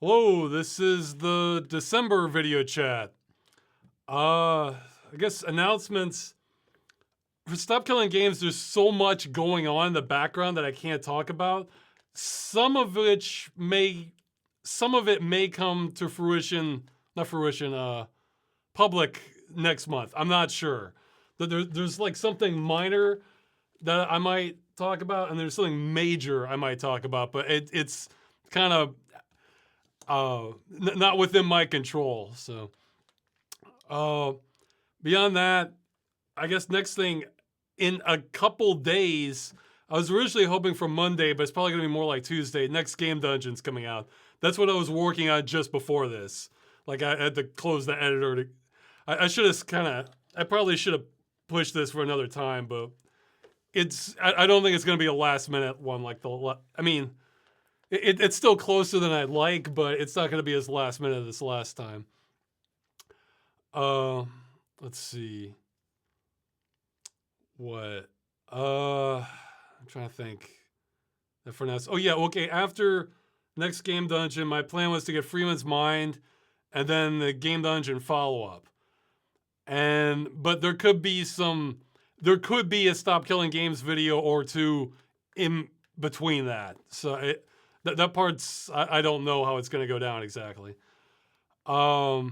Hello, this is the December video chat. I guess announcements for Stop Killing Games. There's so much going on in the background that I can't talk about. Some of it may come to fruition, not fruition, public next month. I'm not sure. There's like something minor that I might talk about, and there's something major I might talk about, but it's kind of not within my control. So beyond that, I guess next thing in a couple days, I was originally hoping for Monday, but it's probably gonna be more like Tuesday. Next Game Dungeon's coming out. That's what I was working on just before this. Like I had to close the editor to. I should have I probably should have pushed this for another time, but I don't think it's gonna be a last minute one like I mean, it's still closer than I'd like, but it's not going to be as last minute as last time. Let's see. What? I'm trying to think. For now. Oh yeah, okay. After next Game Dungeon, my plan was to get Freeman's Mind, and then the Game Dungeon follow up. But there could be a Stop Killing Games video or two in between that. So that part's, I don't know how it's going to go down exactly. What?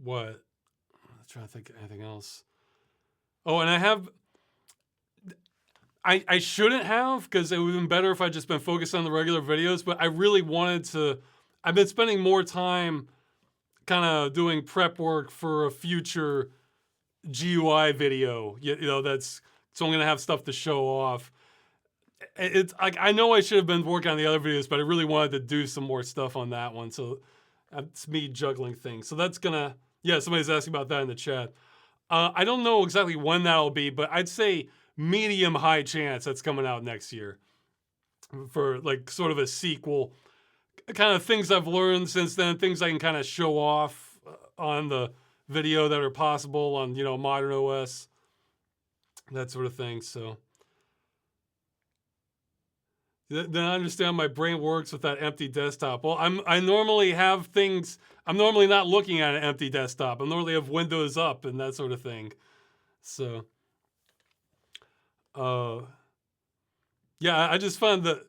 I'm trying to think of anything else. Oh, and I shouldn't have, because it would have been better if I'd just been focused on the regular videos, but I really wanted to. I've been spending more time kind of doing prep work for a future GUI video. So I'm going to have stuff to show off. It's like, I know I should have been working on the other videos, but I really wanted to do some more stuff on that one. So it's me juggling things. So that's gonna, yeah, somebody's asking about that in the chat. I don't know exactly when that'll be, but I'd say medium high chance that's coming out next year for like sort of a sequel. Kind of things I've learned since then, things I can kind of show off on the video that are possible on, modern OS, that sort of thing. So then I understand my brain works with that empty desktop. Well, I normally have things. I'm normally not looking at an empty desktop. I normally have Windows up and that sort of thing. So, yeah, I just found that.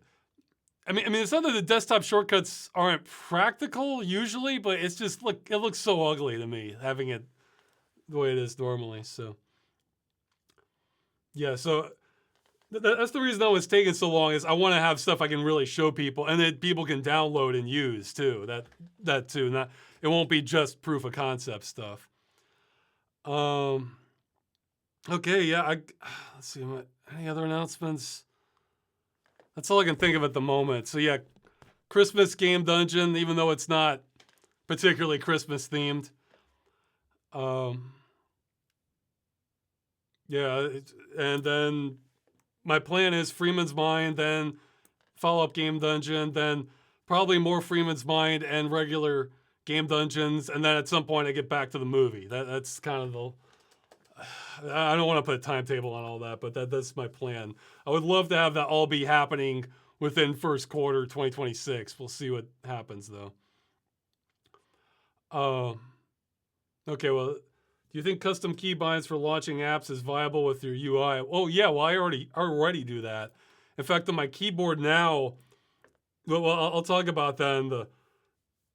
I mean, it's not that the desktop shortcuts aren't practical usually, but it's just it looks so ugly to me having it the way it is normally. So, yeah, so. That's the reason that was taking so long, is I want to have stuff I can really show people, and that people can download and use too. That too. It won't be just proof of concept stuff. Okay, yeah. Let's see. Any other announcements? That's all I can think of at the moment. So yeah, Christmas Game Dungeon, even though it's not particularly Christmas themed. Yeah, and then. My plan is Freeman's Mind, then follow-up Game Dungeon, then probably more Freeman's Mind and regular Game Dungeons, and then at some point I get back to the movie. That's kind of the. I don't want to put a timetable on all that, but that's my plan. I would love to have that all be happening within first quarter 2026. We'll see what happens though. Okay, well. Do you think custom keybinds for launching apps is viable with your UI? Oh yeah, well I already do that. In fact, on my keyboard now, well I'll talk about that in the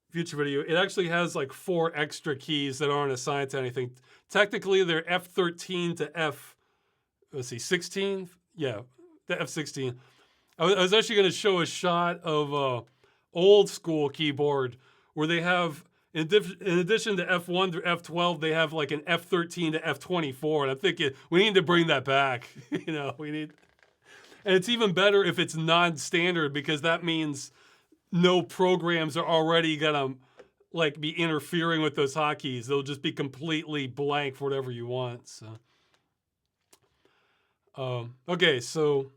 future video. It actually has like 4 extra keys that aren't assigned to anything. Technically, they're F13 to 16. Yeah, the F16. I was actually going to show a shot of old school keyboard where they have. In addition to F1 through F12, they have like an F13 to F24, and I'm thinking we need to bring that back. We need, and it's even better if it's non-standard, because that means no programs are already gonna like be interfering with those hotkeys. They'll just be completely blank for whatever you want. So, okay, so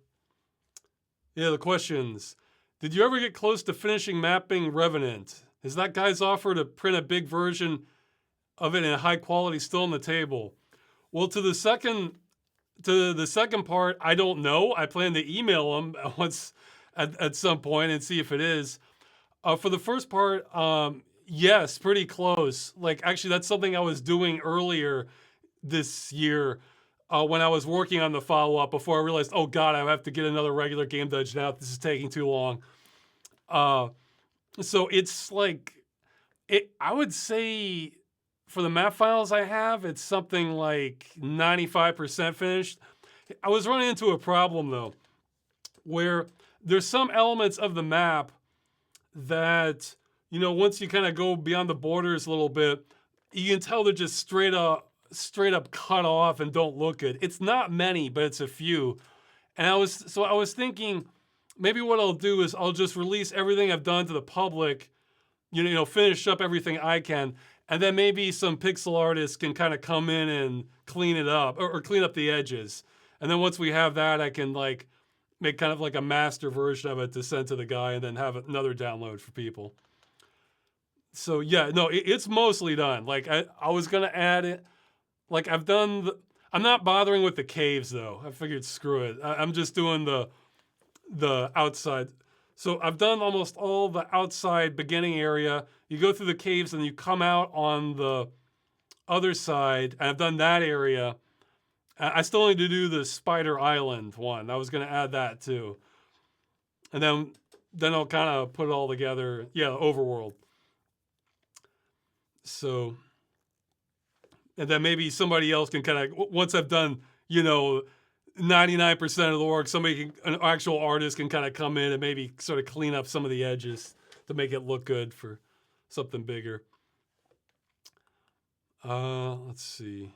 yeah, the questions. Did you ever get close to finishing mapping Revenant? Is that guy's offer to print a big version of it in high quality still on the table? Well, to the second part, I don't know. I plan to email him once at some point and see if it is. For the first part, yes, pretty close. Like, actually, that's something I was doing earlier this year when I was working on the follow up before I realized, oh God, I have to get another regular game dungeon out. This is taking too long. So it's like, I would say for the map files I have, it's something like 95% finished. I was running into a problem though, where there's some elements of the map that, once you kind of go beyond the borders a little bit, you can tell they're just straight up cut off and don't look good. It's not many, but it's a few. And I was thinking maybe what I'll do is I'll just release everything I've done to the public, finish up everything I can, and then maybe some pixel artists can kind of come in and clean it up or clean up the edges. And then once we have that, I can like make kind of like a master version of it to send to the guy and then have another download for people. So yeah, no, it's mostly done. Like I was gonna add it. Like I'm not bothering with the caves though. I figured screw it. I'm just doing the outside. So I've done almost all the outside beginning area. You go through the caves and you come out on the other side. And I've done that area. I still need to do the Spider Island one. I was going to add that too. And then I'll kind of put it all together. Yeah, overworld. So, and then maybe somebody else can kind of, once I've done, 99% of the work, an actual artist can kind of come in and maybe sort of clean up some of the edges to make it look good for something bigger. Let's see.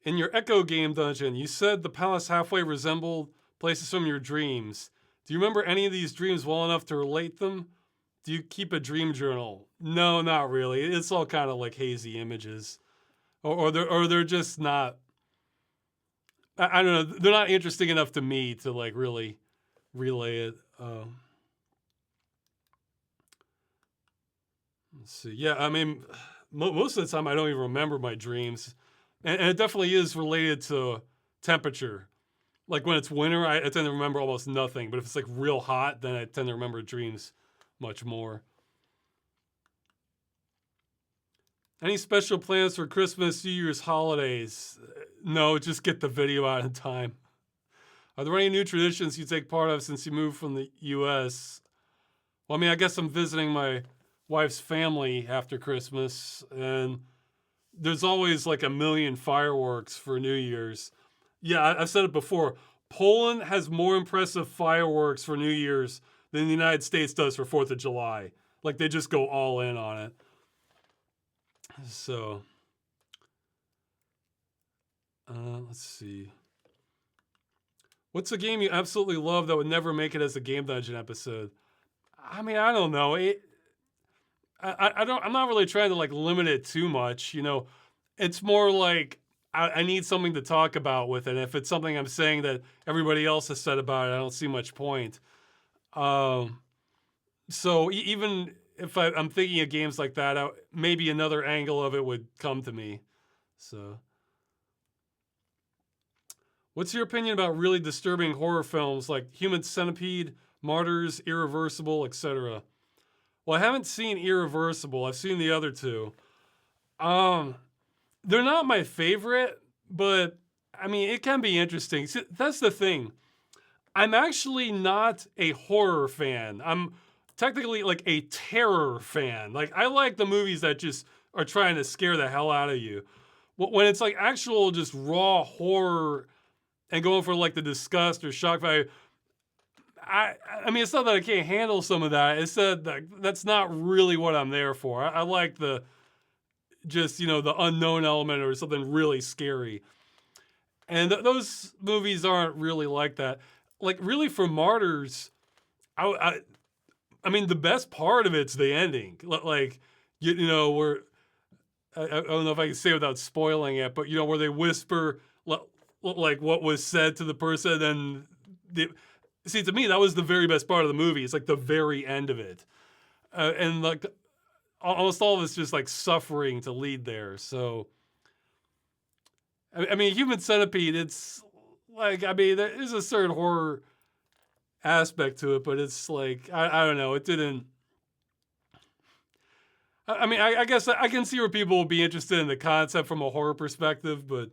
In your Echo game dungeon, you said the palace halfway resembled places from your dreams. Do you remember any of these dreams well enough to relate them? Do you keep a dream journal? No, not really. It's all kind of like hazy images. Or they're just not, I don't know. They're not interesting enough to me to like really relay it. Let's see. Yeah, I mean, most of the time I don't even remember my dreams, and it definitely is related to temperature. Like when it's winter, I tend to remember almost nothing. But if it's like real hot, then I tend to remember dreams much more. Any special plans for Christmas, New Year's, holidays? No, just get the video out in time. Are there any new traditions you take part of since you moved from the U.S.? Well, I mean, I guess I'm visiting my wife's family after Christmas, and there's always like a million fireworks for New Year's. Yeah, I've said it before. Poland has more impressive fireworks for New Year's than the United States does for 4th of July. Like, they just go all in on it. So, let's see. What's a game you absolutely love that would never make it as a Game Dungeon episode? I mean, I don't know. I'm not really trying to like limit it too much. It's more like I need something to talk about with it. If it's something I'm saying that everybody else has said about it, I don't see much point. So even if I'm thinking of games like that, maybe another angle of it would come to me. So, what's your opinion about really disturbing horror films like Human Centipede, Martyrs, Irreversible, etc.? Well, I haven't seen Irreversible. I've seen the other two. They're not my favorite, but I mean, it can be interesting. See, that's the thing. I'm actually not a horror fan. I'm technically like a terror fan. Like, I like the movies that just are trying to scare the hell out of you. When it's like actual just raw horror and going for like the disgust or shock value, I mean, it's not that I can't handle some of that. It's that that's not really what I'm there for. I like the just, the unknown element or something really scary. And those movies aren't really like that. Like, really, for Martyrs, I mean, the best part of it's the ending. Like, where, I don't know if I can say it without spoiling it, but, where they whisper, like, what was said to the person, and see, to me, that was the very best part of the movie. It's like the very end of it. And like almost all of it's just like suffering to lead there. So, I mean, Human Centipede, it's like, I mean, there is a certain horror aspect to it, but it's like, I don't know, it didn't. I mean, I guess I can see where people will be interested in the concept from a horror perspective, but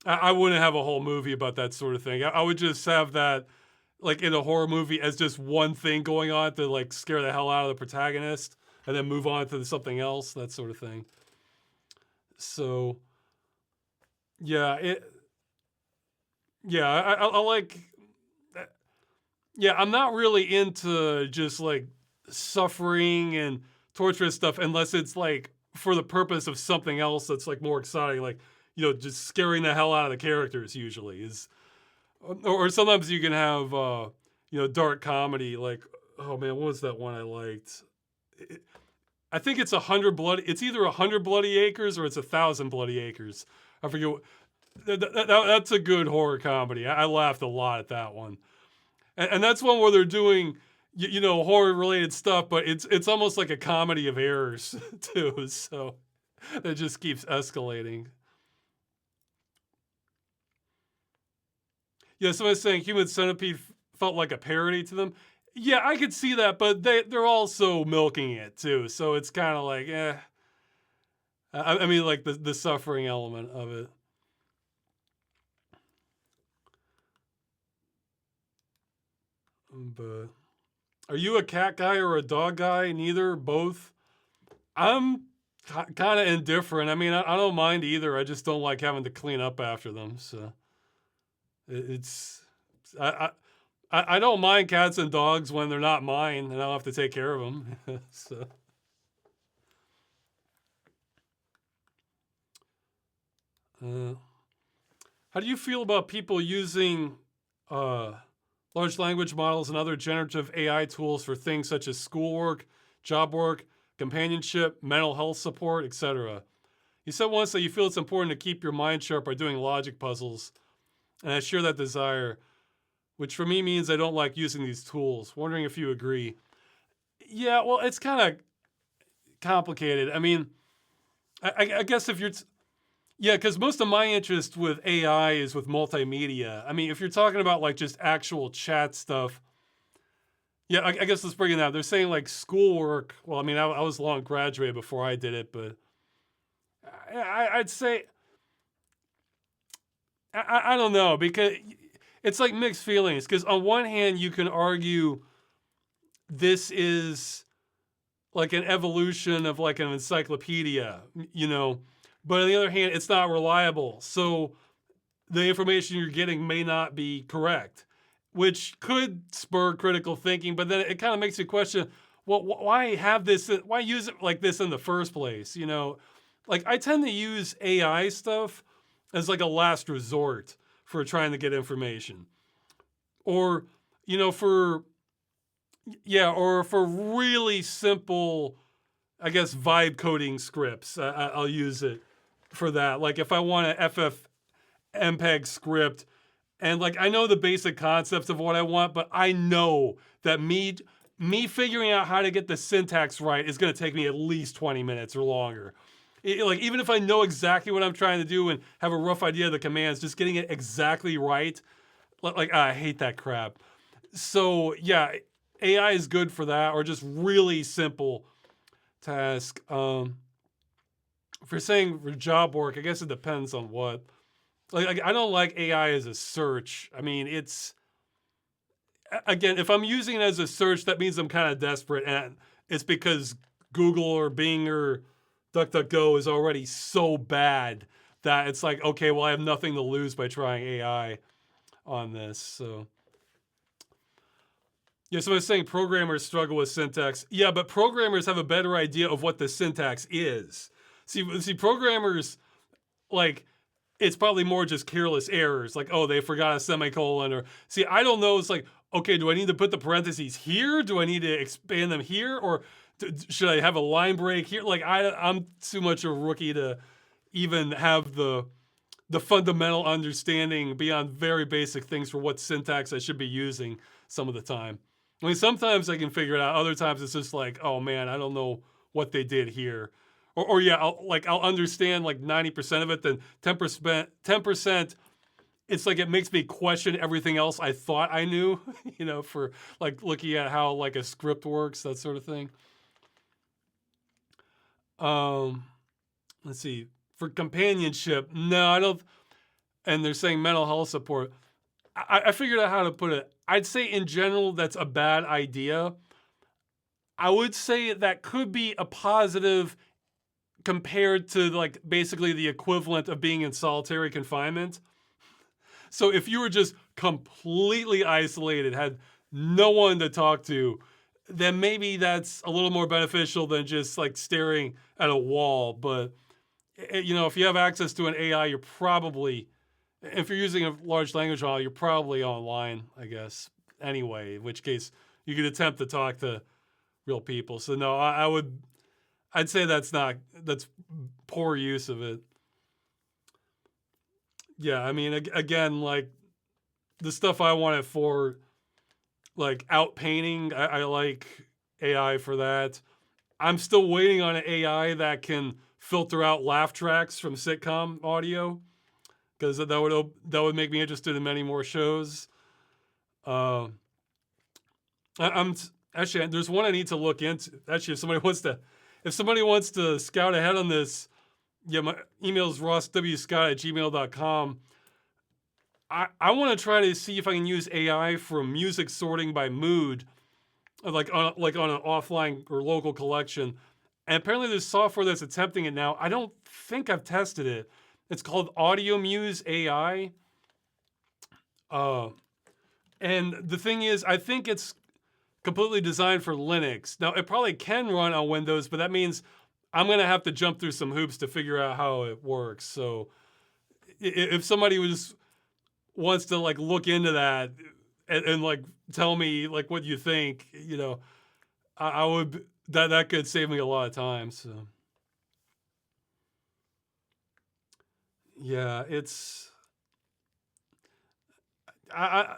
I wouldn't have a whole movie about that sort of thing. I would just have that, like in a horror movie, as just one thing going on to like scare the hell out of the protagonist, and then move on to something else, that sort of thing. So, yeah, I like. Yeah, I'm not really into just like suffering and torturous stuff unless it's like for the purpose of something else that's like more exciting, like just scaring the hell out of the characters. Usually is, or sometimes you can have dark comedy. Like, oh man, what was that one I liked? I think it's 100 bloody. It's either 100 bloody acres or it's 1,000 bloody acres. I forget. That's a good horror comedy. I laughed a lot at that one. And that's one where they're doing, horror related stuff, but it's almost like a comedy of errors too. So it just keeps escalating. Yeah, somebody's saying Human Centipede felt like a parody to them. Yeah, I could see that, but they're also milking it too. So it's kind of like, I mean, like the suffering element of it. But are you a cat guy or a dog guy? Neither, both. I'm kind of indifferent. I mean, I don't mind either. I just don't like having to clean up after them. So it's I don't mind cats and dogs when they're not mine and I don't have to take care of them. So. How do you feel about people using large language models and other generative AI tools for things such as schoolwork, job work, companionship, mental health support, etc.? You said once that you feel it's important to keep your mind sharp by doing logic puzzles, and I share that desire, which for me means I don't like using these tools. Wondering if you agree. Yeah, well, it's kind of complicated. I mean, I guess if you're... Yeah, because most of my interest with AI is with multimedia. I mean, if you're talking about like just actual chat stuff, yeah, I guess let's bring it down. They're saying like schoolwork. Well, I mean, I was long graduated before I did it, but I'd say I don't know, because it's like mixed feelings. Because on one hand, you can argue this is like an evolution of like an encyclopedia, but on the other hand, it's not reliable. So the information you're getting may not be correct, which could spur critical thinking. But then it kind of makes you question, well, why have this? Why use it like this in the first place? Like I tend to use AI stuff as like a last resort for trying to get information, or for really simple, I guess, vibe coding scripts. I'll use it for that. Like if I want a FFmpeg script, and like I know the basic concepts of what I want, but I know that me figuring out how to get the syntax right is going to take me at least 20 minutes or longer. Like even if I know exactly what I'm trying to do and have a rough idea of the commands, just getting it exactly right, like I hate that crap. So yeah, AI is good for that, or just really simple task. If you're saying for job work, I guess it depends on what. Like I don't like AI as a search. I mean, it's, again, if I'm using it as a search, that means I'm kind of desperate, and it's because Google or Bing or DuckDuckGo is already so bad that it's like, okay, well, I have nothing to lose by trying AI on this. So yeah, somebody's saying programmers struggle with syntax. Yeah, but programmers have a better idea of what the syntax is. See, programmers, like, it's probably more just careless errors, like, oh, they forgot a semicolon, or see, I don't know. It's like, okay, do I need to put the parentheses here? Do I need to expand them here, or should I have a line break here? Like, I'm too much a rookie to even have the fundamental understanding beyond very basic things for what syntax I should be using some of the time. I mean, sometimes I can figure it out. Other times it's just like, oh man, I don't know what they did here. Or yeah, I'll understand like 90% of it, then 10%, it's like it makes me question everything else I thought I knew, for like looking at how like a script works, that sort of thing. Um, let's see. For companionship, no, I don't. And they're saying mental health support. I figured out how to put it. I'd say in general that's a bad idea. I would say that could be a positive compared to like basically the equivalent of being in solitary confinement. So if you were just completely isolated, had no one to talk to, then maybe that's a little more beneficial than just like staring at a wall. But if you have access to an AI, you're probably, if you're using a large language model, you're probably online, I guess. Anyway, in which case you could attempt to talk to real people. So no, I'd say that's poor use of it. Yeah, I mean, again, like the stuff I want it for, like out painting, I like AI for that. I'm still waiting on an AI that can filter out laugh tracks from sitcom audio, because that would make me interested in many more shows. Uh, I'm actually, there's one I need to look into. Actually, if somebody wants to scout ahead on this, yeah, my email is rosswscott@gmail.com. I want to try to see if I can use AI for music sorting by mood, like on an offline or local collection. And apparently there's software that's attempting it now. I don't think I've tested it. It's called AudioMuse-AI. And the thing is, I think it's completely designed for Linux. Now, it probably can run on Windows, but that means I'm going to have to jump through some hoops to figure out how it works. So if somebody wants to like look into that and like tell me like what you think, I would, that could save me a lot of time. So yeah, it's I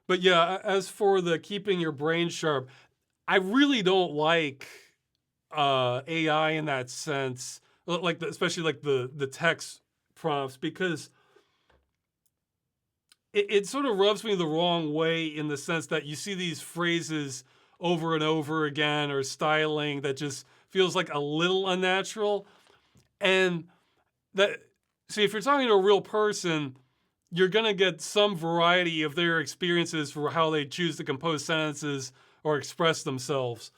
but yeah, as for the keeping your brain sharp, I really don't like AI in that sense, like especially like the text prompts, because it sort of rubs me the wrong way in the sense that you see these phrases over and over again, or styling that just feels like a little unnatural. And that, see, if you're talking to a real person, you're gonna get some variety of their experiences for how they choose to compose sentences or express themselves.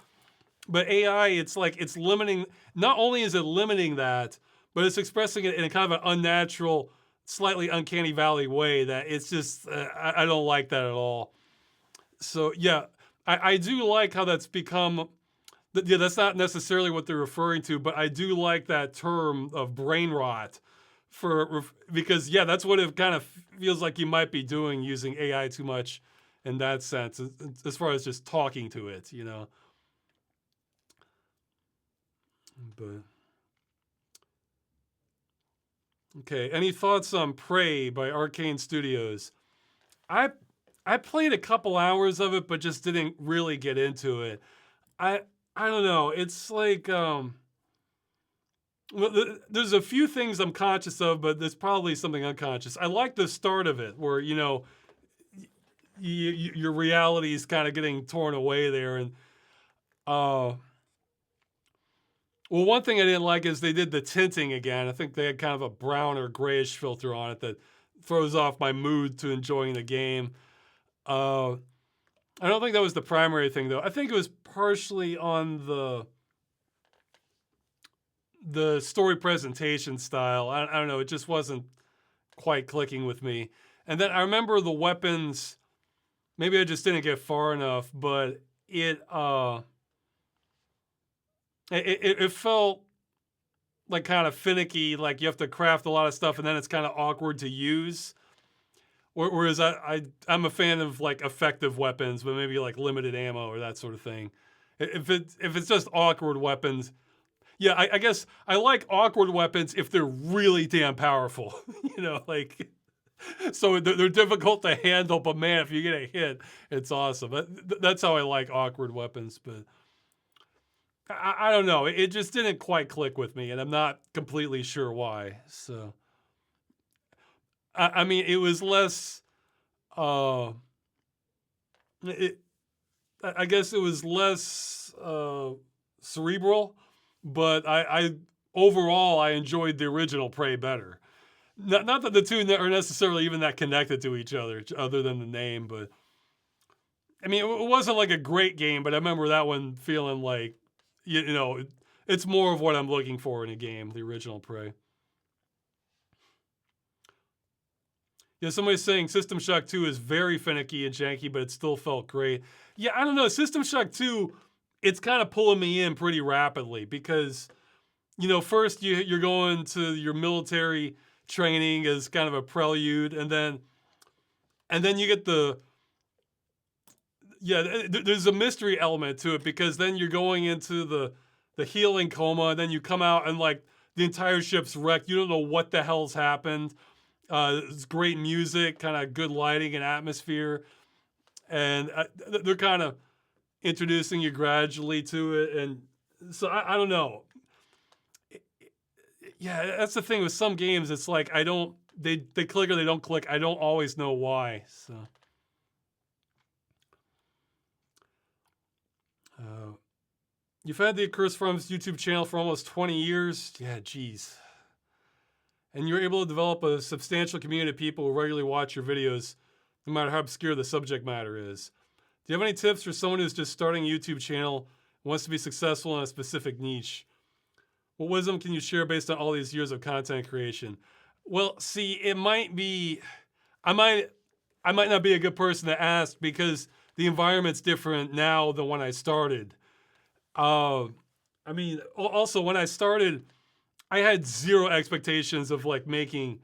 But AI, it's like it's limiting. Not only is it limiting that, but it's expressing it in a kind of an unnatural, slightly uncanny valley way that it's just I don't like that at all. So yeah, I do like how that's become. Yeah, that's not necessarily what they're referring to, but I do like that term of brain rot because yeah, that's what it kind of feels like you might be doing using AI too much in that sense, as far as just talking to it. But okay, any thoughts on Prey by Arcane Studios? I I played a couple hours of it, but just didn't really get into it. I I don't know. It's like well, there's a few things I'm conscious of, but there's probably something unconscious. I like the start of it, where your reality is kind of getting torn away there, and uh, well, one thing I didn't like is they did the tinting again. I think they had kind of a brown or grayish filter on it that throws off my mood to enjoying the game. Uh, I don't think that was the primary thing, though. I think it was partially on the story presentation style. I don't know. It just wasn't quite clicking with me. And then I remember the weapons. Maybe I just didn't get far enough, but it felt like kind of finicky. Like you have to craft a lot of stuff, and then it's kind of awkward to use. Whereas I'm a fan of like effective weapons, but maybe like limited ammo or that sort of thing. If it's just awkward weapons, yeah, I guess I like awkward weapons if they're really damn powerful. Like so they're difficult to handle, but man, if you get a hit, it's awesome. That's how I like awkward weapons. But I don't know, it just didn't quite click with me, and I'm not completely sure why. So I mean, it was less. Uh, it, I guess it was less cerebral, but I overall I enjoyed the original Prey better. Not that the two are necessarily even that connected to each other than the name, but I mean, it wasn't like a great game, but I remember that one feeling like, you know, it's more of what I'm looking for in a game, the original Prey. Yeah, somebody's saying System Shock 2 is very finicky and janky, but it still felt great. Yeah, I don't know. System Shock 2, it's kind of pulling me in pretty rapidly because, you know, first you're going to your military training as kind of a prelude, and then you get the yeah, there's a mystery element to it because then you're going into the healing coma, and then you come out and like the entire ship's wrecked. You don't know what the hell's happened. It's great music, kind of good lighting and atmosphere, and they're kind of introducing you gradually to it. And so I don't know. Yeah, that's the thing with some games. It's like I don't they click or they don't click. I don't always know why. So. Uh, You've had the Curse Farms YouTube channel for almost 20 years. Yeah, geez. And you're able to develop a substantial community of people who regularly watch your videos, no matter how obscure the subject matter is. Do you have any tips for someone who's just starting a YouTube channel and wants to be successful in a specific niche? What wisdom can you share based on all these years of content creation? Well, see, it might be, I might, I might not be a good person to ask because the environment's different now than when I started. Uh, I mean, also when I started, I had zero expectations of like making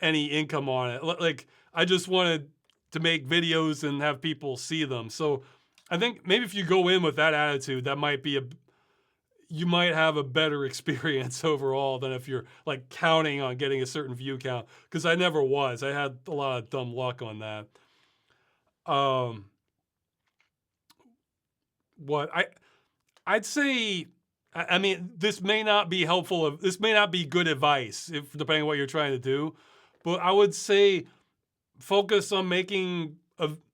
any income on it. Like I just wanted to make videos and have people see them. So I think maybe if you go in with that attitude, that might be you might have a better experience overall than if you're like counting on getting a certain view count. Because I never was. I had a lot of dumb luck on that. Um, what I'd say, I mean, this may not be helpful. This may not be good advice, if depending on what you're trying to do. But I would say focus on making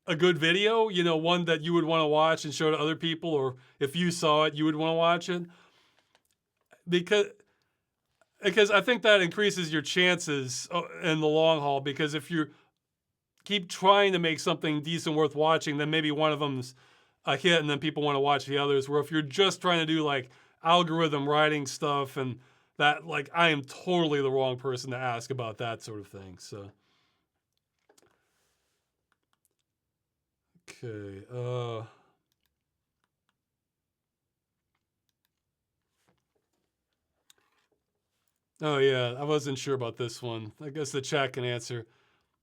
a good video. You know, one that you would want to watch and show to other people, or if you saw it, you would want to watch it. Because I think that increases your chances in the long haul. Because if you keep trying to make something decent worth watching, then maybe one of them's a hit and then people want to watch the others. Where if you're just trying to do like algorithm writing stuff and that, like, I am totally the wrong person to ask about that sort of thing. So, okay. Oh yeah, I wasn't sure about this one. I guess the chat can answer.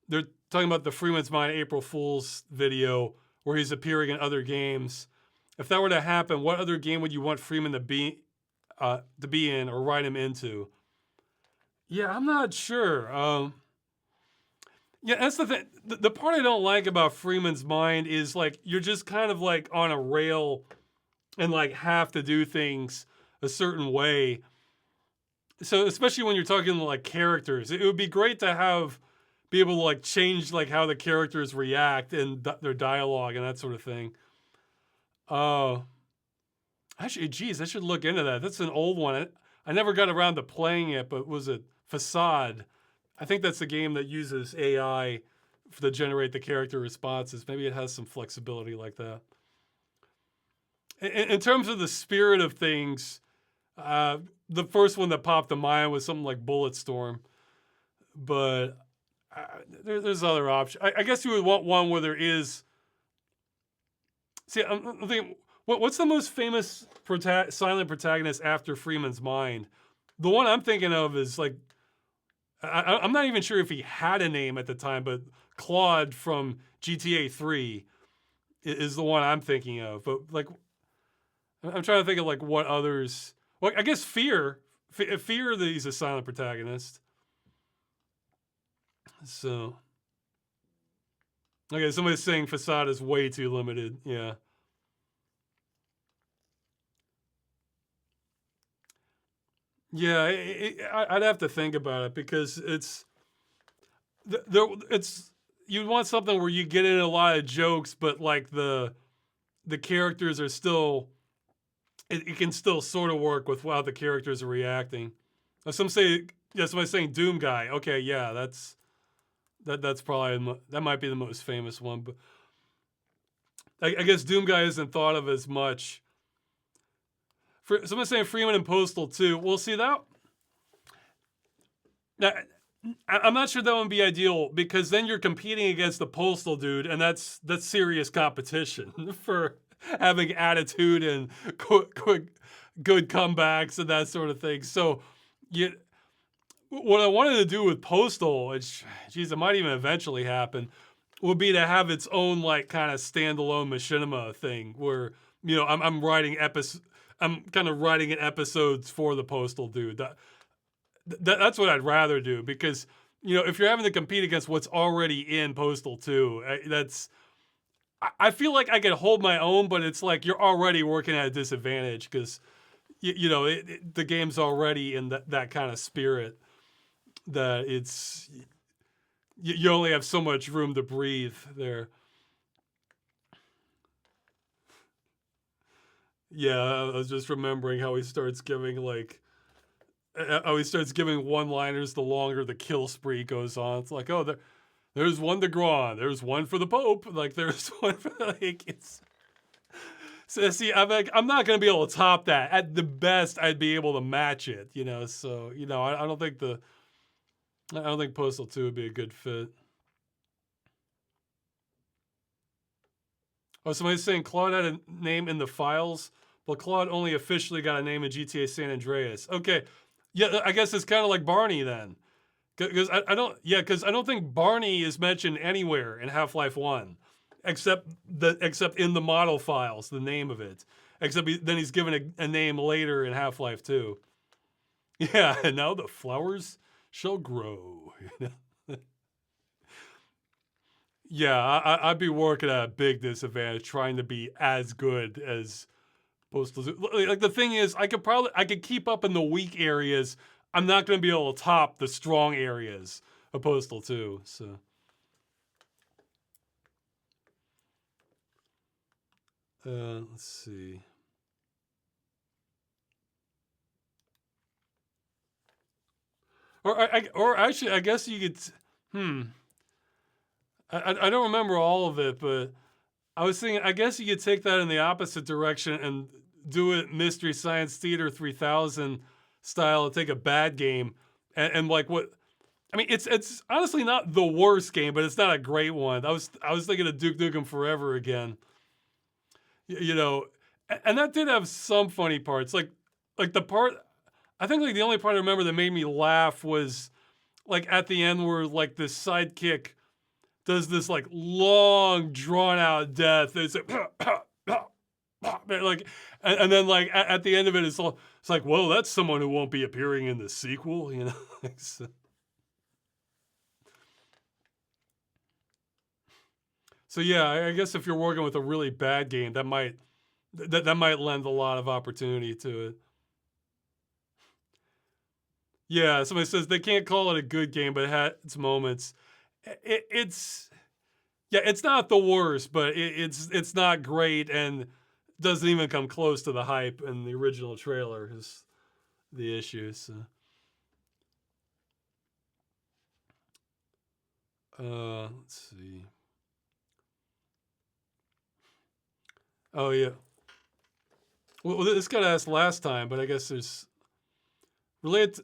They're talking about the Freeman's Mind April Fool's video where he's appearing in other games. If that were to happen, what other game would you want Freeman to be in or write him into? Yeah, I'm not sure. Yeah, that's the thing. The part I don't like about Freeman's Mind is like you're just kind of like on a rail and like have to do things a certain way. So especially when you're talking like characters, it would be great to have be able to like change like how the characters react and their dialogue and that sort of thing. Uh, Actually, geez, I should look into that. That's an old one. I never got around to playing it, but was it Facade? I think that's the game that uses AI to generate the character responses. Maybe it has some flexibility like that. In terms of the spirit of things, the first one that popped to mind was something like Bulletstorm, but there's other options. I guess you would want one where there is. See, I'm thinking, what's the most famous silent protagonist after Freeman's Mind? The one I'm thinking of is like, I'm not even sure if he had a name at the time, but Claude from GTA 3 is the one I'm thinking of. But like, I'm trying to think of like what others. Well, I guess Fear. Fear that he's a silent protagonist. So, okay, somebody's saying Facade is way too limited. Yeah. Yeah, I'd have to think about it because it's. it's you want something where you get in a lot of jokes, but like the characters are still it can still sort of work with how the characters are reacting. Some say yeah, somebody's saying Doom Guy. Okay, yeah, that's probably that might be the most famous one, but I guess Doom Guy isn't thought of as much. Someone's saying Freeman and Postal too. We'll see that. Now, I'm not sure that would be ideal because then you're competing against the Postal dude, and that's serious competition for having attitude and quick good comebacks and that sort of thing. So, you, what I wanted to do with Postal, which, geez, it might even eventually happen, would be to have its own like kind of standalone machinima thing where I'm writing I'm kind of writing in episodes for the Postal dude. That's what I'd rather do because if you're having to compete against what's already in Postal 2, I feel like I could hold my own, but it's like you're already working at a disadvantage because the game's already in that kind of spirit that it's you only have so much room to breathe there. Yeah, I was just remembering how he starts giving one-liners the longer the kill spree goes on. It's like, oh, there's one to Gron, there's one for the Pope, like there's one for like it's. So see, I'm not gonna be able to top that. At the best, I'd be able to match it. So I don't think Postal 2 would be a good fit. Oh, somebody's saying Claude had a name in the files. Well, Claude only officially got a name in GTA San Andreas. Okay, yeah, I guess it's kind of like Barney then, because I don't think Barney is mentioned anywhere in Half-Life 1, except in the model files, the name of it. Except then he's given a name later in Half-Life 2. Yeah, and now the flowers shall grow. Yeah, I'd be working at a big disadvantage trying to be as good as Postal. Like the thing is, I could keep up in the weak areas. I'm not going to be able to top the strong areas of Postal 2. So, let's see. Or actually, I guess you could. I don't remember all of it, but I was thinking, I guess you could take that in the opposite direction and do it Mystery Science Theater 3000 style, take a bad game and like what I mean, it's honestly not the worst game, but it's not a great one. I was thinking of Duke Nukem Forever again. You know, and that did have some funny parts. Like the part I think like the only part I remember that made me laugh was like at the end where like this sidekick does this like long drawn out death. It's like and then like at the end of it it's like, well, that's someone who won't be appearing in the sequel, So yeah, I guess if you're working with a really bad game, that might lend a lot of opportunity to it. Yeah, somebody says they can't call it a good game, but it had its moments. It's yeah, it's not the worst, but it's not great and doesn't even come close to the hype in the original trailer is the issue. So. Let's see. Oh yeah. Well, this got asked last time, but I guess there's related.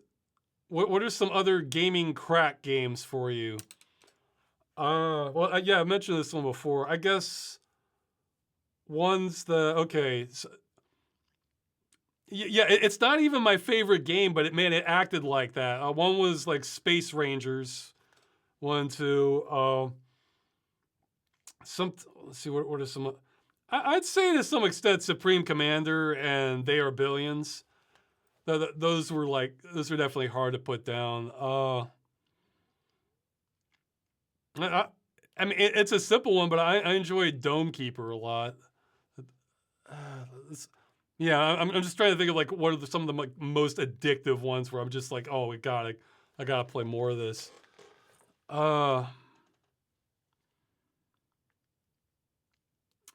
What are some other gaming crack games for you? Well, yeah, I mentioned this one before. I guess one's okay. So, yeah, it's not even my favorite game, but it acted like that. One was like Space Rangers. One, two. Let's see. What are some? I'd say to some extent Supreme Commander and They Are Billions. Those were definitely hard to put down. I mean, it's a simple one, but I enjoyed Dome Keeper a lot. Yeah, I'm just trying to think of like what are some of the like, most addictive ones where I'm just like, oh my god, I gotta play more of this. Uh,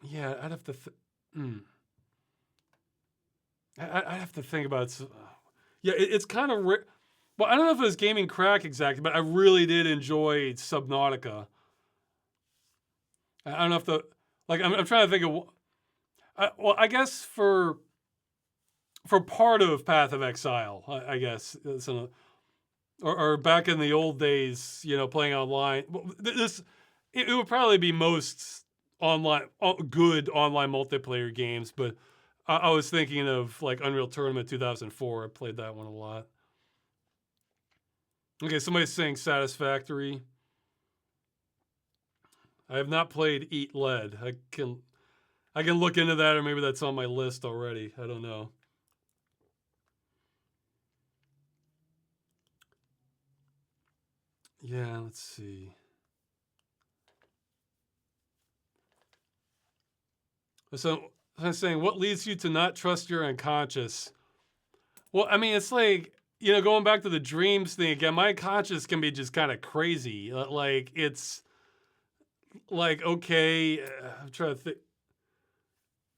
yeah, I'd have to. I'd have to think about it. Yeah, it's kind of. Well, I don't know if it was gaming crack exactly, but I really did enjoy Subnautica. I don't know if the like. I'm trying to think of. Well, I guess for part of Path of Exile, I guess or back in the old days, playing online. This it would probably be most online good online multiplayer games, but I was thinking of like Unreal Tournament 2004. I played that one a lot. Okay, somebody's saying Satisfactory. I have not played Eat Lead. I can look into that, or maybe that's on my list already. I don't know. Yeah, let's see. So I'm saying, what leads you to not trust your unconscious? Well, I mean, it's like, going back to the dreams thing again, my unconscious can be just kind of crazy. Like, it's like, okay, I'm trying to think.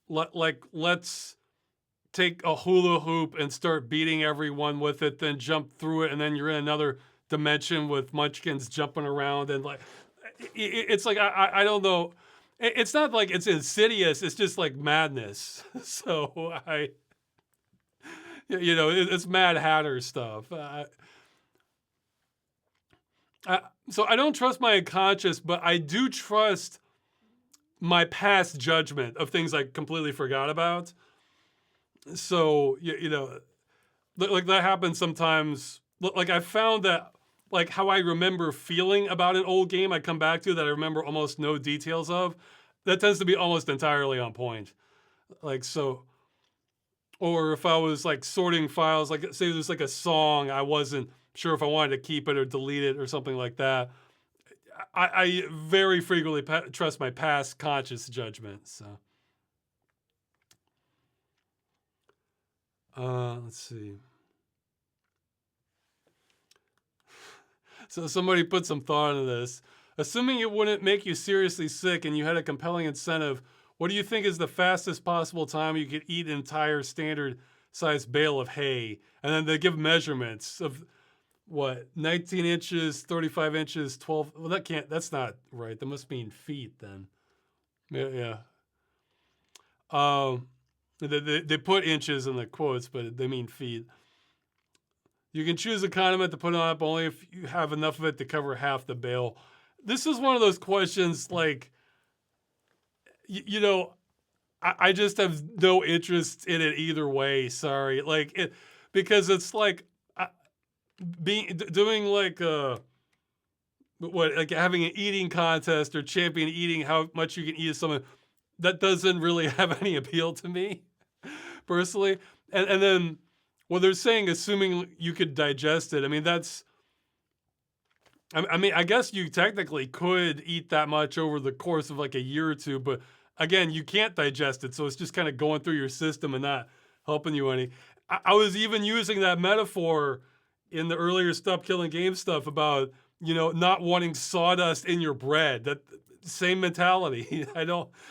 Like, let's take a hula hoop and start beating everyone with it, then jump through it, and then you're in another dimension with munchkins jumping around. And like, it's like, I don't know. It's not like it's insidious, it's just like madness. So it's Mad Hatter stuff. So I don't trust my unconscious, but I do trust my past judgment of things I completely forgot about. So like that happens sometimes. Like I found that like how I remember feeling about an old game I come back to that I remember almost no details of, that tends to be almost entirely on point. Like so, or if I was like sorting files, like say there's like a song I wasn't sure if I wanted to keep it or delete it or something like that. I very frequently trust my past conscious judgment. So, let's see. So somebody put some thought into this. Assuming it wouldn't make you seriously sick and you had a compelling incentive, what do you think is the fastest possible time you could eat an entire standard sized bale of hay? And then they give measurements of what, 19 inches, 35 inches, 12. Well, that's not right. That must mean feet then. Yeah. They put inches in the quotes, but they mean feet. You can choose a condiment to put on it, but only if you have enough of it to cover half the bale. This is one of those questions like, I just have no interest in it either way. Sorry. Because it's like doing like like having an eating contest or champion eating how much you can eat of something that doesn't really have any appeal to me personally. And then what they're saying, assuming you could digest it. I mean, I guess you technically could eat that much over the course of like a year or two, but again, you can't digest it. So it's just kind of going through your system and not helping you any. I was even using that metaphor in the earlier Stop Killing Game stuff about, not wanting sawdust in your bread. That same mentality. I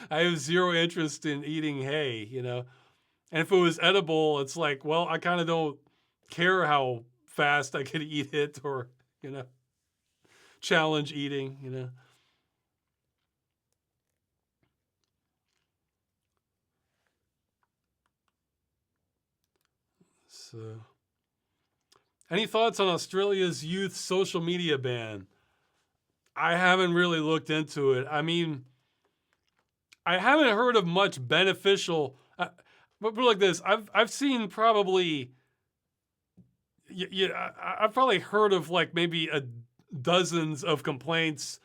have zero interest in eating hay, And if it was edible, it's like, well, I kind of don't care how fast I could eat it or, challenge eating. So, any thoughts on Australia's youth social media ban? I haven't really looked into it. I mean, I haven't heard of much beneficial. But like this, I've seen probably. Yeah, I've probably heard of like maybe dozens of complaints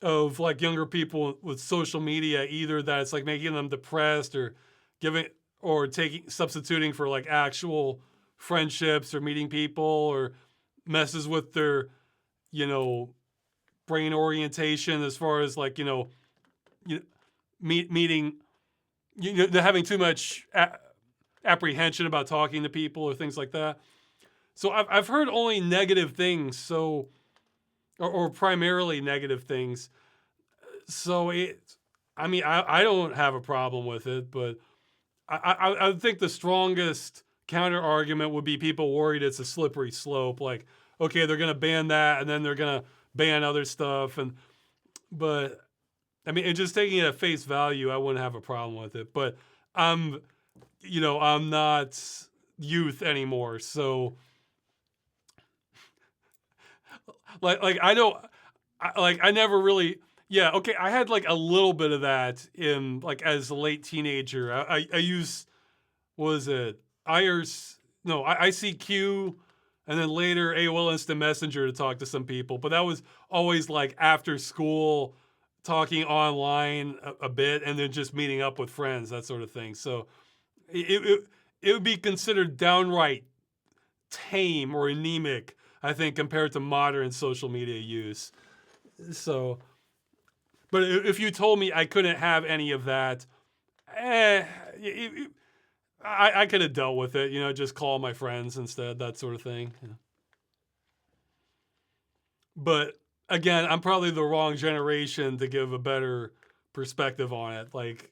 of like younger people with social media, either that it's like making them depressed or giving or taking substituting for like actual friendships or meeting people, or messes with their brain orientation as far as like meeting they're having too much apprehension about talking to people or things like that. So I've heard only negative things. So or primarily negative things. So I don't have a problem with it, but I think the strongest counter argument would be people worried it's a slippery slope. Like, okay, they're gonna ban that, and then they're gonna ban other stuff, but I mean, and just taking it at face value, I wouldn't have a problem with it. But I'm, I'm not youth anymore, so like I don't, I never really. Yeah, okay. I had like a little bit of that in like as a late teenager. I used, what was it, IRS, no, ICQ, and then later AOL Instant Messenger to talk to some people. But that was always like after school, talking online a bit, and then just meeting up with friends, that sort of thing. So it would be considered downright tame or anemic, I think, compared to modern social media use. So, but if you told me I couldn't have any of that, eh, I could have dealt with it, just call my friends instead, that sort of thing. Yeah. But again, I'm probably the wrong generation to give a better perspective on it. Like,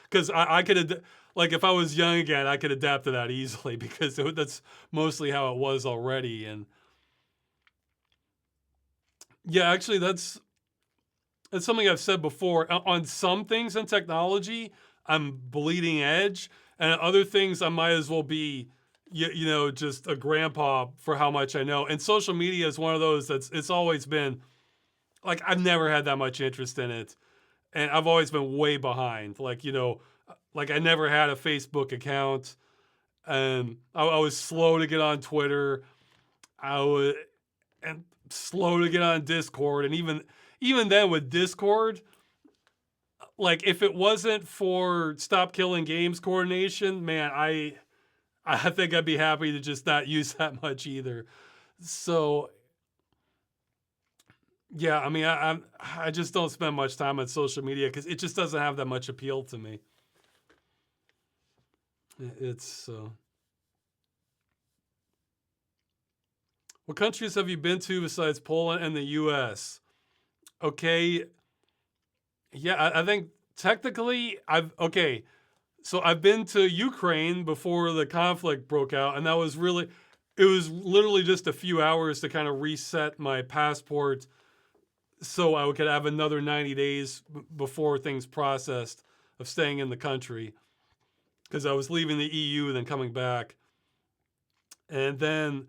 because I could, like, if I was young again, I could adapt to that easily because that's mostly how it was already. And yeah, actually, that's something I've said before. On some things in technology, I'm bleeding edge, and other things I might as well be, just a grandpa for how much I know. And social media is one of those it's always been like I've never had that much interest in it, and I've always been way behind. Like like I never had a Facebook account, and I was slow to get on Twitter. I was and slow to get on Discord, and even then with Discord, like if it wasn't for Stop Killing Games coordination, man, I think I'd be happy to just not use that much either. So yeah, I mean, I just don't spend much time on social media because it just doesn't have that much appeal to me. It's what countries have you been to besides Poland and the U.S.? Okay, yeah, I think technically I've okay. So I've been to Ukraine before the conflict broke out, and it was literally just a few hours to kind of reset my passport so I could have another 90 days before things processed of staying in the country because I was leaving the EU and then coming back. And then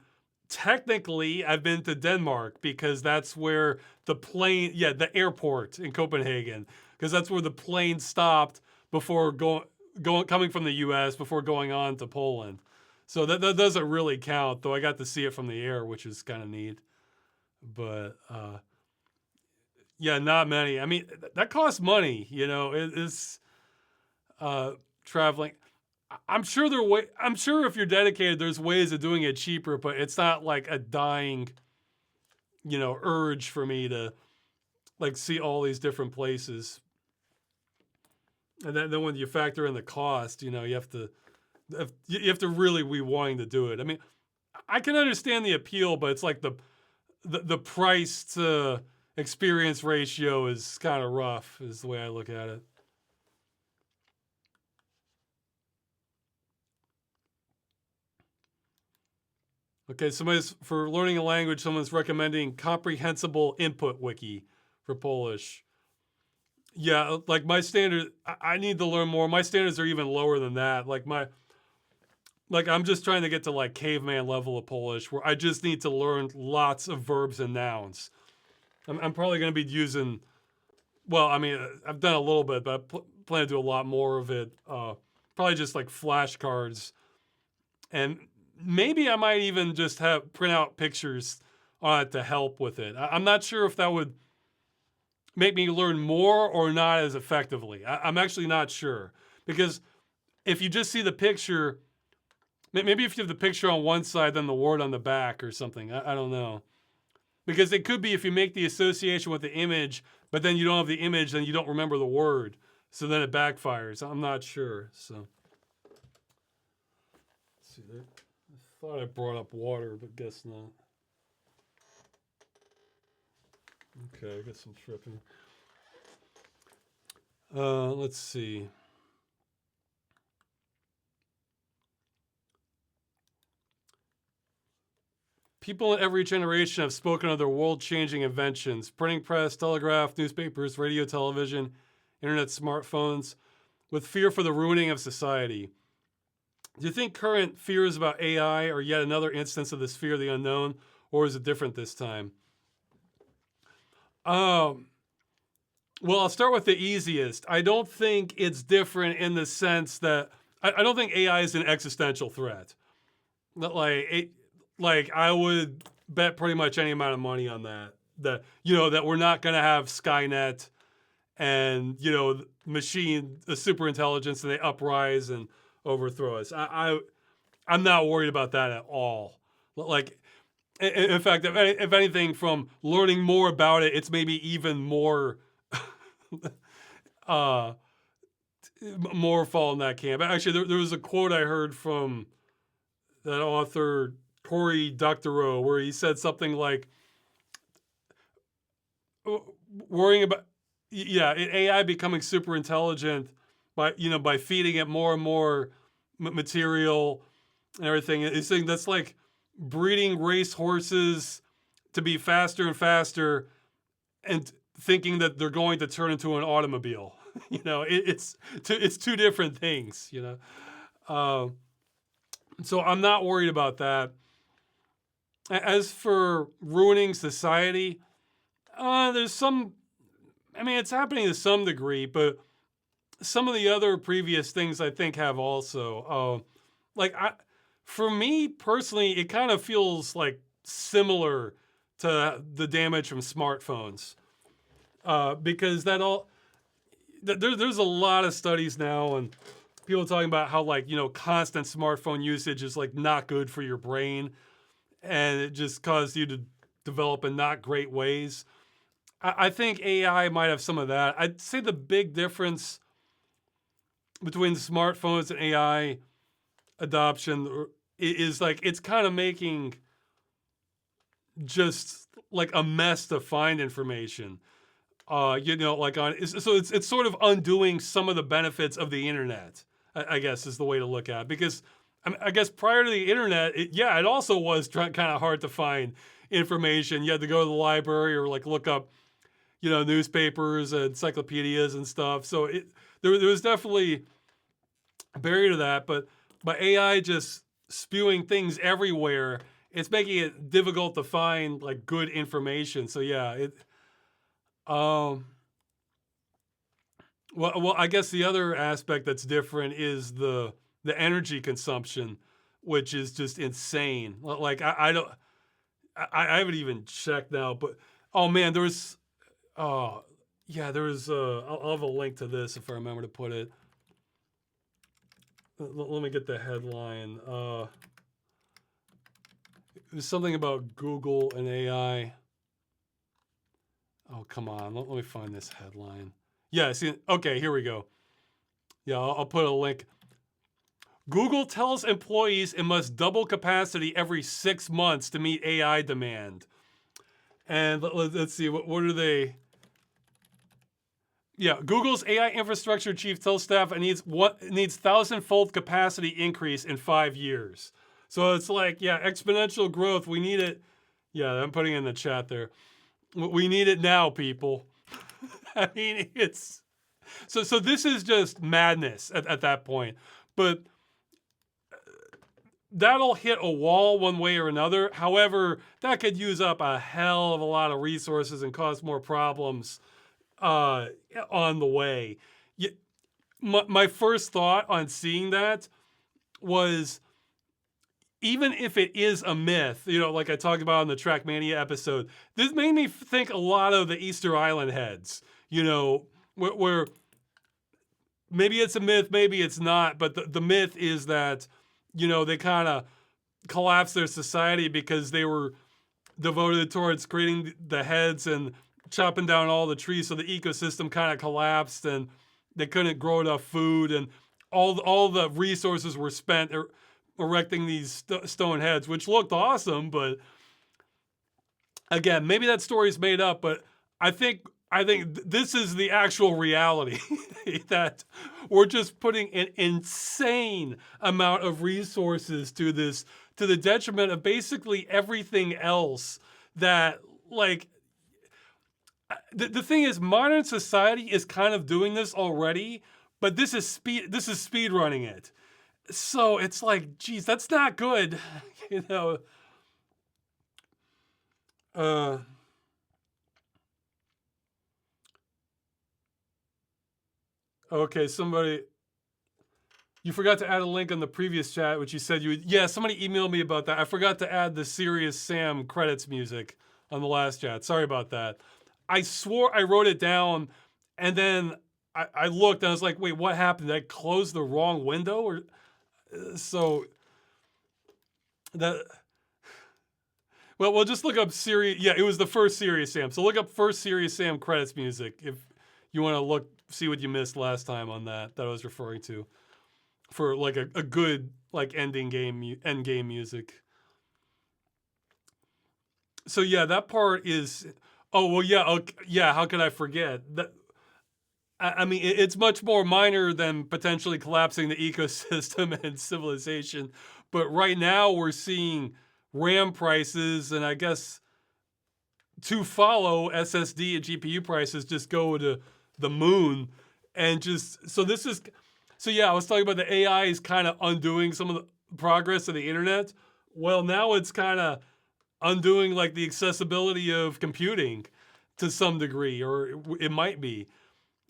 technically I've been to Denmark because that's where the airport in Copenhagen, because that's where the plane stopped before coming from the US before going on to Poland. So that doesn't really count, though I got to see it from the air, which is kind of neat. But yeah, not many. I mean, that costs money, it's traveling. I'm sure if you're dedicated, there's ways of doing it cheaper, but it's not like a dying, urge for me to like see all these different places. And then when you factor in the cost, you have to really be wanting to do it. I mean, I can understand the appeal, but it's like the price to experience ratio is kind of rough, is the way I look at it. Okay, for learning a language, someone's recommending comprehensible input wiki for Polish. Yeah, like my standard, I need to learn more. My standards are even lower than that. Like I'm just trying to get to like caveman level of Polish, where I just need to learn lots of verbs and nouns. I'm probably going to be using. Well, I mean, I've done a little bit, but I plan to do a lot more of it. Probably just like flashcards, and maybe I might even just have print out pictures on it to help with it. I'm not sure if that would make me learn more or not as effectively. I'm actually not sure, because if you just see the picture, maybe if you have the picture on one side, then the word on the back or something. I don't know. Because it could be if you make the association with the image, but then you don't have the image, then you don't remember the word. So then it backfires. I'm not sure. So, let's see there. I thought I brought up water, but guess not. Okay, I got some tripping. Let's see. People in every generation have spoken of their world-changing inventions: printing press, telegraph, newspapers, radio, television, internet, smartphones, with fear for the ruining of society. Do you think current fears about AI are yet another instance of this fear of the unknown, or is it different this time? Well, I'll start with the easiest. I don't think it's different in the sense that I don't think AI is an existential threat. Like I would bet pretty much any amount of money on that. That that we're not going to have Skynet and a super intelligence, and they uprise and overthrow us. I'm not worried about that at all. Like, in fact, if anything, from learning more about it, it's maybe even more, uh, more fall in that camp. Actually, there was a quote I heard from that author Cory Doctorow where he said something like, worrying about AI becoming super intelligent by feeding it more and more material and everything. He's saying that's like breeding race horses to be faster and faster and thinking that they're going to turn into an automobile. It's two different things. So I'm not worried about that. As for ruining society, there's some. I mean, it's happening to some degree, but some of the other previous things I think have also. For me personally, it kind of feels like similar to the damage from smartphones, because there's a lot of studies now and people talking about how constant smartphone usage is like not good for your brain, and it just caused you to develop in not great ways. I think AI might have some of that. I'd say the big difference between smartphones and AI adoption is like it's kind of making just like a mess to find information. It's sort of undoing some of the benefits of the internet. I guess is the way to look at it. Because I guess prior to the internet, it also was kind of hard to find information. You had to go to the library or like look up newspapers and encyclopedias and stuff. So there was definitely a barrier to that, but by AI just spewing things everywhere, it's making it difficult to find like good information. So well, I guess the other aspect that's different is the energy consumption, which is just insane. Like I haven't even checked now, but oh man, there was I'll have a link to this if I remember to put it. Let me get the headline. It was something about Google and AI. Oh, come on. Let me find this headline. Yeah, see, okay, here we go. Yeah, I'll put a link. Google tells employees it must double capacity every 6 months to meet AI demand. And let's see, what are they? Yeah, Google's AI infrastructure chief tells staff it needs 1,000-fold capacity increase in 5 years. So it's like, exponential growth. We need it. Yeah, I'm putting it in the chat there. We need it now, people. I mean, it's so this is just madness at that point. But that'll hit a wall one way or another. However, that could use up a hell of a lot of resources and cause more problems on the way. My first thought on seeing that was, even if it is a myth, like I talked about in the Trackmania episode, this made me think a lot of the Easter Island heads, where maybe it's a myth, maybe it's not, but the myth is that, they kind of collapsed their society because they were devoted towards creating the heads and chopping down all the trees, so the ecosystem kind of collapsed and they couldn't grow enough food, and all the resources were spent erecting these stone heads, which looked awesome. But again, maybe that story's made up, but I think this is the actual reality that we're just putting an insane amount of resources to this, to the detriment of basically everything else. That, like, the thing is, modern society is kind of doing this already, but this is speed running it. So it's like, geez, that's not good. you know. Uh, okay, somebody, you forgot to add a link on the previous chat, which you said you would. Yeah, somebody emailed me about that. I forgot to add the Serious Sam credits music on the last chat. Sorry about that. I swore I wrote it down, and then I looked and I was like, wait, what happened? Did I close the wrong window? Or so that. Well, we'll just look up Serious. Yeah, it was the first Serious Sam. So look up first Serious Sam credits music if you want to look, see what you missed last time on that I was referring to, for like a good like end game music. So yeah, that part is. Oh well, yeah, okay, yeah. How could I forget that? I mean, it's much more minor than potentially collapsing the ecosystem and civilization. But right now, we're seeing RAM prices, and I guess to follow, SSD and GPU prices just go to the moon. And just so this is, so yeah, I was talking about the AI is kind of undoing some of the progress of the internet. Well, now it's kind of undoing like the accessibility of computing to some degree, or it might be,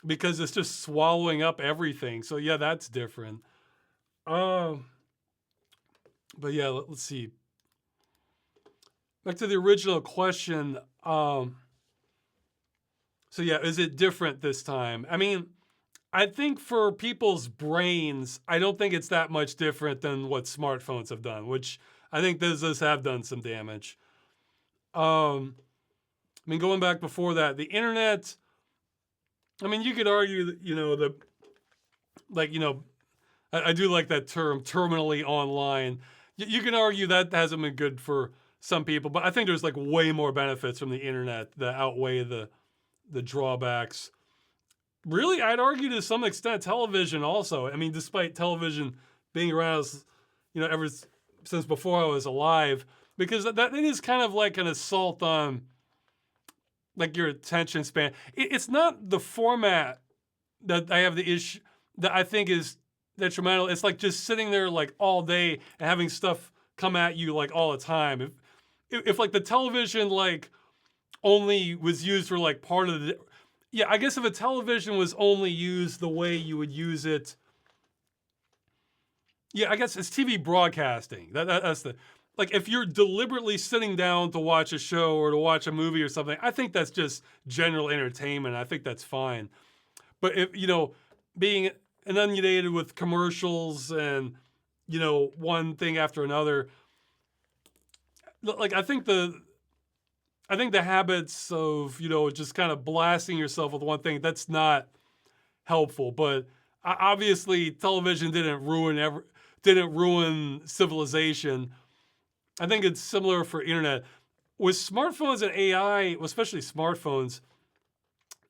because it's just swallowing up everything. So yeah, that's different. Um, but yeah, let's see. Back to the original question. So yeah, is it different this time? I mean, I think for people's brains, I don't think it's that much different than what smartphones have done, which I think those have done some damage. I mean, going back before that, the internet. I mean, you could argue that, like, I do like that term, terminally online. You can argue that hasn't been good for some people, but I think there's like way more benefits from the internet that outweigh the drawbacks. Really, I'd argue to some extent television also. I mean, despite television being around, ever since before I was alive, because that it is kind of like an assault on like your attention span. It's not the format that I have the issue that I think is detrimental. It's like just sitting there like all day and having stuff come at you like all the time. If like the television like only was used for like part of the, yeah, I guess if a television was only used the way you would use it, yeah, I guess it's TV broadcasting. That's the, like if you're deliberately sitting down to watch a show or to watch a movie or something, I think that's just general entertainment. I think that's fine. But if being inundated with commercials and one thing after another, like I think the habits of just kind of blasting yourself with one thing, that's not helpful. But obviously television didn't ruin civilization. I think it's similar for internet. With smartphones and AI, especially smartphones,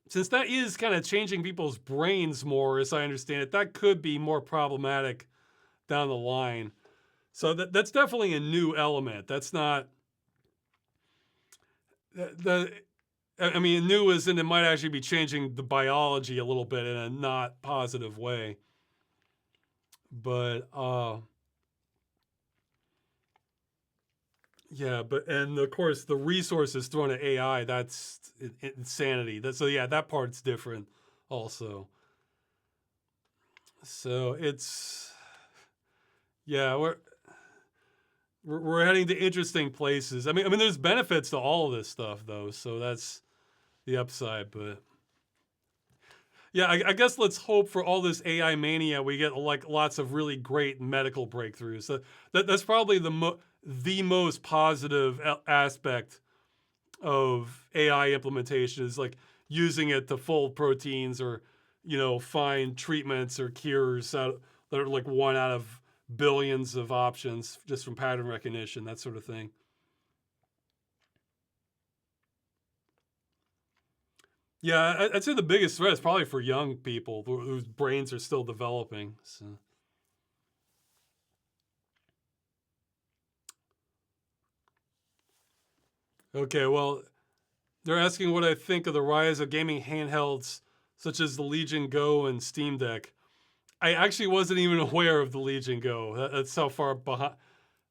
since that is kind of changing people's brains more, as I understand it, that could be more problematic down the line. So that's definitely a new element. That's not I mean, new is, and it might actually be changing the biology a little bit in a not positive way. But yeah, and of course the resources thrown at AI, that's insanity. So yeah, that part's different also. So it's, yeah, we're heading to interesting places. I mean, there's benefits to all of this stuff though, so that's the upside. But yeah, I guess let's hope for all this AI mania, we get like lots of really great medical breakthroughs. So that's probably the most positive aspect of AI implementation, is like using it to fold proteins or find treatments or cures that are like one out of billions of options just from pattern recognition, that sort of thing. Yeah, I'd say the biggest threat is probably for young people whose brains are still developing. So. Okay, well, they're asking what I think of the rise of gaming handhelds such as the Legion Go and Steam Deck. I actually wasn't even aware of the Legion Go. That's how far behind,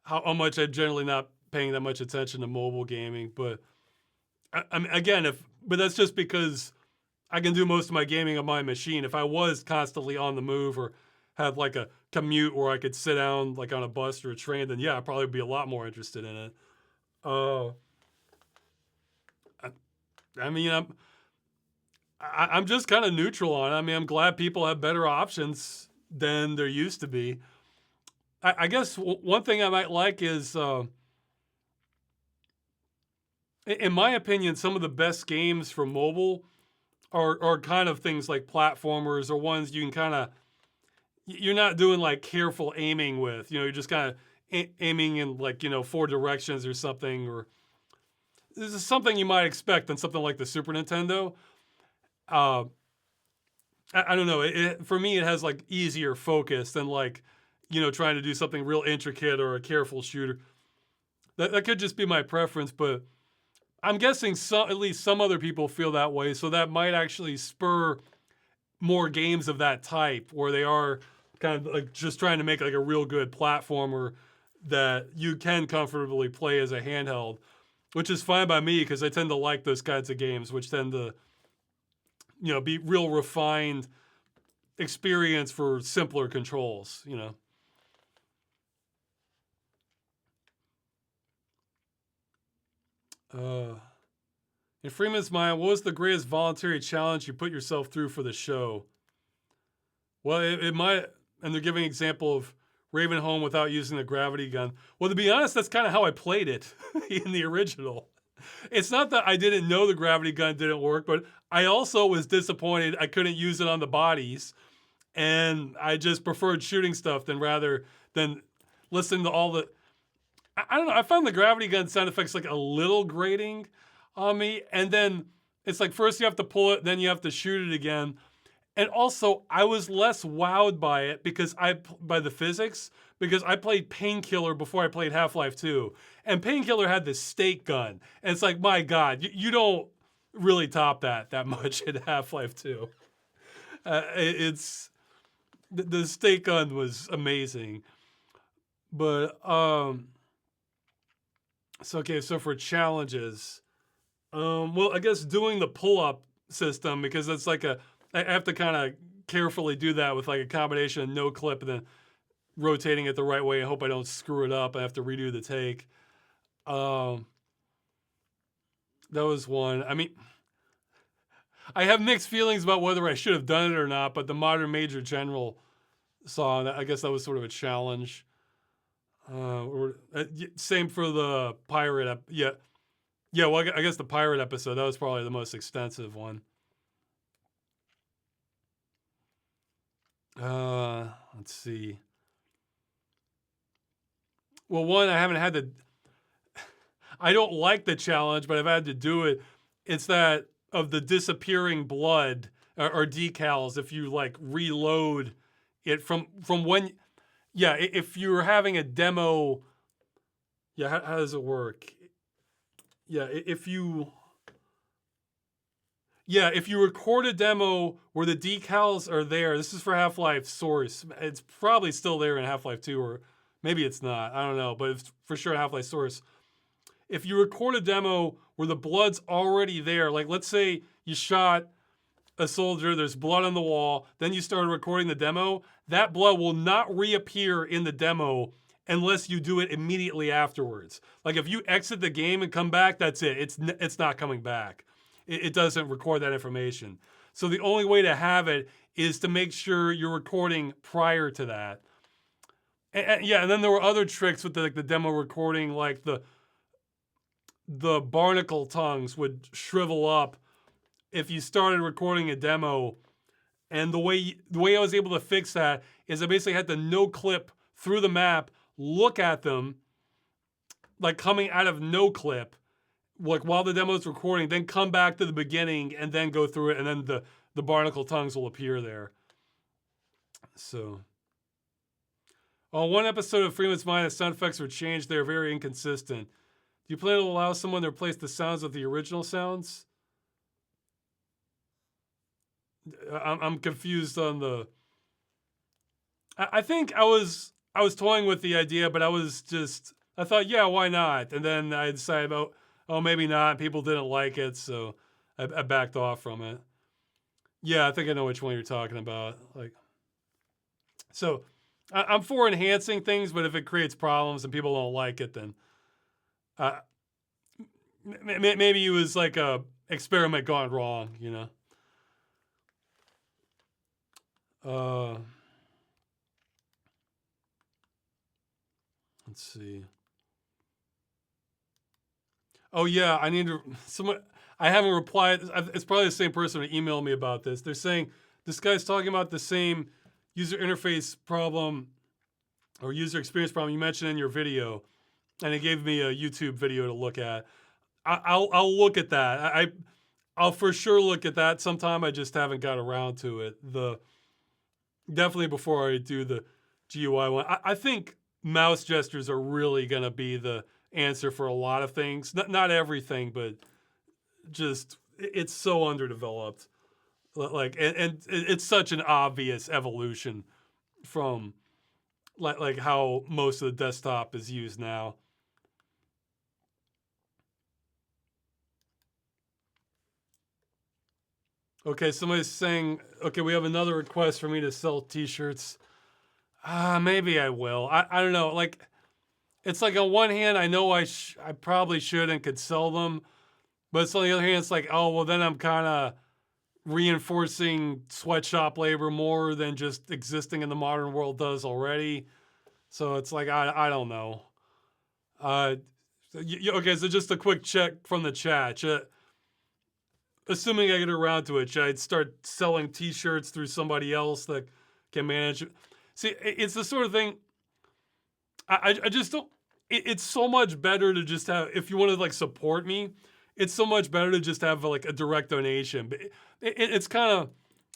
how much I'm generally not paying that much attention to mobile gaming. But I mean, again, but that's just because I can do most of my gaming on my machine. If I was constantly on the move or had like a commute where I could sit down like on a bus or a train, then yeah, I'd probably be a lot more interested in it. Uh, I, I mean, I'm just kind of neutral on it. I mean, I'm glad people have better options than there used to be. I guess one thing I might like is, in my opinion, some of the best games for mobile are kind of things like platformers or ones you can kind of, you're not doing like careful aiming with. You're just kind of aiming in like, four directions or something. Or this is something you might expect on something like the Super Nintendo. Uh, I don't know. For me, it has like easier focus than like, trying to do something real intricate or a careful shooter. That could just be my preference, but I'm guessing at least some other people feel that way. So that might actually spur more games of that type where they are kind of like just trying to make like a real good platformer that you can comfortably play as a handheld, which is fine by me because I tend to like those kinds of games, which tend to, be real refined experience for simpler controls. Uh, in Freeman's mind, what was the greatest voluntary challenge you put yourself through for the show? Well, it might, and they're giving an example of Raven Home without using the gravity gun. Well, to be honest, that's kind of how I played it in the original. It's not that I didn't know the gravity gun didn't work, but I also was disappointed I couldn't use it on the bodies, and I just preferred shooting stuff than listening to all the. I don't know. I found the gravity gun sound effects like a little grating on me, and then it's like first you have to pull it, then you have to shoot it again. And also, I was less wowed by it by the physics because I played Painkiller before I played Half-Life 2, and Painkiller had this stake gun, and it's like, my God, you don't really top that much in Half-Life 2. It's the stake gun was amazing, but so for challenges, well, I guess doing the pull-up system because it's like I have to kind of carefully do that with like a combination of no clip and then rotating it the right way. I hope I don't screw it up. I have to redo the take. Um, that was one. I mean, I have mixed feelings about whether I should have done it or not, but the Modern Major General song, I guess that was sort of a challenge. Same for the pirate. Yeah. Well, I guess the pirate episode that was probably the most extensive one. Let's see. Well, one, I haven't had to. I don't like the challenge, but I've had to do it. It's that of the disappearing blood or decals. If you like reload it from when, yeah. If you're having a demo, yeah. How does it work? Yeah. If you record a demo where the decals are there, this is for Half-Life Source. It's probably still there in Half-Life 2, or maybe it's not. I don't know, but it's for sure Half-Life Source. If you record a demo where the blood's already there, like let's say you shot a soldier, there's blood on the wall, then you started recording the demo, that blood will not reappear in the demo unless you do it immediately afterwards. Like if you exit the game and come back, that's it. It's not coming back. It doesn't record that information. So the only way to have it is to make sure you're recording prior to that. And then there were other tricks with the demo recording, like the barnacle tongues would shrivel up if you started recording a demo. And the way I was able to fix that is I basically had to no clip through the map, look at them like coming out of no clip like while the demo's recording, then come back to the beginning and then go through it, and then the barnacle tongues will appear there. So, on one episode of Freeman's Mind, the sound effects were changed. They're very inconsistent. Do you plan to allow someone to replace the sounds with the original sounds? I'm confused on the. I think I was toying with the idea, but I thought, yeah, why not? And then I decided, oh, maybe not. People didn't like it, so I backed off from it. Yeah, I think I know which one you're talking about. Like, so I'm for enhancing things, but if it creates problems and people don't like it, then maybe it was like a experiment gone wrong, you know. Let's see. Oh yeah, I need to. Someone. I haven't replied. It's probably the same person who emailed me about this. They're saying this guy's talking about the same user interface problem or user experience problem you mentioned in your video, and it gave me a YouTube video to look at. I'll look at that. I'll for sure look at that sometime. I just haven't got around to it. Definitely before I do the GUI one. I think mouse gestures are really going to be the answer for a lot of things. Not everything, but just it's so underdeveloped. Like, and it's such an obvious evolution from like how most of the desktop is used now. Okay, somebody's saying, okay, we have another request for me to sell t-shirts. Maybe I will. I don't know. Like, it's like on one hand, I know I probably should and could sell them. But it's on the other hand, it's like, oh, well, then I'm kind of reinforcing sweatshop labor more than just existing in the modern world does already. So it's like, I don't know. Okay, so just a quick check from the chat. Assuming I get around to it, should I start selling t-shirts through somebody else that can manage it? See, it's the sort of thing, I just don't, it's so much better to just have, if you want to like support me, it's so much better to just have like a direct donation. But it's kind of,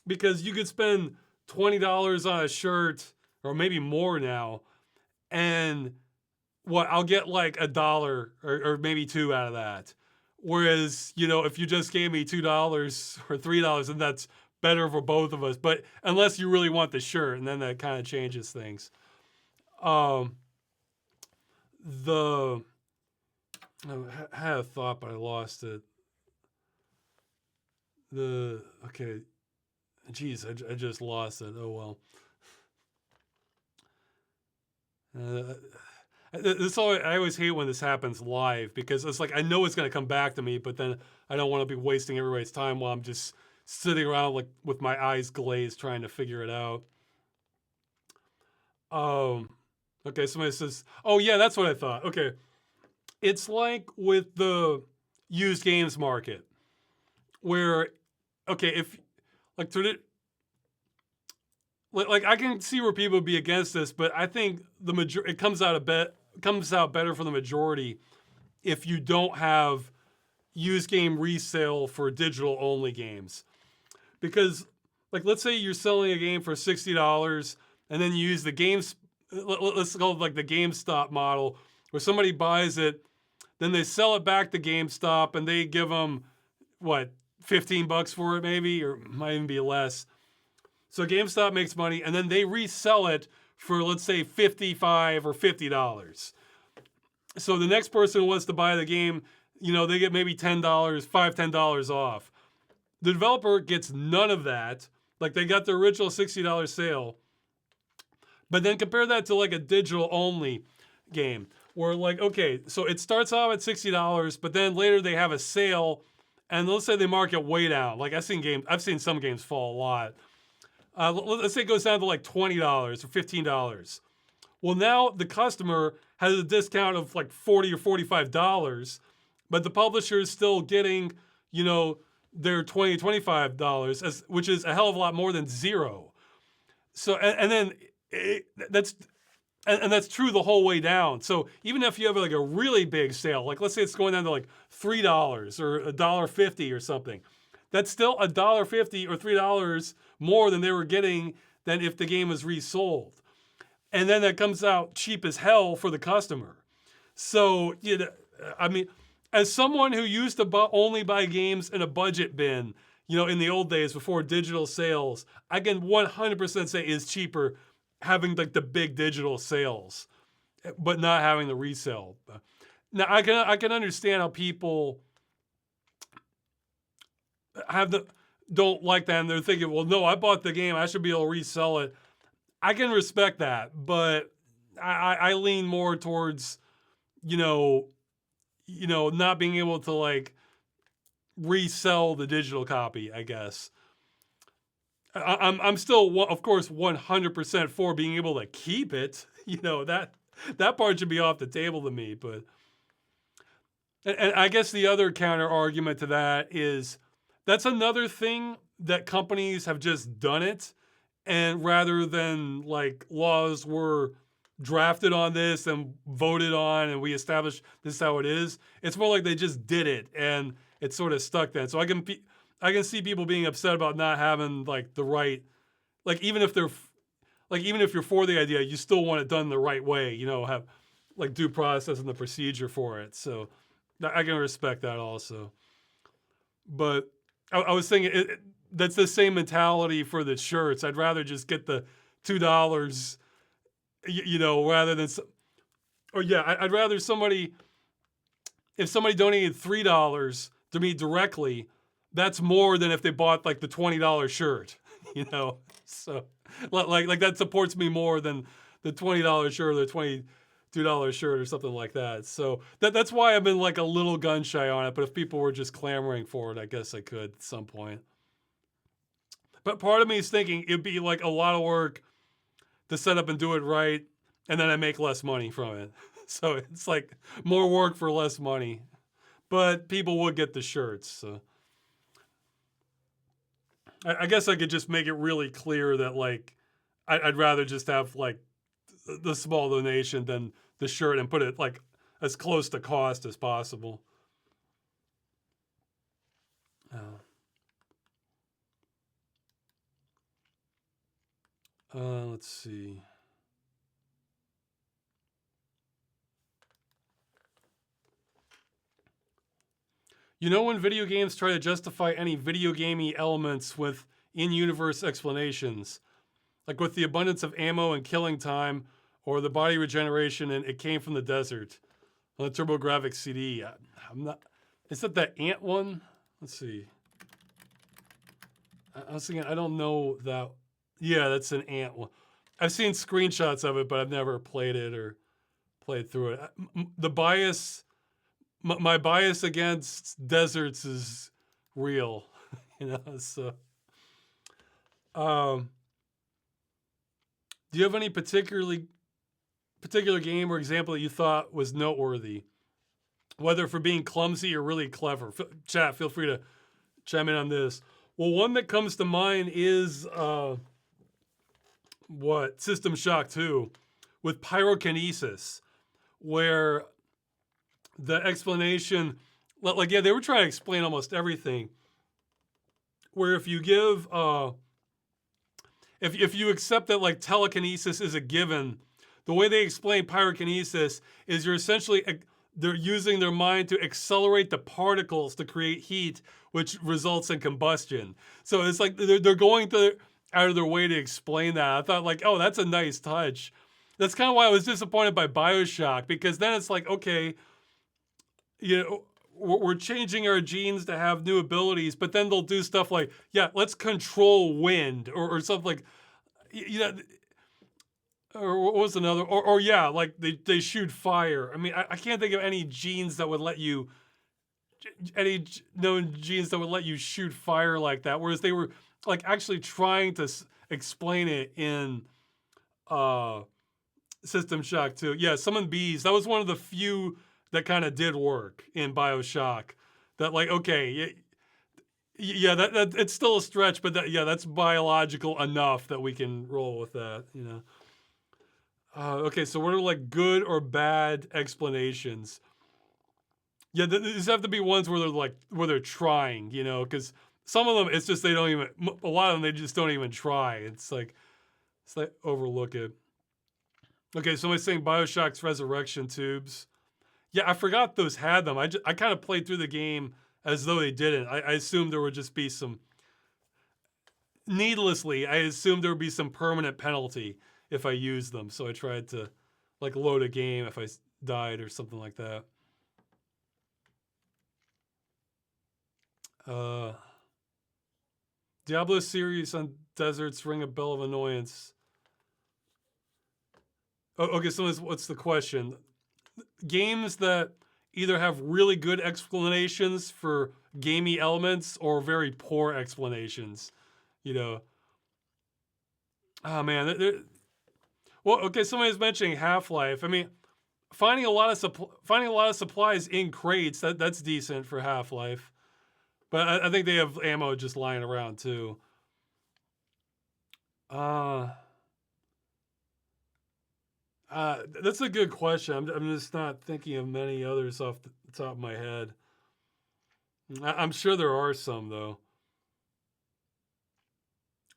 because you could spend $20 on a shirt, or maybe more now, and what, I'll get like $1 or maybe $2 out of that. Whereas, you know, if you just gave me $2 or $3, then that's better for both of us. But unless you really want the shirt, and then that kind of changes things. I had a thought, but I lost it. Okay, geez, I just lost it. Oh well. I always hate when this happens live, because it's like I know it's gonna come back to me, but then I don't want to be wasting everybody's time while I'm just sitting around like with my eyes glazed trying to figure it out. Okay, somebody says, oh yeah, that's what I thought. Okay, it's like with the used games market, where, okay, if like like I can see where people would be against this, but I think it comes out better for the majority if you don't have used game resale for digital only games. Because like, let's say you're selling a game for $60 and then you use the games, let's go like the GameStop model, where somebody buys it, then they sell it back to GameStop and they give them what, $15 for it maybe, or might even be less. So GameStop makes money, and then they resell it for, let's say, $55 or $50. So the next person who wants to buy the game, you know, they get maybe $10, $10 off. The developer gets none of that. Like, they got the original $60 sale. But then compare that to like a digital only game, where like, okay, so it starts off at $60, but then later they have a sale, and let's say they mark it way down. Like I've seen some games fall a lot. Let's say it goes down to like $20 or $15. Well, now the customer has a discount of like $40 or $45, but the publisher is still getting, you know, their $20, $25, which is a hell of a lot more than zero. So, and then that's, and that's true the whole way down. So even if you have like a really big sale, like let's say it's going down to like $3 or $1.50 or something, that's still $1.50 or $3 more than they were getting than if the game was resold. And then that comes out cheap as hell for the customer. So, you know, I mean, as someone who used to only buy games in a budget bin, you know, in the old days before digital sales, I can 100% say it's cheaper having like the big digital sales, but not having the resale. Now I can understand how people don't like that and they're thinking, well, no, I bought the game, I should be able to resell it. I can respect that, but I lean more towards, you know, not being able to like resell the digital copy, I guess. I'm still, of course, 100% for being able to keep it. You know, that part should be off the table to me. But, and I guess the other counter argument to that is that's another thing that companies have just done it. And rather than like laws were drafted on this and voted on and we established this is how it is, it's more like they just did it and it's sort of stuck then. So I can see people being upset about not having like the right, like even if you're for the idea, you still want it done the right way, you know, have like due process and the procedure for it. So I can respect that also. But I was thinking that's the same mentality for the shirts. I'd rather just get the $2, you know, rather than, or yeah, I'd rather if somebody donated $3 to me directly, that's more than if they bought like the $20 shirt, you know? So like that supports me more than the $20 shirt or the $22 shirt or something like that. So that's why I've been like a little gun shy on it. But if people were just clamoring for it, I guess I could at some point. But part of me is thinking it'd be like a lot of work to set up and do it right, and then I make less money from it. So it's like more work for less money. But people would get the shirts. So I guess I could just make it really clear that like I'd rather just have like the small donation than the shirt and put it like as close to cost as possible. Let's see. You know when video games try to justify any video gamey elements with in-universe explanations, like with the abundance of ammo and killing time, or the body regeneration and it came from the desert on the TurboGrafx CD. I'm not. Is that ant one? Let's see. I was thinking. I don't know that. Yeah, that's an ant one. I've seen screenshots of it, but I've never played it or played through it. The bias. My bias against deserts is real, you know. So, do you have any particular game or example that you thought was noteworthy, whether for being clumsy or really clever? Chat, feel free to chime in on this. Well, one that comes to mind is System Shock 2 with pyrokinesis, where the explanation, like, yeah, they were trying to explain almost everything. Where if you give, if you accept that like telekinesis is a given, the way they explain pyrokinesis is you're essentially, they're using their mind to accelerate the particles to create heat, which results in combustion. So it's like they're going out of their way to explain that. I thought like, oh, that's a nice touch. That's kind of why I was disappointed by BioShock, because then it's like, okay, you know, we're changing our genes to have new abilities, but then they'll do stuff like, yeah, let's control wind or something like, you know, or what was another, or yeah, like they shoot fire. I mean, I can't think of any genes that would let you, any known genes that would let you shoot fire like that. Whereas they were like actually trying to explain it in System Shock 2. Yeah, summon bees. That was one of the few that kind of did work in BioShock. That like, okay, yeah, that it's still a stretch, but that's biological enough that we can roll with that, you know. Okay, so what are like good or bad explanations? Yeah, these have to be ones where they're trying, because some of them it's just they don't even. A lot of them they just don't even try. It's like overlook it. Okay, somebody's saying Bioshock's resurrection tubes. Yeah, I forgot those had them. I kind of played through the game as though they didn't. I assumed there would just be some needlessly. I assumed there would be some permanent penalty if I used them. So I tried to like load a game if I died or something like that. Uh, Diablo series on deserts ring a bell of annoyance. Oh, okay, so what's the question? Games that either have really good explanations for gamey elements or very poor explanations. You know, oh man, well, okay. Somebody's mentioning Half Life. I mean, finding a lot of supplies in crates that's decent for Half Life, but I think they have ammo just lying around too. Uh, that's a good question. I'm just not thinking of many others off the top of my head. I'm sure there are some though.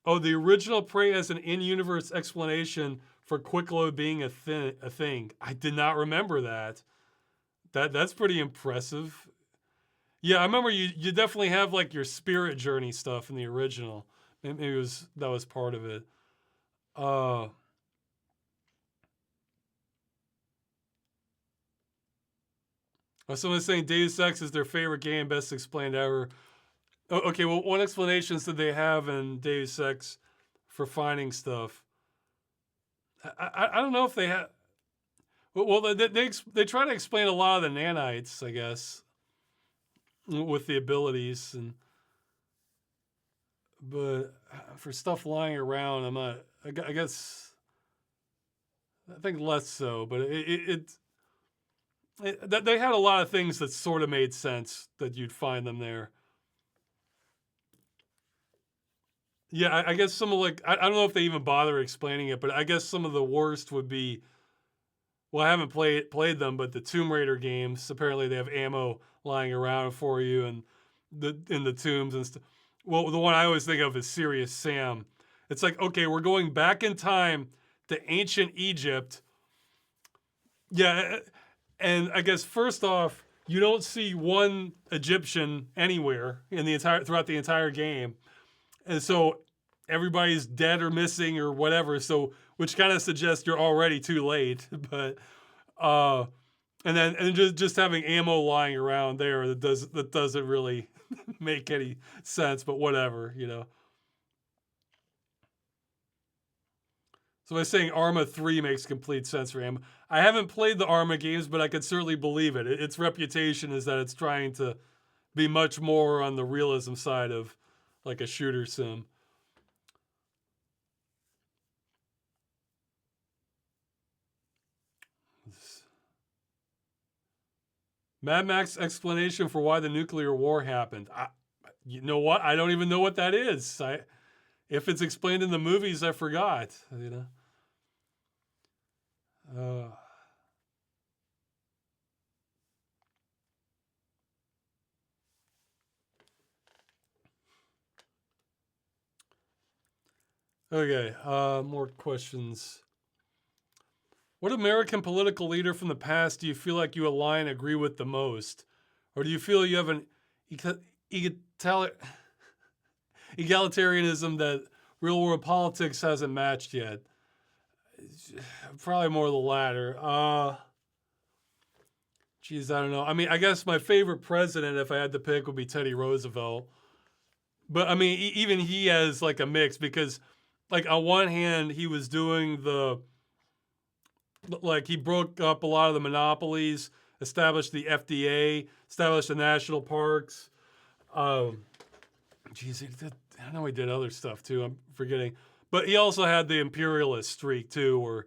Oh, the original Prey has an in-universe explanation for quick load being a thing. I did not remember that. That's pretty impressive. Yeah, I remember you definitely have like your spirit journey stuff in the original. Maybe that was part of it. Uh Someone's saying Deus Ex is their favorite game, best explained ever. Okay, well, what explanations did they have in Deus Ex for finding stuff? I don't know if they had. Well, they try to explain a lot of the nanites, I guess, with the abilities, but for stuff lying around, I'm not. I guess I think less so, but they had a lot of things that sort of made sense that you'd find them there. Yeah, I guess some of I don't know if they even bother explaining it, but I guess some of the worst would be. Well, I haven't played them, but the Tomb Raider games apparently they have ammo lying around for you and in the tombs and stuff. Well, the one I always think of is Serious Sam. It's like, okay, we're going back in time to ancient Egypt. Yeah, and I guess first off, you don't see one Egyptian anywhere throughout the entire game, and so everybody's dead or missing or whatever. So which kind of suggests you're already too late. But uh, and just having ammo lying around there that doesn't really make any sense. But whatever. So I was saying Arma 3 makes complete sense for him. I haven't played the Arma games, but I could certainly believe it. Its reputation is that it's trying to be much more on the realism side of like a shooter sim. Mad Max explanation for why the nuclear war happened. You know what? I don't even know what that is. If it's explained in the movies, I forgot. Uh, okay. More questions. What American political leader from the past do you feel like you align, agree with the most, or do you feel you have an egalitarianism that real world politics hasn't matched yet? Probably more the latter. Geez, I don't know. I mean, I guess my favorite president, if I had to pick, would be Teddy Roosevelt. But I mean, even he has like a mix because, like, on one hand, he was doing he broke up a lot of the monopolies, established the FDA, established the national parks. Um, geez, I know he did other stuff too. I'm forgetting, but he also had the imperialist streak too, where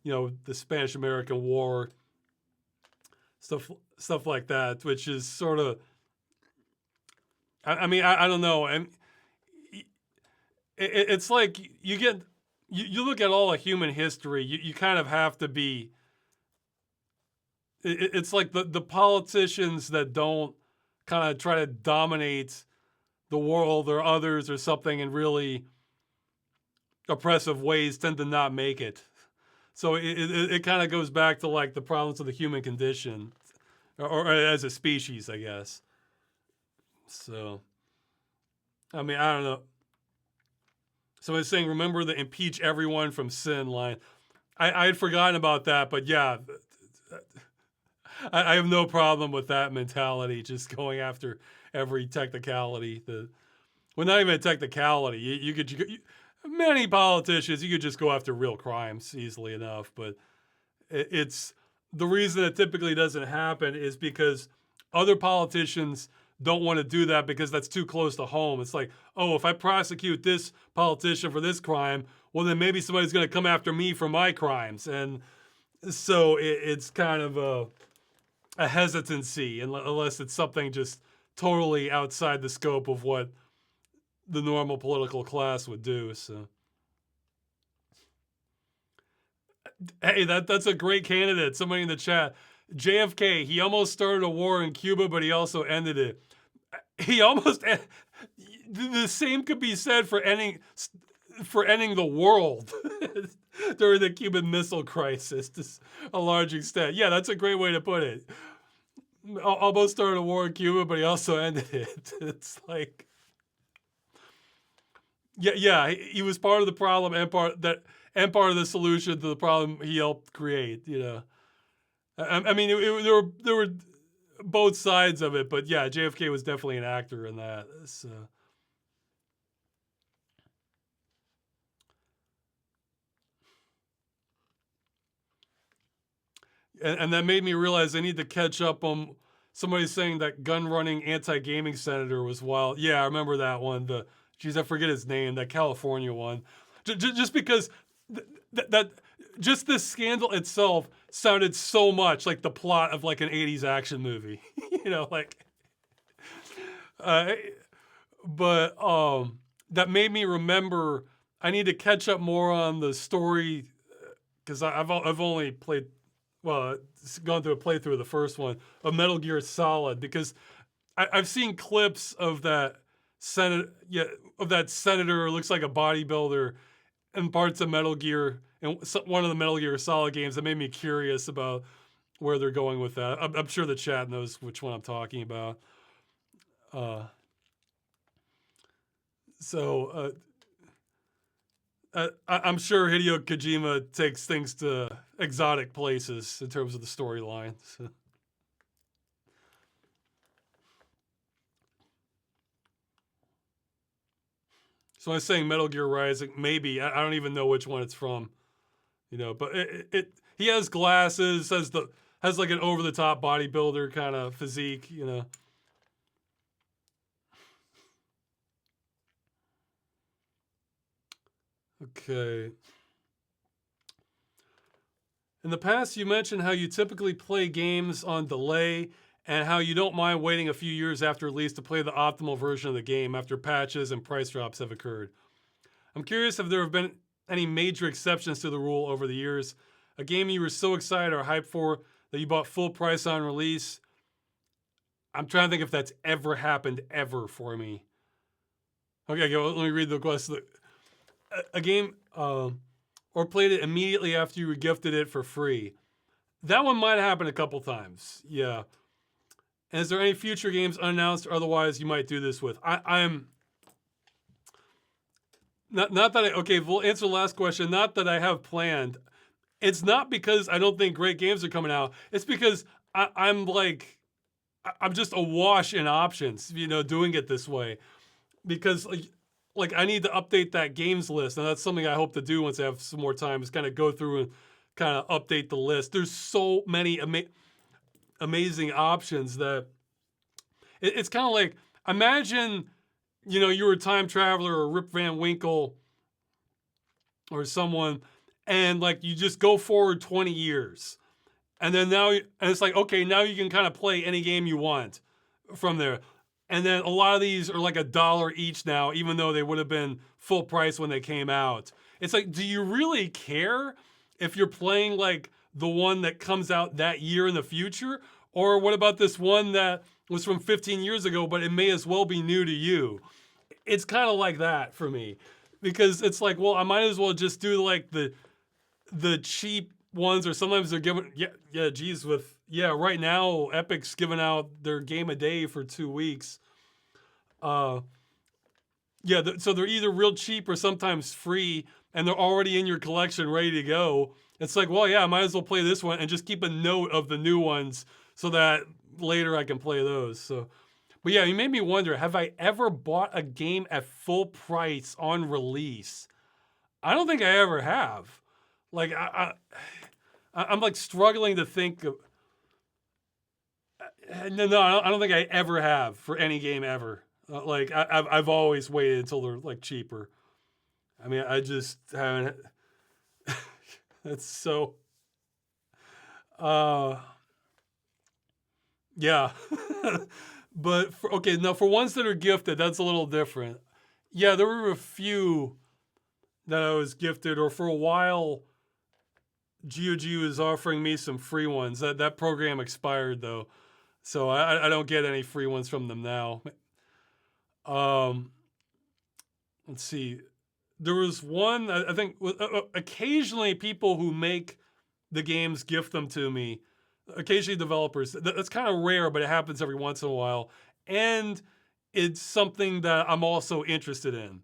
the Spanish American War, stuff like that, which is sort of. I mean, I don't know, and it's like you get you look at all of human history, you kind of have to be. It's like the politicians that don't kind of try to dominate the world or others or something in really oppressive ways tend to not make it. So it kind of goes back to like the problems of the human condition, or as a species, I guess. So, I mean, I don't know. Somebody's saying, remember the impeach everyone from sin line. I had forgotten about that, but yeah, I have no problem with that mentality, just going after every technicality. Well, not even a technicality. Many politicians, you could just go after real crimes easily enough, but it's the reason it typically doesn't happen is because other politicians don't want to do that because that's too close to home. It's like, oh, if I prosecute this politician for this crime, well, then maybe somebody's going to come after me for my crimes. And so it's kind of a hesitancy unless it's something just totally outside the scope of what the normal political class would do. So, hey, that's a great candidate. Somebody in the chat, JFK. He almost started a war in Cuba, but he also ended it. He almost. The same could be said for ending the world during the Cuban Missile Crisis to a large extent. Yeah, that's a great way to put it. Almost started a war in Cuba, but he also ended it. It's like, yeah, he was part of the problem and part of the solution to the problem he helped create. You know, I mean, there were both sides of it, but yeah, JFK was definitely an actor in that. So. And that made me realize I need to catch up on somebody saying that gun running anti-gaming senator was wild. Yeah, I remember that one. I forget his name, that California one. Just because that just this scandal itself sounded so much like the plot of like an 80s action movie. You know, like but that made me remember I need to catch up more on the story because I've only played, well, gone through a playthrough of the first one of Metal Gear Solid because I've seen clips of that senator looks like a bodybuilder and parts of Metal Gear and one of the Metal Gear Solid games that made me curious about where they're going with that. I'm sure the chat knows which one I'm talking about. I'm sure Hideo Kojima takes things to exotic places in terms of the storyline. So I was saying Metal Gear Rising, maybe. I don't even know which one it's from. You know, but he has glasses, has like an over the top bodybuilder kind of physique, you know. Okay. In the past, you mentioned how you typically play games on delay and how you don't mind waiting a few years after release to play the optimal version of the game after patches and price drops have occurred. I'm curious if there have been any major exceptions to the rule over the years. A game you were so excited or hyped for that you bought full price on release. I'm trying to think if that's ever happened ever for me. Okay, let me read the question. A game or played it immediately after you were gifted it for free. That one might happen a couple times. Yeah. And is there any future games unannounced or otherwise you might do this with? I'm not that okay, we'll answer the last question. Not that I have planned. It's not because I don't think great games are coming out. It's because I'm just awash in options, you know, doing it this way. Because like I need to update that games list, and that's something I hope to do once I have some more time. Is kind of go through and kind of update the list. There's so many amazing options that it's kind of like imagine, you know, you were a time traveler or Rip Van Winkle or someone, and like you just go forward 20 years, and then and it's like okay, now you can kind of play any game you want from there. And then a lot of these are like $1 each now, even though they would have been full price when they came out. It's like, do you really care if you're playing like the one that comes out that year in the future? Or what about this one that was from 15 years ago, but it may as well be new to you? It's kind of like that for me, because it's like, well, I might as well just do like the cheap ones, or sometimes they're giving, geez, right now Epic's giving out their game a day for 2 weeks. So they're either real cheap or sometimes free, and they're already in your collection ready to go. It's like, well, yeah, I might as well play this one and just keep a note of the new ones so that later I can play those. So, but yeah, you made me wonder, have I ever bought a game at full price on release? I don't think I ever have. Like, I'm like struggling to think of. No, I don't think I ever have for any game ever. Like, I've always waited until they're like cheaper. I mean, I just haven't. That's so. Yeah. But okay, now for ones that are gifted, that's a little different. Yeah, there were a few that I was gifted, or for a while, GOG was offering me some free ones. That program expired though, so I don't get any free ones from them now. Let's see. There was one, I think, occasionally people who make the games gift them to me. Occasionally developers. That's kind of rare, but it happens every once in a while. And it's something that I'm also interested in.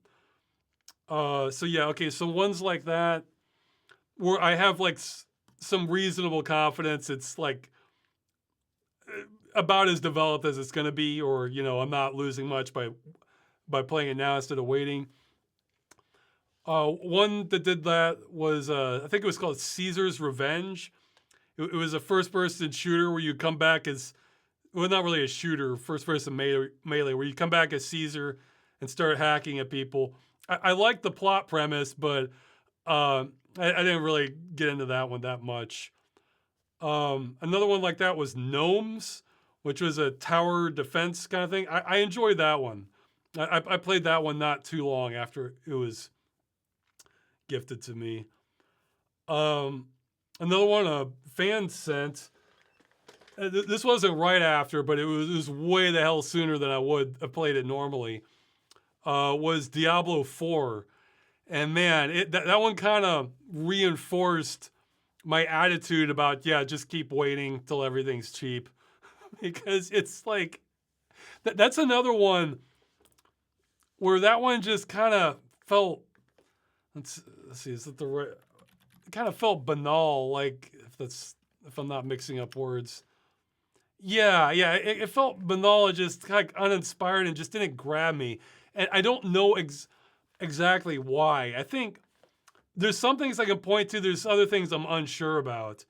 So yeah, okay. So ones like that, where I have like some reasonable confidence it's like about as developed as it's going to be, or I'm not losing much by playing it now instead of waiting. One that did that was I think it was called Caesar's Revenge. It was a first-person shooter where you come back as, well, not really a shooter, first-person melee, where you come back as Caesar and start hacking at people. I liked the plot premise, but I didn't really get into that one that much. Another one like that was Gnomes, which was a tower defense kind of thing. I enjoyed that one. I played that one not too long after it was gifted to me. Another one a fan sent. This wasn't right after, but it was way the hell sooner than I would have played it normally. Was Diablo 4. And man, that one kind of reinforced my attitude about, yeah, just keep waiting till everything's cheap. Because it's like, that's another one where that one just kind of felt, let's see, is it the right, it kind of felt banal, like, if I'm not mixing up words. Yeah, it felt banal, and just kind of uninspired, and just didn't grab me. And I don't know exactly why. I think there's some things I can point to. There's other things I'm unsure about.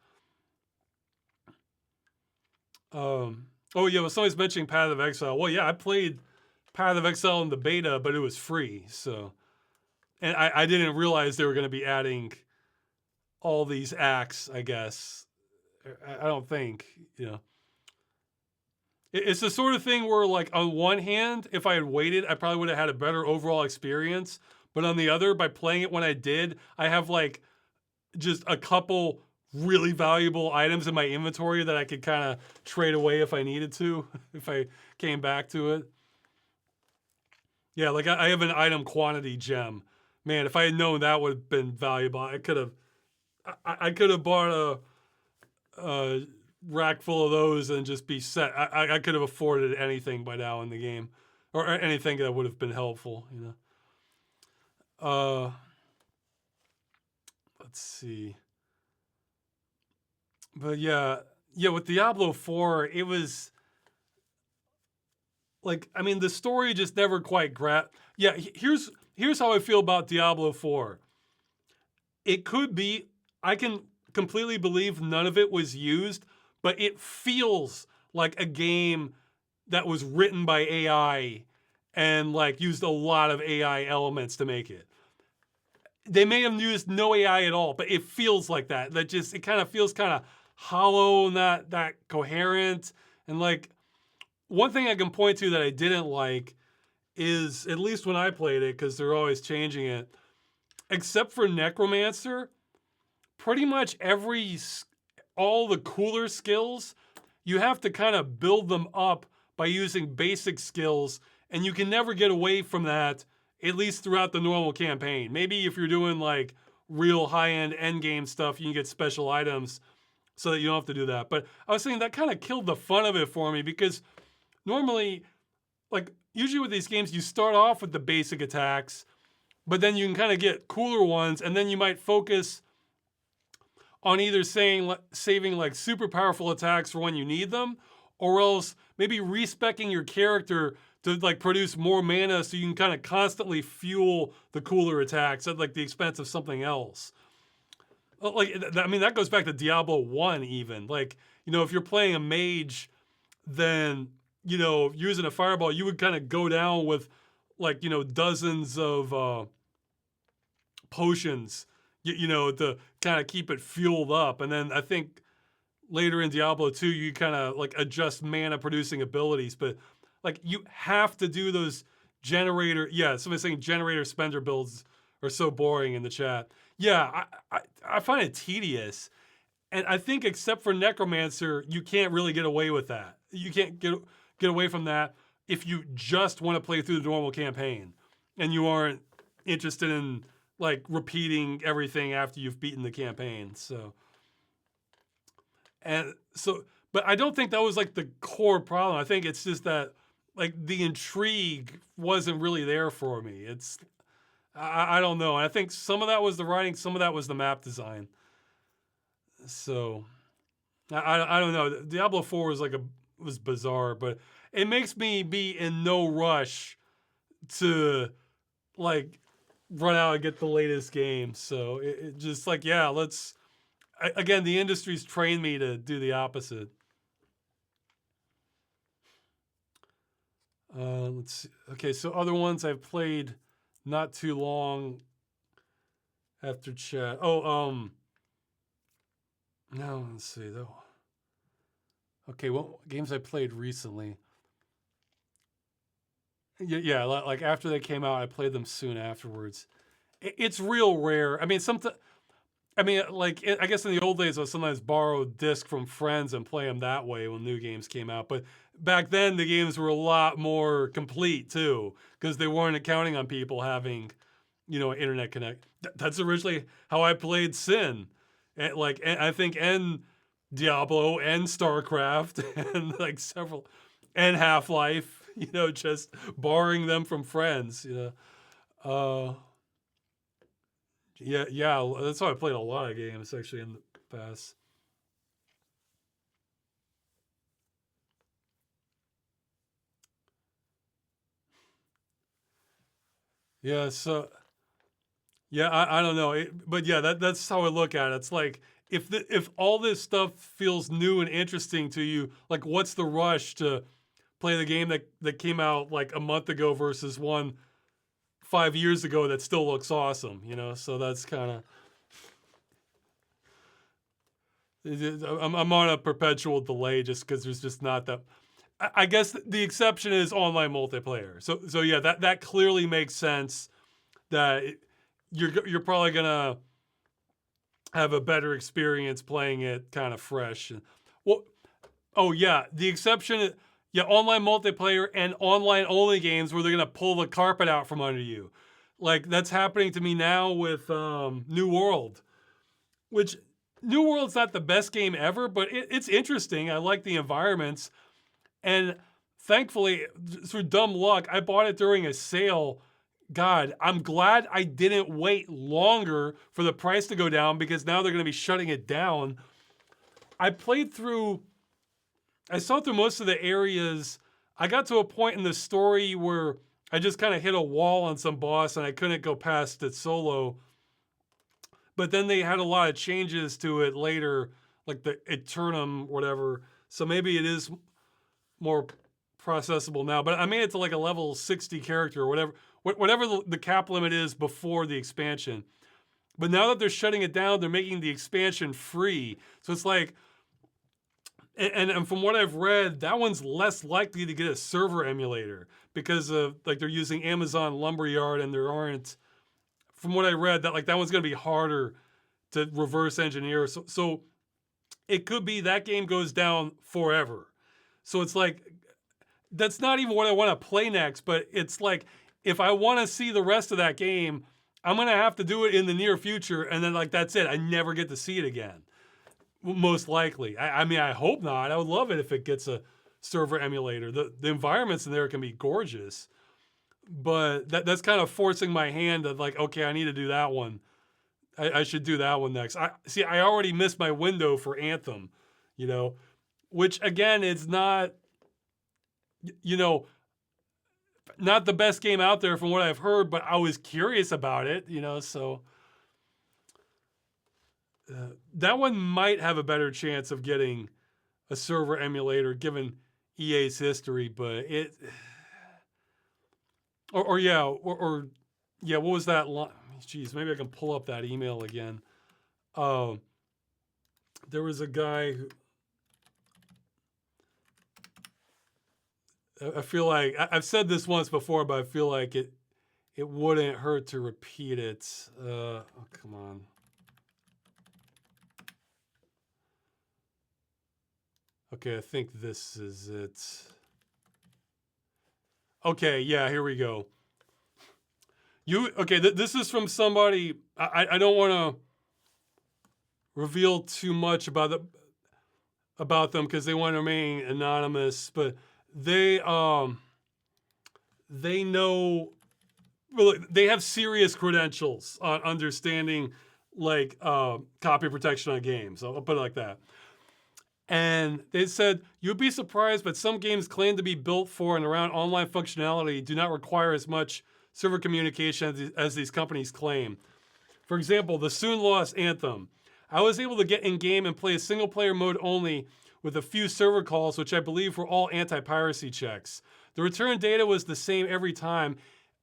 Oh yeah, well, somebody's mentioning Path of Exile. Well, yeah, I played Path of Exile in the beta, but it was free. So, and I didn't realize they were going to be adding all these acts, I guess. I don't think, It's the sort of thing where, like, on one hand, if I had waited, I probably would have had a better overall experience. But on the other, by playing it when I did, I have, like, just a couple really valuable items in my inventory that I could kind of trade away if I needed to, if I came back to it. Yeah, like, I have an item quantity gem. Man, if I had known that would have been valuable, I could have bought a rack full of those and just be set. I could have afforded anything by now in the game, or anything that would have been helpful, Let's see. But yeah, with Diablo 4, it was like, I mean, the story just never quite grabbed. Yeah, here's how I feel about Diablo 4. It could be, I can completely believe none of it was used, but it feels like a game that was written by AI and like used a lot of AI elements to make it. They may have used no AI at all, but it feels like that. It kind of feels kind of hollow, not that coherent. And like, one thing I can point to that I didn't like is, at least when I played it, because they're always changing it, except for Necromancer, pretty much all the cooler skills, you have to kind of build them up by using basic skills, and you can never get away from that, at least throughout the normal campaign. Maybe if you're doing like real high-end endgame stuff, you can get special items so that you don't have to do that. But I was saying that kind of killed the fun of it for me, because normally, like usually with these games, you start off with the basic attacks, but then you can kind of get cooler ones, and then you might focus on either saving like super powerful attacks for when you need them, or else maybe respecing your character to like produce more mana so you can kind of constantly fuel the cooler attacks at like the expense of something else. Like, I mean, that goes back to Diablo 1 even. Like, you know, if you're playing a mage, then, you know, using a fireball, you would kind of go down with like, you know, dozens of potions, you know, to kind of keep it fueled up. And then I think later in Diablo 2, you kind of like adjust mana producing abilities, but like you have to do those somebody's saying generator spender builds are so boring in the chat. Yeah, I find it tedious. And I think except for Necromancer, you can't really get away with that. You can't get away from that if you just want to play through the normal campaign and you aren't interested in like repeating everything after you've beaten the campaign. But I don't think that was like the core problem. I think it's just that like the intrigue wasn't really there for me. I don't know. And I think some of that was the writing, some of that was the map design. So I don't know. Diablo 4 was bizarre, but it makes me be in no rush to like run out and get the latest game. So it just like, yeah, again, the industry's trained me to do the opposite. Let's see. Okay, so other ones I've played not too long after chat. No, let's see though. Okay, what games I played recently? Yeah, like after they came out, I played them soon afterwards. It's real rare. I mean, I guess in the old days, I would sometimes borrow discs from friends and play them that way when new games came out. But back then, the games were a lot more complete too, because they weren't counting on people having, you know, an internet connect. That's originally how I played Sin, and I think Diablo and StarCraft and like several, and Half-Life. You know, just borrowing them from friends. You know. Yeah, that's how I played a lot of games actually in the past. Yeah, I don't know, but yeah, that's how I look at it. It's like if all this stuff feels new and interesting to you, like what's the rush to play the game that came out like a month ago versus one 5 years ago that still looks awesome, you know? So that's kind of I'm on a perpetual delay just because there's just not that. I guess the exception is online multiplayer. So yeah, that clearly makes sense. That you're probably gonna have a better experience playing it kind of fresh. Well, oh yeah, the exception. Yeah, online multiplayer and online only games where they're gonna pull the carpet out from under you. Like that's happening to me now with New World, which New World's not the best game ever, but it's interesting. I like the environments. And thankfully, through dumb luck, I bought it during a sale. God, I'm glad I didn't wait longer for the price to go down because now they're going to be shutting it down. I saw through most of the areas. I got to a point in the story where I just kind of hit a wall on some boss and I couldn't go past it solo. But then they had a lot of changes to it later, like the Eternum, whatever. So maybe it is more processable now. But I made it to like a level 60 character or whatever the cap limit is before the expansion. But now that they're shutting it down, they're making the expansion free. So it's like, and from what I've read, that one's less likely to get a server emulator because of like they're using Amazon Lumberyard and there aren't from what I read, that like that one's gonna be harder to reverse engineer. So it could be that game goes down forever. So it's like that's not even what I want to play next, but it's like if I want to see the rest of that game, I'm gonna have to do it in the near future, and then like that's it. I never get to see it again, most likely. I mean, I hope not. I would love it if it gets a server emulator. The environments in there can be gorgeous, but that's kind of forcing my hand to like, okay, I need to do that one. I should do that one next. I already missed my window for Anthem, you know, which again is not, you know, not the best game out there from what I've heard, but I was curious about it, you know, so that one might have a better chance of getting a server emulator given EA's history, but it, or yeah, yeah, what was that line? Jeez, maybe I can pull up that email again. There was a guy who, I feel like I've said this once before, but I feel like it wouldn't hurt to repeat it. Oh, come on. Okay, I think this is it. Okay, yeah, here we go. Okay, this is from somebody. I don't want to reveal too much about them because they want to remain anonymous, but they know, well, they have serious credentials on understanding like copy protection on games. I'll put it like that. And they said, you'd be surprised, but some games claim to be built for and around online functionality do not require as much server communication as these companies claim. For example, the soon lost Anthem. I was able to get in-game and play a single-player mode only with a few server calls, which I believe were all anti-piracy checks. The return data was the same every time,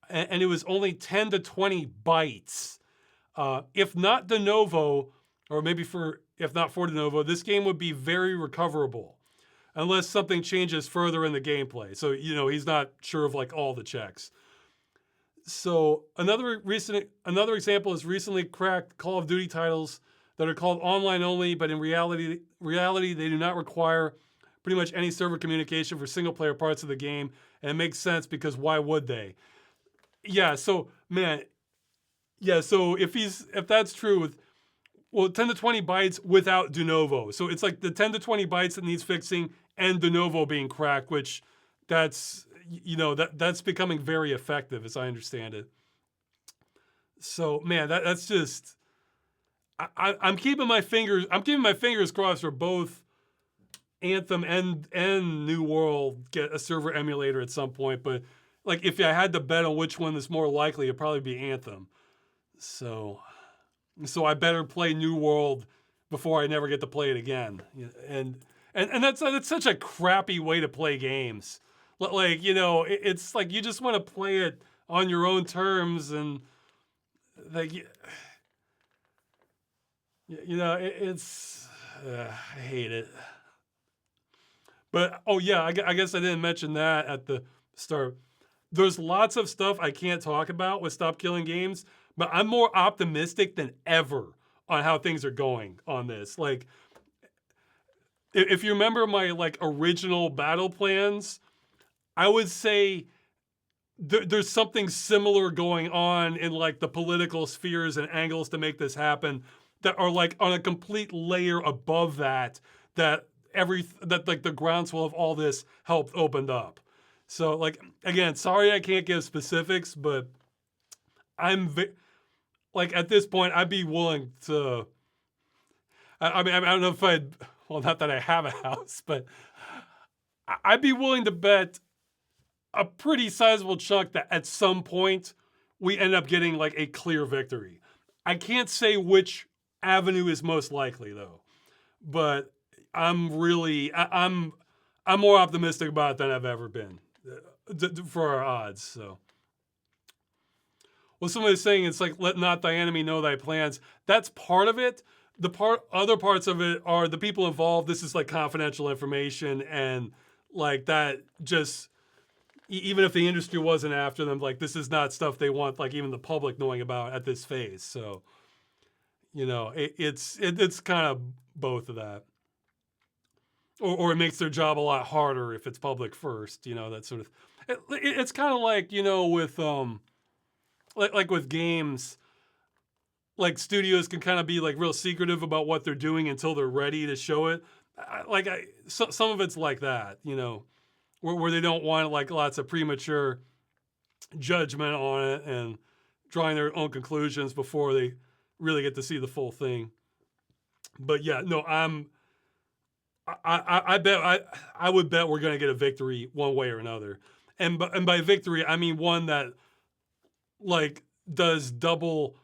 and it was only 10 to 20 bytes. If not de novo, or maybe if not for de novo, this game would be very recoverable, unless something changes further in the gameplay. So, you know, he's not sure of like all the checks. So another example is recently cracked Call of Duty titles that are called online only, but in reality they do not require pretty much any server communication for single player parts of the game, and it makes sense because why would they? Yeah, so man, yeah, so if that's true with, well, 10 to 20 bytes without de novo. So it's like the 10 to 20 bytes that needs fixing and de novo being cracked, which that's, you know, that's becoming very effective as I understand it. So man, that's just, I'm keeping my fingers crossed for both Anthem and New World get a server emulator at some point, but like if I had to bet on which one is more likely, it'd probably be Anthem. So I better play New World before I never get to play it again. And that's such a crappy way to play games. Like, you know, it's like you just want to play it on your own terms, and like, you know, it's I hate it. But oh yeah, I guess I didn't mention that at the start. There's lots of stuff I can't talk about with Stop Killing Games, but I'm more optimistic than ever on how things are going on this. Like, if you remember my like original battle plans, I would say there's something similar going on in like the political spheres and angles to make this happen that are like on a complete layer above that like the groundswell of all this helped opened up. So like, again, sorry I can't give specifics, but like at this point I'd be willing to, I mean, I don't know if well, not that I have a house, but I'd be willing to bet a pretty sizable chunk that at some point we end up getting like a clear victory. I can't say which avenue is most likely though, but I'm more optimistic about it than I've ever been for our odds. So, well, somebody's saying it's like, let not thy enemy know thy plans. That's part of it. Other parts of it are the people involved. This is like confidential information, and like that just, even if the industry wasn't after them, like this is not stuff they want like even the public knowing about at this phase. So it's kind of both of that, or it makes their job a lot harder if it's public first. That sort of. It's kind of like with like with games, like studios can kind of be like real secretive about what they're doing until they're ready to show it. Some of it's like that, where they don't want like lots of premature judgment on it and drawing their own conclusions before they really get to see the full thing. But yeah, no, I bet I would bet we're gonna get a victory one way or another, and by victory I mean one that like does double.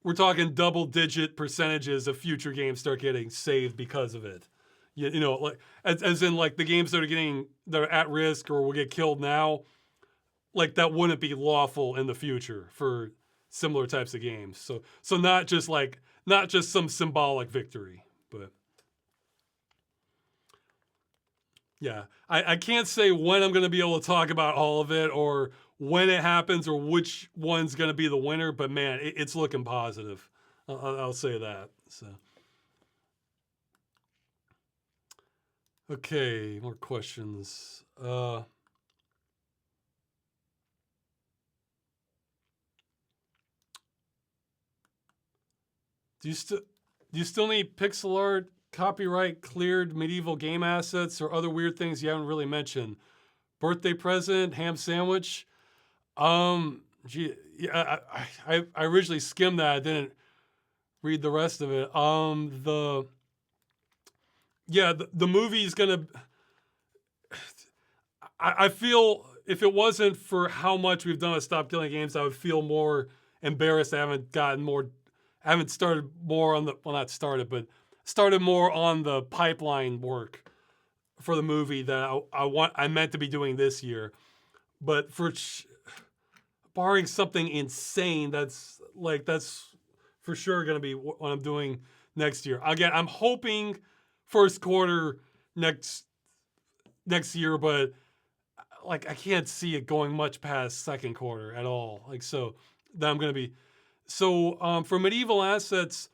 We're talking double digit percentages of future games start getting saved because of it. Like as in like the games that are at risk or will get killed now, like that wouldn't be lawful in the future for similar types of games. So not just some symbolic victory, but yeah, I can't say when I'm going to be able to talk about all of it or when it happens or which one's going to be the winner, but man, it's looking positive. I'll say that. So, okay, more questions. Do you still need pixel art, copyright cleared medieval game assets, or other weird things you haven't really mentioned? Birthday present, ham sandwich. Yeah, I originally skimmed that. I didn't read the rest of it. The movie's gonna. I feel if it wasn't for how much we've done with Stop Killing Games, I would feel more embarrassed. I haven't started more on the not started, but started more on the pipeline work for the movie that I meant to be doing this year. But barring something insane, that's for sure going to be what I'm doing next year. Again, I'm hoping first quarter next year, but like I can't see it going much past second quarter at all. Like so that I'm going to be for medieval assets.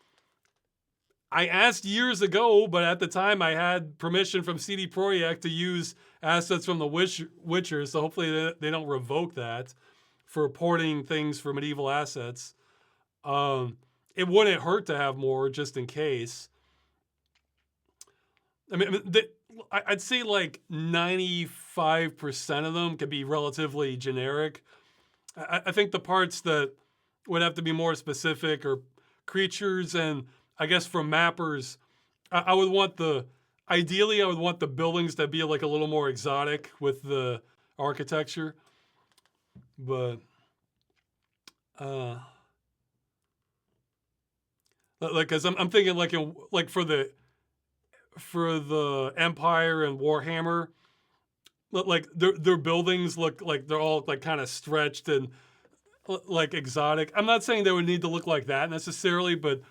I asked years ago, but at the time I had permission from CD Projekt to use assets from The Witcher, so hopefully they don't revoke that for porting things for medieval assets. It wouldn't hurt to have more just in case. I mean, I'd say like 95% of them could be relatively generic. I think the parts that would have to be more specific are creatures, and I guess for mappers, I would want ideally I would want the buildings to be like a little more exotic with the architecture, but like because I'm thinking like for the Empire and Warhammer, like their buildings look like they're all like kind of stretched and like exotic. I'm not saying they would need to look like that necessarily, but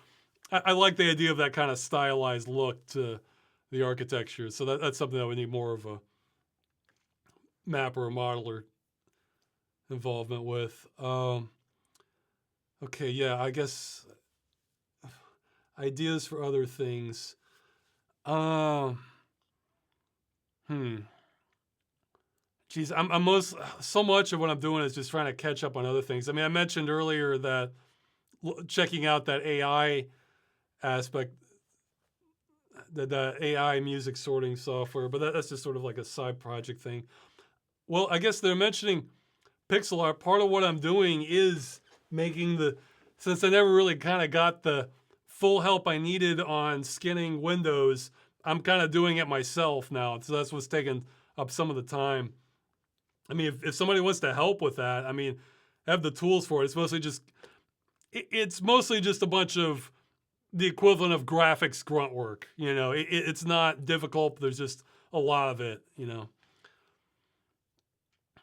I like the idea of that kind of stylized look to the architecture. So that's something that would need more of a mapper or modeler involvement with. Okay, yeah, I guess ideas for other things. Geez, so much of what I'm doing is just trying to catch up on other things. I mean, I mentioned earlier that checking out that AI aspect, the AI music sorting software, but that's just sort of like a side project thing. Well, I guess they're mentioning pixel art. Part of what I'm doing is making since I never really kind of got the full help I needed on skinning windows, I'm kind of doing it myself now. So that's what's taking up some of the time. I mean, if somebody wants to help with that, I mean, I have the tools for it. It's mostly just a bunch of the equivalent of graphics grunt work. It's not difficult. There's just a lot of it.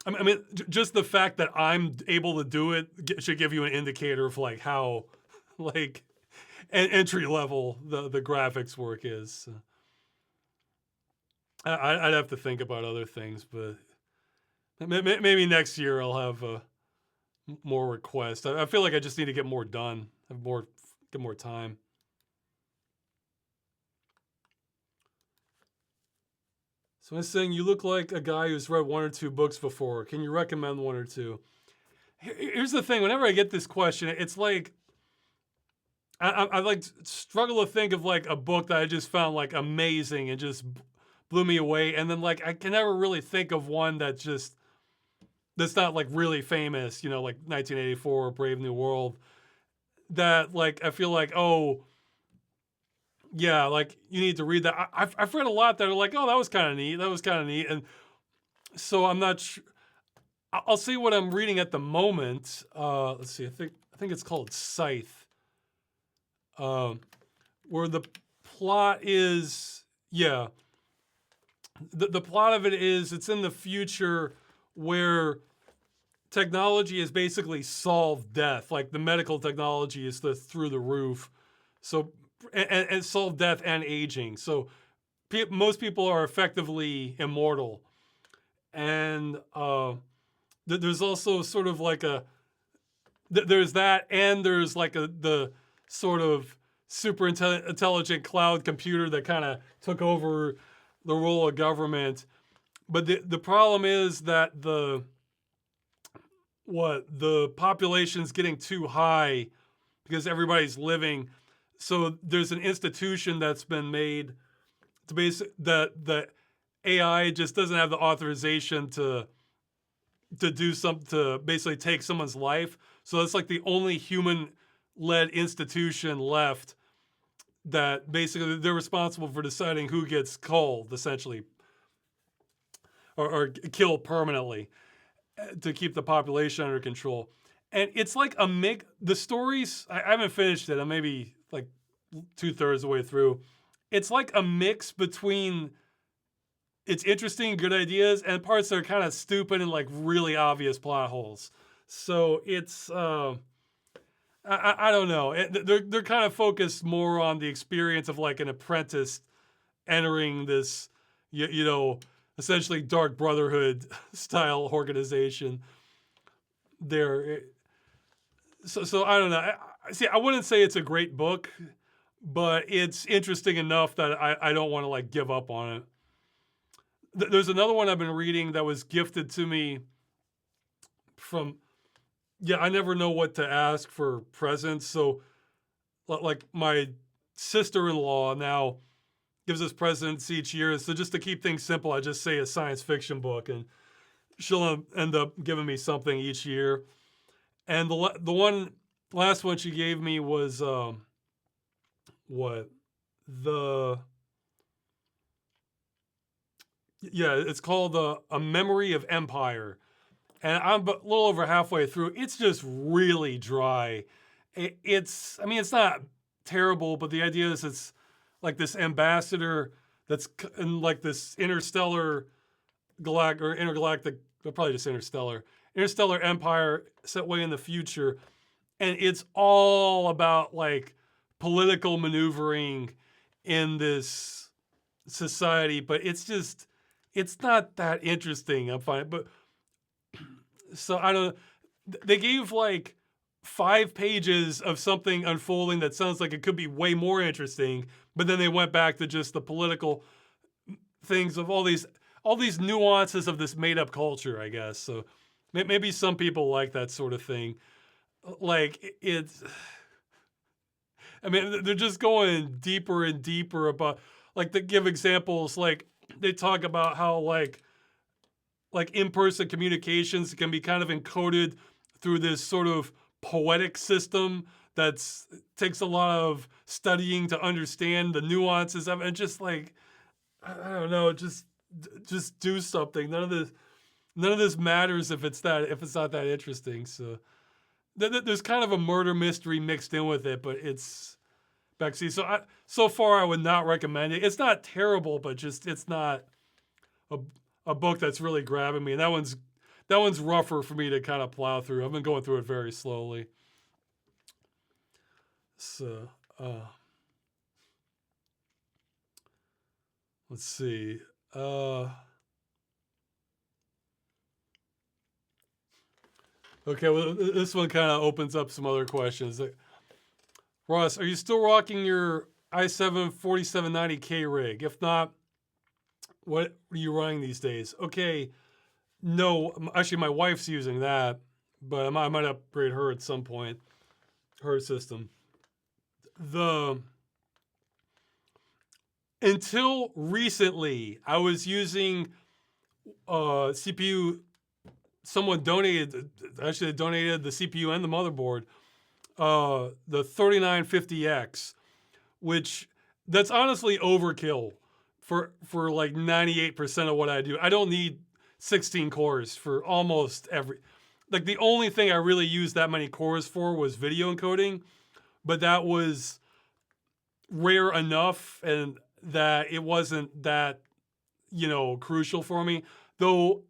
I mean, just the fact that I'm able to do it should give you an indicator of like how, like, entry level the graphics work is. I'd have to think about other things, but Maybe next year I'll have more requests. I feel like I just need to get more done, get more time. So I'm saying you look like a guy who's read one or two books before. Can you recommend one or two? Here's the thing. Whenever I get this question, it's like I like struggle to think of like a book that I just found like amazing and just blew me away, and then like I can never really think of one that's not like really famous, like 1984 or Brave New World. That like I feel like, oh yeah, like you need to read that. I've read a lot that are like, oh, that was kind of neat, and so I'm not sure. I'll see what I'm reading at the moment. Let's see. I think it's called Scythe, where the plot is, yeah, the plot of it is it's in the future where technology has basically solved death. Like the medical technology is through the roof. So and solved death and aging. So most people are effectively immortal, and there's also sort of like there's that, and there's like the sort of super intelligent cloud computer that kind of took over the role of government. But the problem is that the population's getting too high because everybody's living. So there's an institution that's been made to that the AI just doesn't have the authorization to do something to basically take someone's life. So it's like the only human-led institution left that basically they're responsible for deciding who gets culled, essentially, or killed permanently to keep the population under control. And it's like a mix. The stories, I haven't finished it. I'm maybe like 2/3 of the way through. It's like a mix between it's interesting, good ideas, and parts that are kind of stupid and like really obvious plot holes. So it's I don't know. They're kind of focused more on the experience of like an apprentice entering this, essentially Dark Brotherhood style organization. There, so I don't know. See, I wouldn't say it's a great book, but it's interesting enough that I don't want to like give up on it. There's another one I've been reading that was gifted to me from, yeah, I never know what to ask for presents. So, like, my sister-in-law now gives us presents each year. So, just to keep things simple, I just say a science fiction book, and she'll end up giving me something each year. And the last one she gave me was, what? The, yeah, it's called A Memory of Empire. And I'm a little over halfway through. It's just really dry. I mean, it's not terrible, but the idea is it's like this ambassador that's in like this interstellar or intergalactic, but probably just interstellar empire set way in the future. And it's all about like political maneuvering in this society, but it's not that interesting. I'm fine. But so I don't. They gave like 5 pages of something unfolding that sounds like it could be way more interesting, but then they went back to just the political things of all these nuances of this made up culture, I guess. So maybe some people like that sort of thing. Like it's, I mean, they're just going deeper and deeper about like they give examples like they talk about how like in-person communications can be kind of encoded through this sort of poetic system that's takes a lot of studying to understand the nuances of it. And just like I don't know, just do something. None of this matters if it's not that interesting. So there's kind of a murder mystery mixed in with it, but it's backseat. So far I would not recommend it. It's not terrible, but just it's not a a book that's really grabbing me, and that one's rougher for me to kind of plow through. I've been going through it very slowly. So let's see. Okay, well, this one kind of opens up some other questions. Ross, are you still rocking your i7 4790K rig? If not, what are you running these days? Okay, no, actually, my wife's using that, but I might upgrade her at some point, her system. Until recently, I was using CPU. Someone donated, actually, they donated the CPU and the motherboard, the 3950X, which that's honestly overkill for like 98% of what I do. I don't need 16 cores for almost every. Like the only thing I really used that many cores for was video encoding, but that was rare enough and that it wasn't that, crucial for me. Though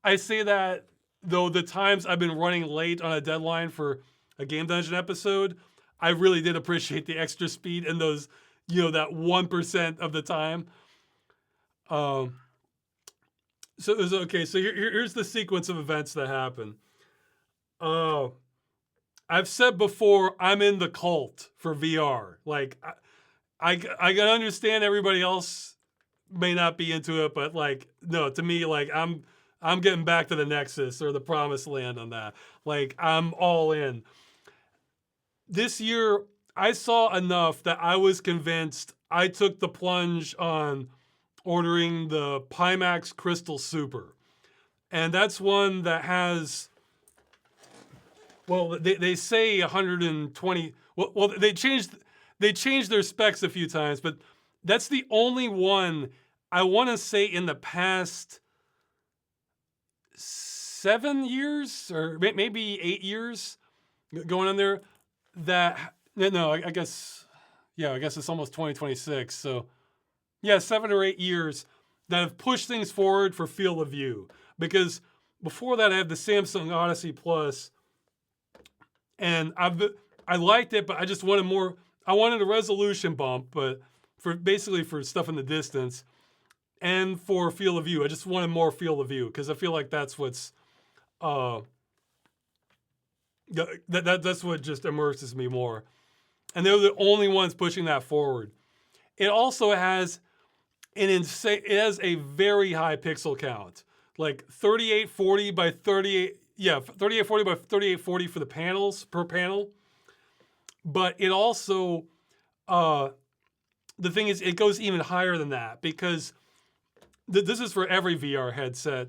I say that, though the times I've been running late on a deadline for a Game Dungeon episode, I really did appreciate the extra speed in those, that 1% of the time. Um, so it was okay. So here's the sequence of events that happen. I've said before, I'm in the cult for VR. Like, I can understand everybody else may not be into it, but like, no, to me, like I'm getting back to the Nexus or the Promised Land on that. Like, I'm all in. This year, I saw enough that I was convinced. I took the plunge on ordering the Pimax Crystal Super. And that's one that has, well, they say 120. Well, they changed their specs a few times, but that's the only one I want to say in the past 7 years or maybe 8 years going on there that, no, I guess, yeah, I guess it's almost 2026. So yeah, 7 or 8 years that have pushed things forward for field of view. Because before that, I had the Samsung Odyssey Plus, and I liked it, but I just wanted more. I wanted a resolution bump, but for stuff in the distance and for field of view, I just wanted more field of view because I feel like that's what's that's what just immerses me more. And they're the only ones pushing that forward. It also has it has a very high pixel count, like 3840 by 38. Yeah, 3840 by 3840 for the panels per panel. But it also, the thing is, it goes even higher than that because this is for every VR headset.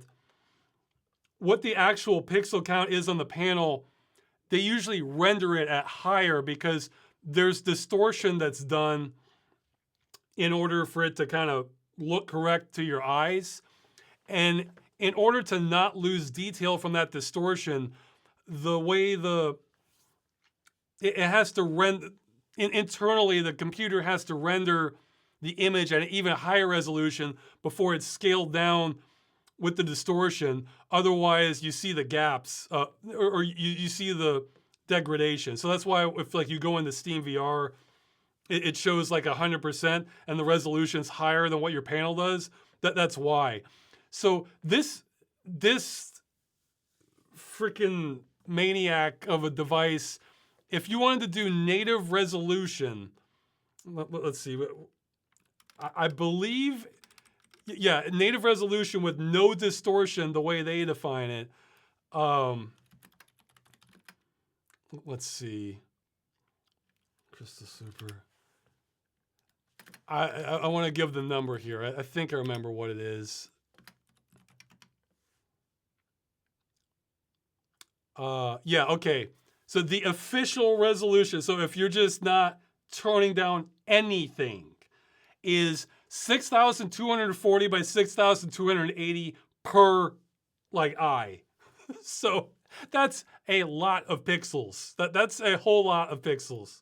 What the actual pixel count is on the panel, they usually render it at higher because there's distortion that's done in order for it to kind of look correct to your eyes. And in order to not lose detail from that distortion, the way it has to render, internally the computer has to render the image at an even higher resolution before it's scaled down with the distortion. Otherwise, you see the gaps, or you see the degradation. So that's why if like you go into Steam VR, it shows like 100% and the resolution's higher than what your panel does. That's why. So this freaking maniac of a device, if you wanted to do native resolution, let's see, I believe, yeah, native resolution with no distortion, the way they define it. Let's see, Crystal Super. I want to give the number here. I think I remember what it is. Yeah, okay. So the official resolution, so if you're just not turning down anything, is 6,240 by 6,280 per like eye. So that's a lot of pixels. That's a whole lot of pixels.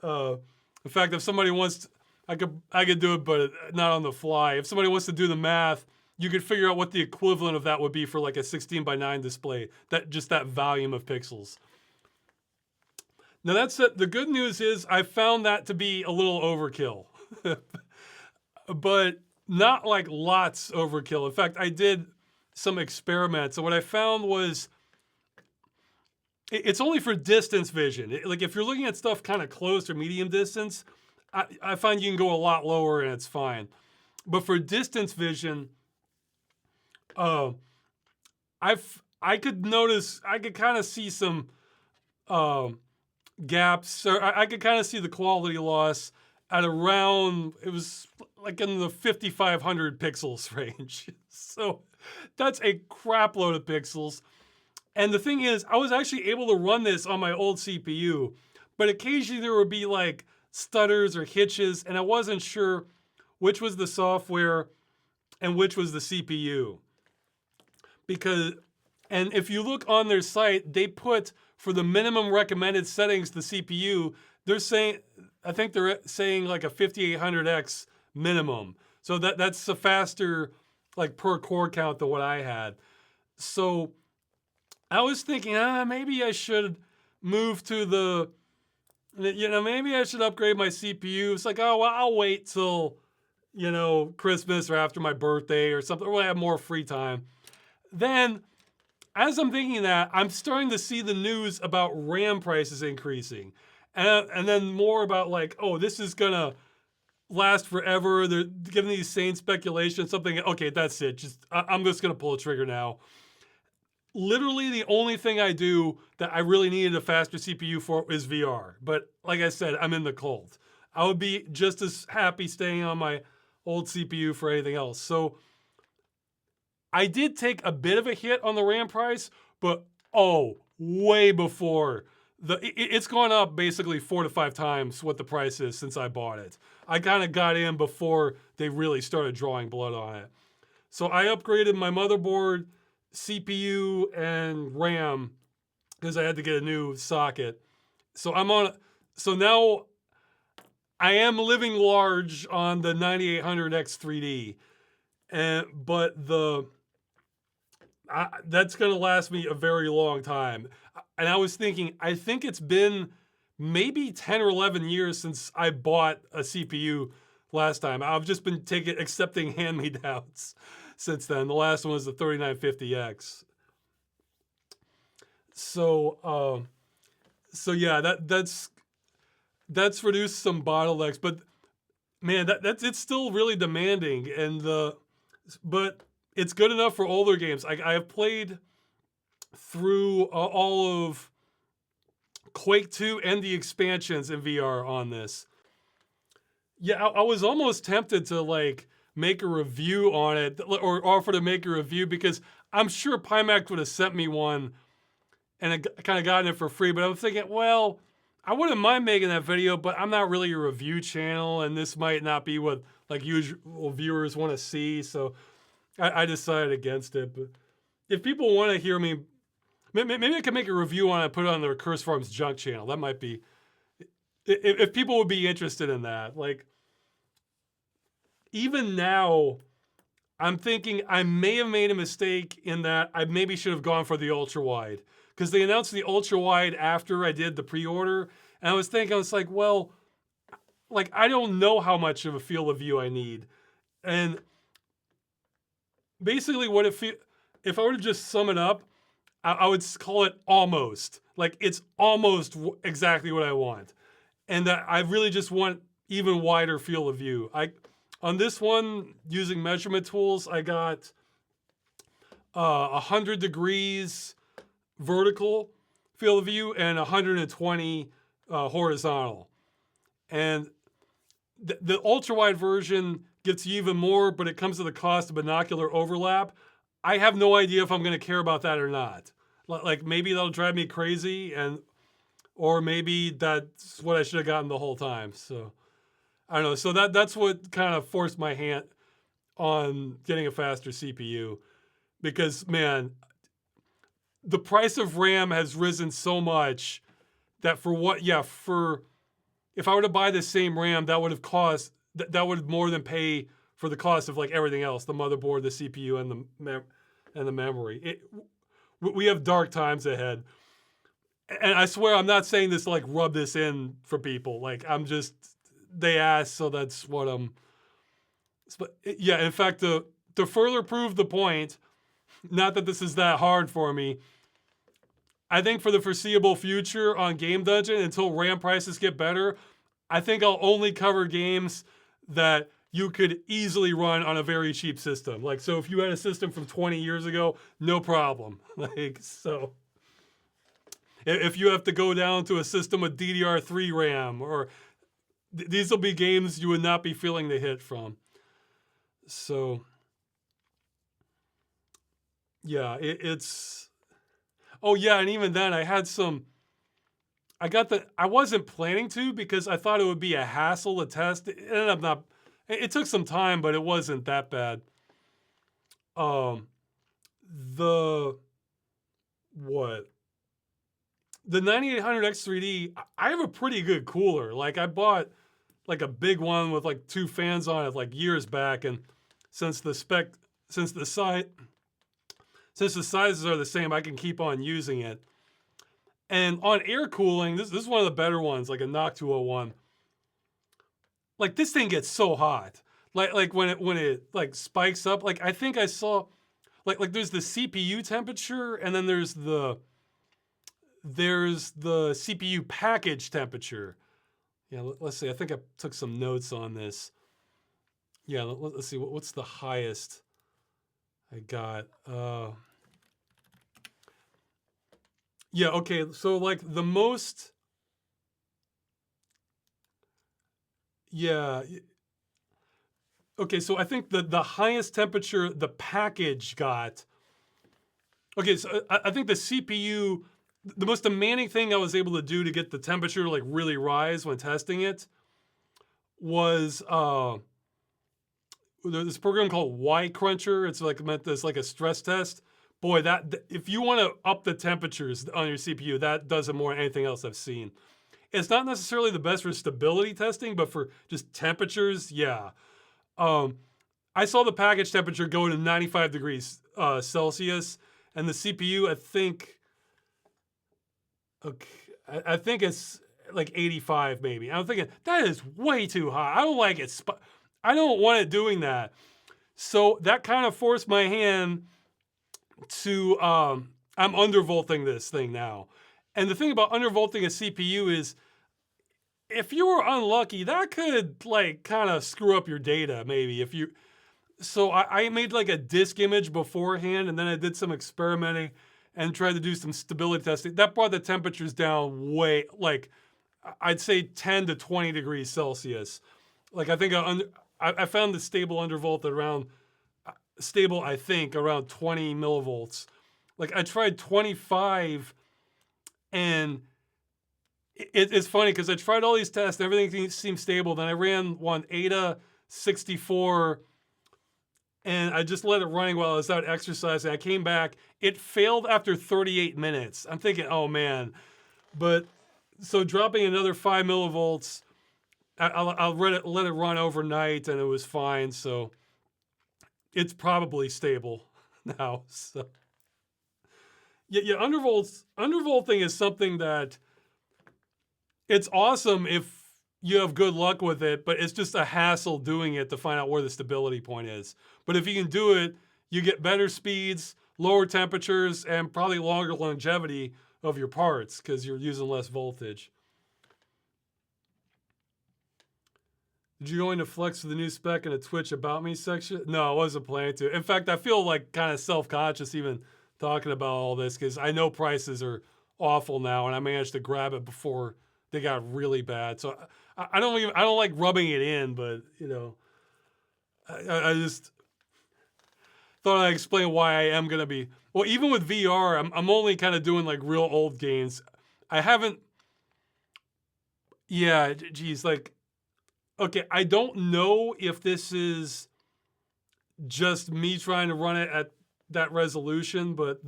In fact, if somebody wants to, I could do it, but not on the fly. If somebody wants to do the math, you could figure out what the equivalent of that would be for like a 16 by 9 display. That volume of pixels. Now that's it. The good news is I found that to be a little overkill, but not like lots overkill. In fact, I did some experiments, and what I found was It's only for distance vision. Like if you're looking at stuff kind of close or medium distance, I find you can go a lot lower and it's fine. But for distance vision, uh, I could notice, I could kind of see some uh, gaps, or I could kind of see the quality loss at around, it was like in the 5,500 pixels range. So that's a crap load of pixels. And the thing is, I was actually able to run this on my old CPU, but occasionally there would be like stutters or hitches, and I wasn't sure which was the software and which was the CPU. Because, and if you look on their site, they put for the minimum recommended settings, the CPU, they're saying, I think they're saying like a 5800X minimum. So that's a faster, like per core count than what I had. So I was thinking, maybe I should move to the, maybe I should upgrade my CPU. It's like, oh, well, I'll wait till, Christmas or after my birthday or something, when I have more free time. Then, as I'm thinking that, I'm starting to see the news about RAM prices increasing. And then more about like, oh, this is gonna last forever. They're giving these sane speculations, something, okay, that's it. I'm just gonna pull a trigger now. Literally the only thing I do that I really needed a faster CPU for is VR. But like I said, I'm in the cold. I would be just as happy staying on my old CPU for anything else. So I did take a bit of a hit on the RAM price, but way before. It's gone up basically 4 to 5 times what the price is since I bought it. I kind of got in before they really started drawing blood on it. So I upgraded my motherboard, CPU, and RAM because I had to get a new socket. So so now I am living large on the 9800X 3D, but that's going to last me a very long time. And I was thinking, I think it's been maybe 10 or 11 years since I bought a CPU last time. I've just been accepting hand-me-downs since then. The last one was the 3950X. So yeah, that's reduced some bottlenecks, but man, it's still really demanding, but it's good enough for older games. I have played through all of Quake 2 and the expansions in VR on this. Yeah, I was almost tempted to like make a review on it or offer to make a review because I'm sure Pimax would have sent me one and I kind of gotten it for free. But I was thinking, well, I wouldn't mind making that video, but I'm not really a review channel and this might not be what like usual viewers want to see. So I decided against it. But if people want to hear me, maybe I can make a review on it and put it on the Curse Farms Junk channel. That might be, if people would be interested in that. Like, even now, I'm thinking I may have made a mistake in that I maybe should have gone for the ultra wide because they announced the ultra wide after I did the pre-order, and I was like, well, like I don't know how much of a field of view I need, and basically if I were to just sum it up, I would call it almost. Like it's almost exactly what I want, and that I really just want even wider field of view. On this one, using measurement tools, I got 100 degrees vertical field of view and 120 horizontal. And the ultra-wide version gets you even more, but it comes at the cost of binocular overlap. I have no idea if I'm going to care about that or not. Like maybe that'll drive me crazy, or maybe that's what I should have gotten the whole time. So I don't know. So that's what kind of forced my hand on getting a faster CPU, because man, the price of RAM has risen so much that if I were to buy the same RAM, that would have that would more than pay for the cost of like everything else, the motherboard, the CPU, and the memory. We have dark times ahead. And I swear I'm not saying this to like rub this in for people. Like they asked, so that's what but yeah, in fact, to further prove the point, not that this is that hard for me, I think for the foreseeable future on Game Dungeon, until RAM prices get better, I think I'll only cover games that you could easily run on a very cheap system. Like, so if you had a system from 20 years ago, no problem. Like, so if you have to go down to a system with DDR3 RAM, or these will be games you would not be feeling the hit from. So, yeah, it's. Oh yeah, and even then, I had some. I wasn't planning to because I thought it would be a hassle to test. It ended up not. It took some time, but it wasn't that bad. Um, the what? The 9800X3D. I have a pretty good cooler. Like I bought like a big one with like 2 fans on it like years back, and since the spec, since the size, since the sizes are the same, I can keep on using it. And on air cooling, this is one of the better ones, like a Nock 201. Like this thing gets so hot. Like when it like spikes up. Like I think I saw like there's the CPU temperature, and then there's the CPU package temperature. Yeah, let's see. I think I took some notes on this. Yeah, let's see. What's the highest I got? Yeah, okay. So like the most. Yeah. Okay, so I think the highest temperature the package got. Okay, so I think the CPU, the most demanding thing I was able to do to get the temperature to like really rise when testing it was there's this program called Y Cruncher. It's like meant this like a stress test. Boy, that if you want to up the temperatures on your CPU, that does it more than anything else I've seen. It's not necessarily the best for stability testing, but for just temperatures, yeah. Um, I saw the package temperature go to 95 degrees Celsius, and the CPU, I think, okay, I think it's like 85 maybe. I'm thinking that is way too high. I don't like it. I don't want it doing that. So that kind of forced my hand to. I'm undervolting this thing now, and the thing about undervolting a CPU is, if you were unlucky, that could like kind of screw up your data. Maybe if you. So I made like a disk image beforehand, and then I did some experimenting and tried to do some stability testing. That brought the temperatures down way, like I'd say 10 to 20 degrees Celsius. Like I think I found the stable undervolt at around stable, I think around 20 millivolts. Like I tried 25, and it's funny because I tried all these tests, and everything seemed stable. Then I ran one ADA 64, and I just let it running while I was out exercising. I came back. It failed after 38 minutes. I'm thinking, oh man. But so dropping another 5 millivolts, I'll let it run overnight, and it was fine. So it's probably stable now. So yeah, undervolting is something that it's awesome if you have good luck with it, but it's just a hassle doing it to find out where the stability point is. But if you can do it, you get better speeds, lower temperatures, and probably longer longevity of your parts because you're using less voltage. Did you go into Flex with the new spec in a Twitch About Me section? No, I wasn't planning to. In fact, I feel like kind of self-conscious even talking about all this because I know prices are awful now, and I managed to grab it before they got really bad. So I don't like rubbing it in, but you know, I just thought I'd explain why I am gonna be. Well, even with VR, I'm only kind of doing like real old games. I haven't. Yeah, geez, like okay, I don't know if this is just me trying to run it at that resolution, but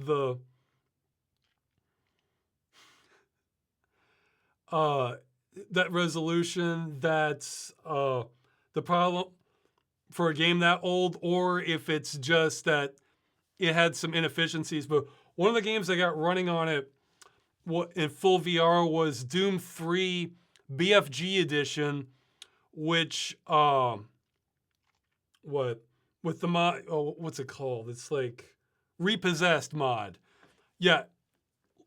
uh, that resolution that's the problem for a game that old, or if it's just that it had some inefficiencies. But one of the games I got running on it in full VR was Doom 3 BFG edition, which what with the mod, oh, what's it called? It's like Repossessed mod. Yeah,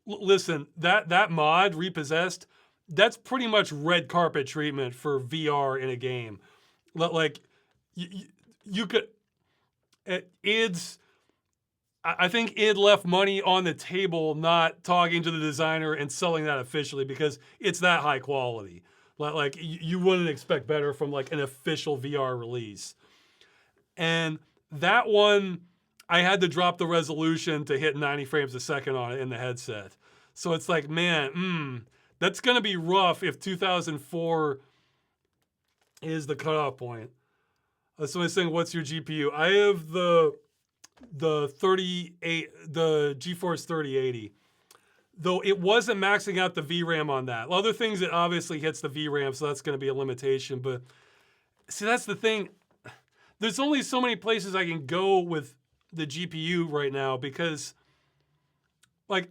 listen, that mod Repossessed, that's pretty much red carpet treatment for VR in a game. Like you, you could id's I think id left money on the table not talking to the designer and selling that officially because it's that high quality. Like you wouldn't expect better from like an official VR release. And that one, I had to drop the resolution to hit 90 frames a second on it in the headset. So it's like, man, that's gonna be rough if 2004 is the cutoff point. Somebody's saying, "What's your GPU?" I have the 38, the GeForce 3080. Though it wasn't maxing out the VRAM on that. Other things, it obviously hits the VRAM, so that's going to be a limitation. But see, that's the thing. There's only so many places I can go with the GPU right now because, like,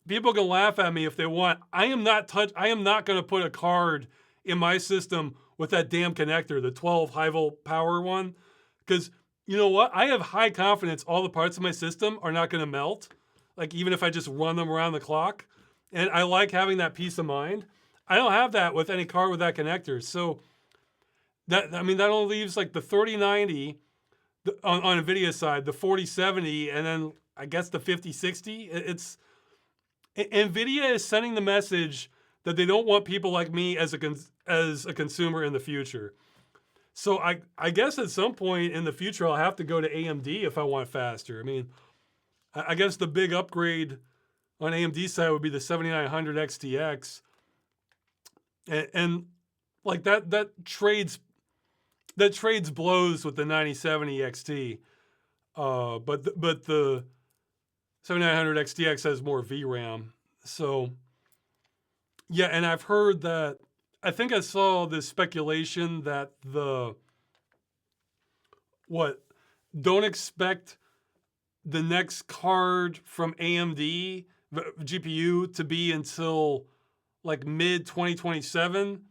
people can laugh at me if they want. I am not going to put a card in my system with that damn connector, the 12 high volt power one, because you know what? I have high confidence all the parts of my system are not going to melt. Like even if I just run them around the clock, and I like having that peace of mind. I don't have that with any card with that connector. So that only leaves like the 3090 on NVIDIA side, the 4070, and then I guess the 5060. It's NVIDIA is sending the message that they don't want people like me as a consumer in the future. So I guess at some point in the future I'll have to go to AMD if I want faster. I mean, I guess the big upgrade on AMD side would be the 7900 XTX, and like that trades blows with the 9070 XT. But the 7900 XTX has more VRAM. So yeah, and I've heard that. I think I saw this speculation that don't expect the next card from AMD GPU to be until like mid 2027,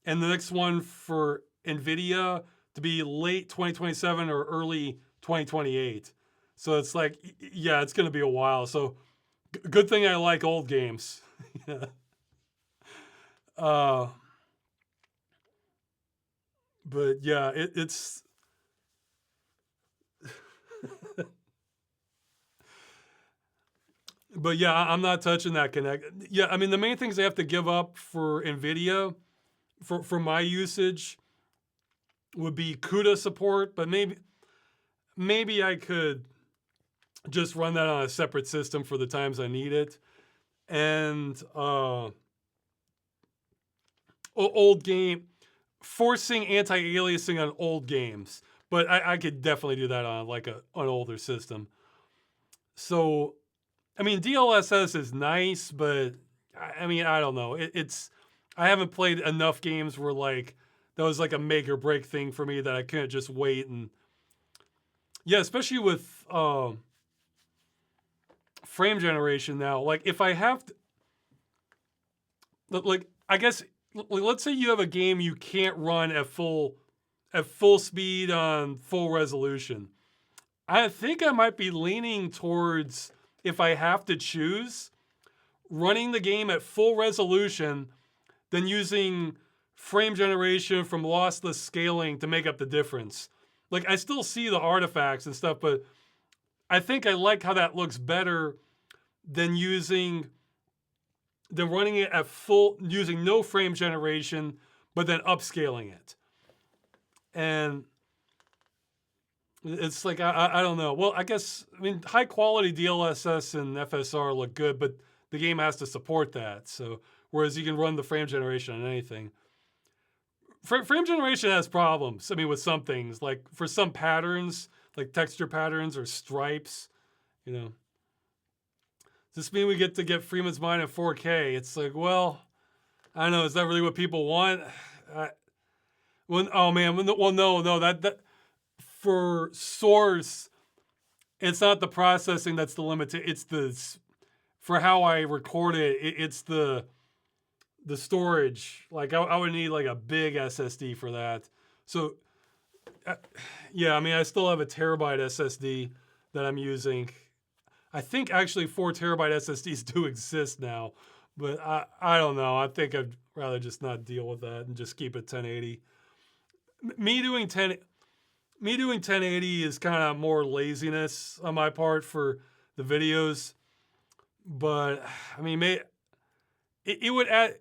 and the next one for NVIDIA to be late 2027 or early 2028. So it's like, yeah, it's going to be a while. So good thing I like old games. But yeah, it's but yeah, I'm not touching that connect. Yeah, I mean the main things they have to give up for NVIDIA for my usage would be CUDA support, but maybe I could just run that on a separate system for the times I need it. And old game, forcing anti-aliasing on old games, but I could definitely do that on like an older system. So, I mean, DLSS is nice, but I mean, I don't know. I haven't played enough games where like that was like a make or break thing for me that I couldn't just wait. And yeah, especially with frame generation now. Like if I have to, like I guess let's say you have a game you can't run at full speed on full resolution. I think I might be leaning towards, if I have to choose, running the game at full resolution, then using frame generation from lossless scaling to make up the difference. Like I still see the artifacts and stuff, but I think I like how that looks better than running it at full, using no frame generation, but then upscaling it. And it's like, I don't know. Well, I mean, high quality DLSS and FSR look good, but the game has to support that. So, whereas you can run the frame generation on anything. Frame generation has problems. I mean, with some things, like for some patterns, like texture patterns or stripes, you know. Does this mean we get to get Freeman's Mind in 4K? It's like, well, I don't know. Is that really what people want? Oh man, no. That for Source, it's not the processing that's the limit. It's for how I record it. It's the storage. Like I would need like a big SSD for that. So yeah, I mean, I still have a terabyte SSD that I'm using. I think actually 4 terabyte SSDs do exist now, but I don't know. I think I'd rather just not deal with that and just keep it 1080. Me doing 1080 is kind of more laziness on my part for the videos, but I mean, it would add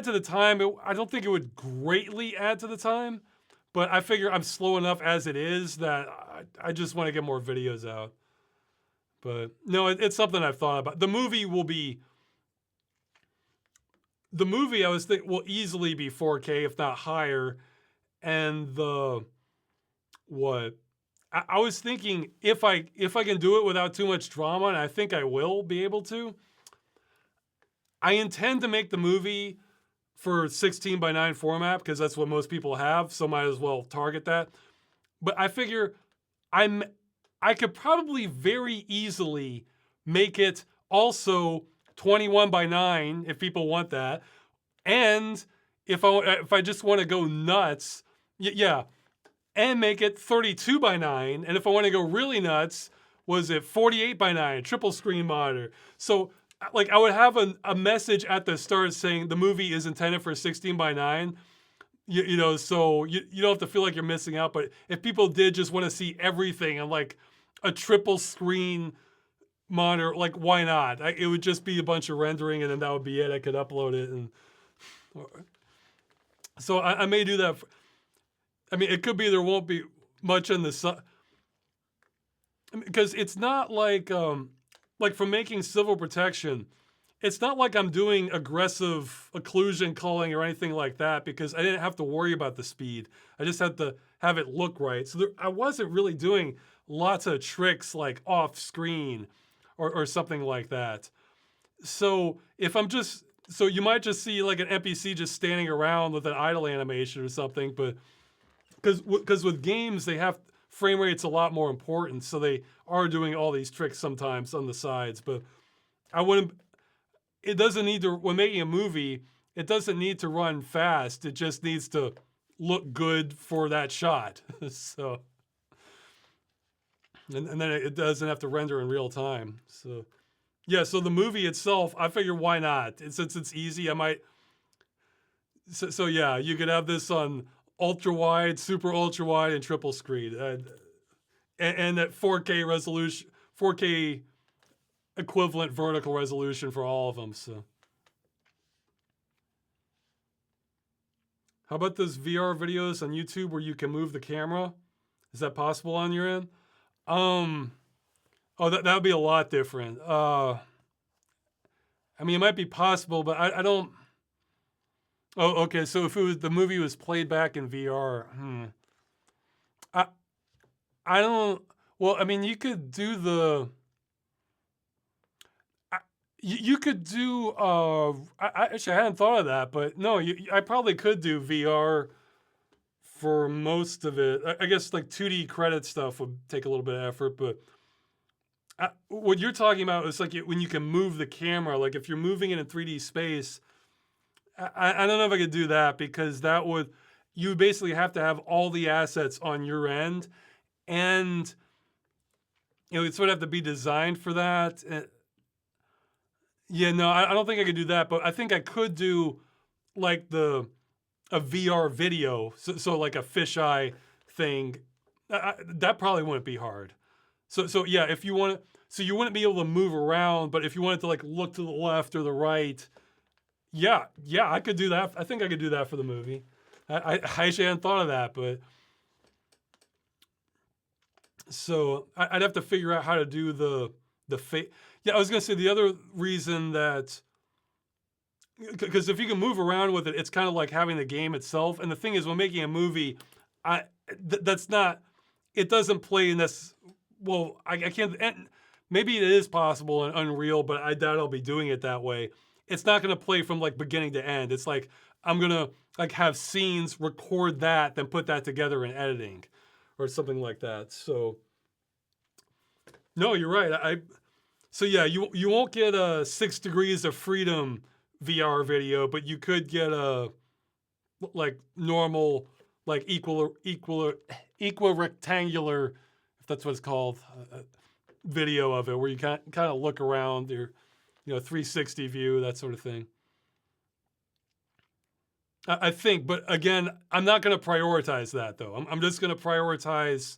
to the time. I don't think it would greatly add to the time, but I figure I'm slow enough as it is that I just want to get more videos out. But no, it's something I've thought about. The movie I was thinking will easily be 4K if not higher, and I was thinking if I can do it without too much drama, and I think I will be able to. I intend to make the movie for 16:9 format because that's what most people have, so might as well target that. But I figure I could probably very easily make it also 21:9 if people want that, and if I just want to go nuts, yeah, and make it 32:9, and if I want to go really nuts, was it 48:9 triple screen monitor? So like I would have a message at the start saying the movie is intended for 16:9. You know, so you don't have to feel like you're missing out. But if people did just want to see everything and like a triple screen monitor, like why not? It would just be a bunch of rendering, and then that would be it. I could upload it, and so I may do that. I mean, it could be there won't be much on the side because it's not like for making civil protection. It's not like I'm doing aggressive occlusion culling or anything like that because I didn't have to worry about the speed. I just had to have it look right. So I wasn't really doing lots of tricks like off screen or something like that. So if I'm just, so you might just see like an NPC just standing around with an idle animation or something, but because with games, they have frame rate's a lot more important. So they are doing all these tricks sometimes on the sides, but I wouldn't, it doesn't need to, when making a movie, it doesn't need to run fast. It just needs to look good for that shot. So, and then it doesn't have to render in real time. So, yeah, so the movie itself, I figure why not? Since it's easy, I might, so yeah, you could have this on ultra wide, super ultra wide, and triple screen. And at 4K resolution, 4K equivalent vertical resolution for all of them. So, how about those VR videos on YouTube where you can move the camera? Is that possible on your end? Oh, that would be a lot different. I mean, it might be possible, but I don't. Oh, okay. So if the movie was played back in VR, I don't. Well, I mean, you could do the. You could do. Actually, I hadn't thought of that, but no, I probably could do VR for most of it. I guess like 2D credit stuff would take a little bit of effort, but what you're talking about is like when you can move the camera. Like if you're moving it in 3D space, I don't know if I could do that because that would, you basically have to have all the assets on your end, and it sort of have to be designed for that. Yeah, no, I don't think I could do that, but I think I could do like a VR video, so like a fisheye thing. That probably wouldn't be hard. So yeah, if you want to, so you wouldn't be able to move around, but if you wanted to like look to the left or the right, yeah, I could do that. I think I could do that for the movie. I actually hadn't thought of that, but so I'd have to figure out how to do the face. Yeah, I was gonna say the other reason that, because if you can move around with it, it's kind of like having the game itself. And the thing is, when making a movie, that's not, it doesn't play in this. Well, I can't. And maybe it is possible in Unreal, but I doubt I'll be doing it that way. It's not gonna play from like beginning to end. It's like I'm gonna like have scenes, record that, then put that together in editing, or something like that. So, no, you're right. So yeah, you won't get a 6 Degrees of Freedom VR video, but you could get a like normal, like equal rectangular, if that's what it's called. video of it where you kind of look around your, 360 view, that sort of thing. I think, but again, I'm not going to prioritize that though. I'm just going to prioritize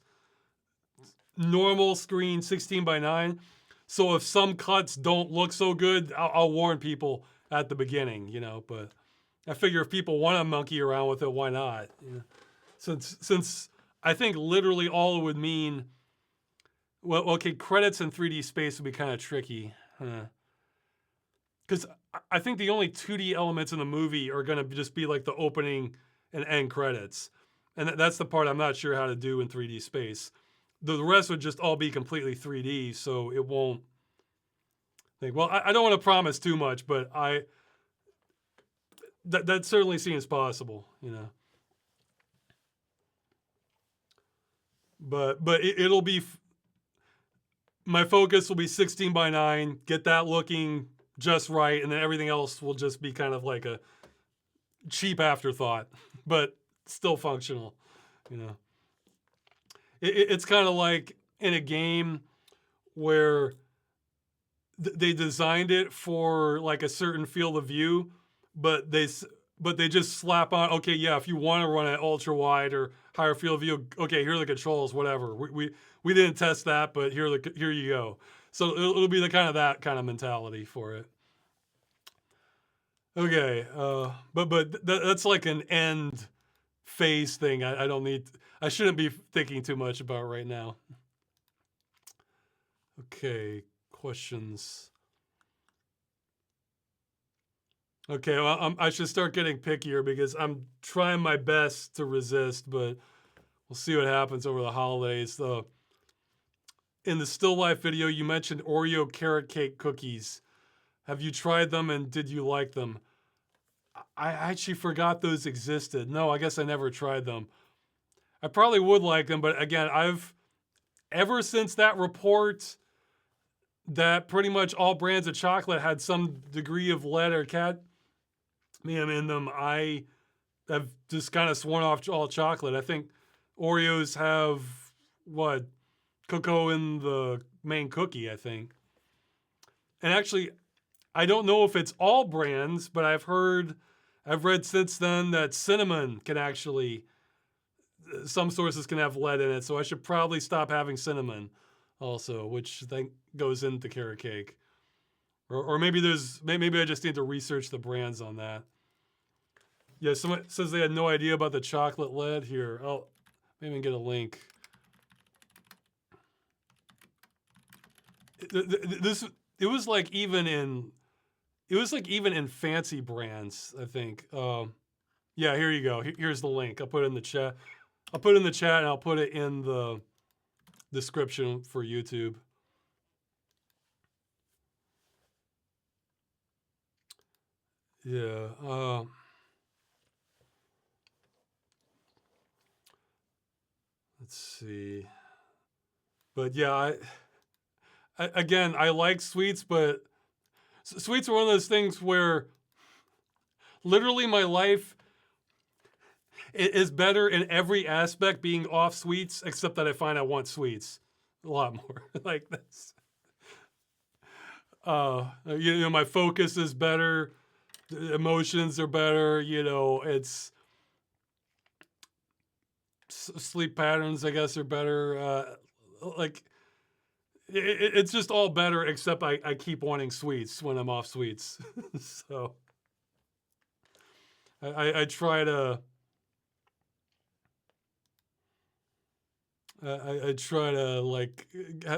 normal screen 16:9. So if some cuts don't look so good, I'll warn people at the beginning, but I figure if people want to monkey around with it, why not? Since I think literally all it would mean, well, okay, credits in 3D space would be kind of tricky. Because I think the only 2D elements in the movie are going to just be like the opening and end credits. And that's the part I'm not sure how to do in 3D space. The rest would just all be completely 3D, so it won't think, well, I don't want to promise too much, but that certainly seems possible, But it'll be, my focus will be 16:9, get that looking just right, and then everything else will just be kind of like a cheap afterthought, but still functional, It's kind of like in a game where they designed it for like a certain field of view, but they just slap on, okay, yeah, if you want to run it ultra wide or higher field of view, okay, here are the controls, whatever. We didn't test that, but here you go. So it'll be that kind of mentality for it. Okay, but that's like an end phase thing. I shouldn't be thinking too much about right now. Okay, questions. Okay, well, I should start getting pickier because I'm trying my best to resist, but we'll see what happens over the holidays. In the still life video, you mentioned Oreo carrot cake cookies. Have you tried them and did you like them? I actually forgot those existed. No, I guess I never tried them. I probably would like them, but again, ever since that report that pretty much all brands of chocolate had some degree of lead or cadmium in them, I have just kind of sworn off all chocolate. I think Oreos have, what, cocoa in the main cookie, I think. And actually, I don't know if it's all brands, but I've read since then that cinnamon can actually, some sources can have lead in it, so I should probably stop having cinnamon also, which then goes into carrot cake. Or maybe I just need to research the brands on that. Yeah, someone says they had no idea about the chocolate lead. Here, I'll maybe get a link. It was like even in fancy brands, I think. Yeah, here you go. Here's the link. I'll put it in the chat. And I'll put it in the description for YouTube. Yeah. Let's see. But yeah, again, I like sweets, but sweets are one of those things where literally my life is better in every aspect being off sweets, except that I find I want sweets a lot more. Like this. My focus is better. Emotions are better. It's sleep patterns, I guess, are better. It's just all better, except I keep wanting sweets when I'm off sweets. So I try to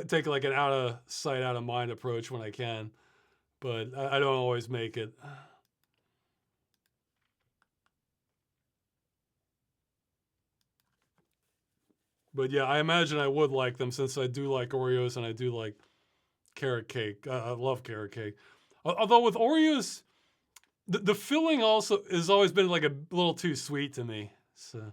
take like an out of sight, out of mind approach when I can, but I don't always make it. But yeah, I imagine I would like them since I do like Oreos and I do like carrot cake. I love carrot cake. Although with Oreos, the filling also has always been like a little too sweet to me. So,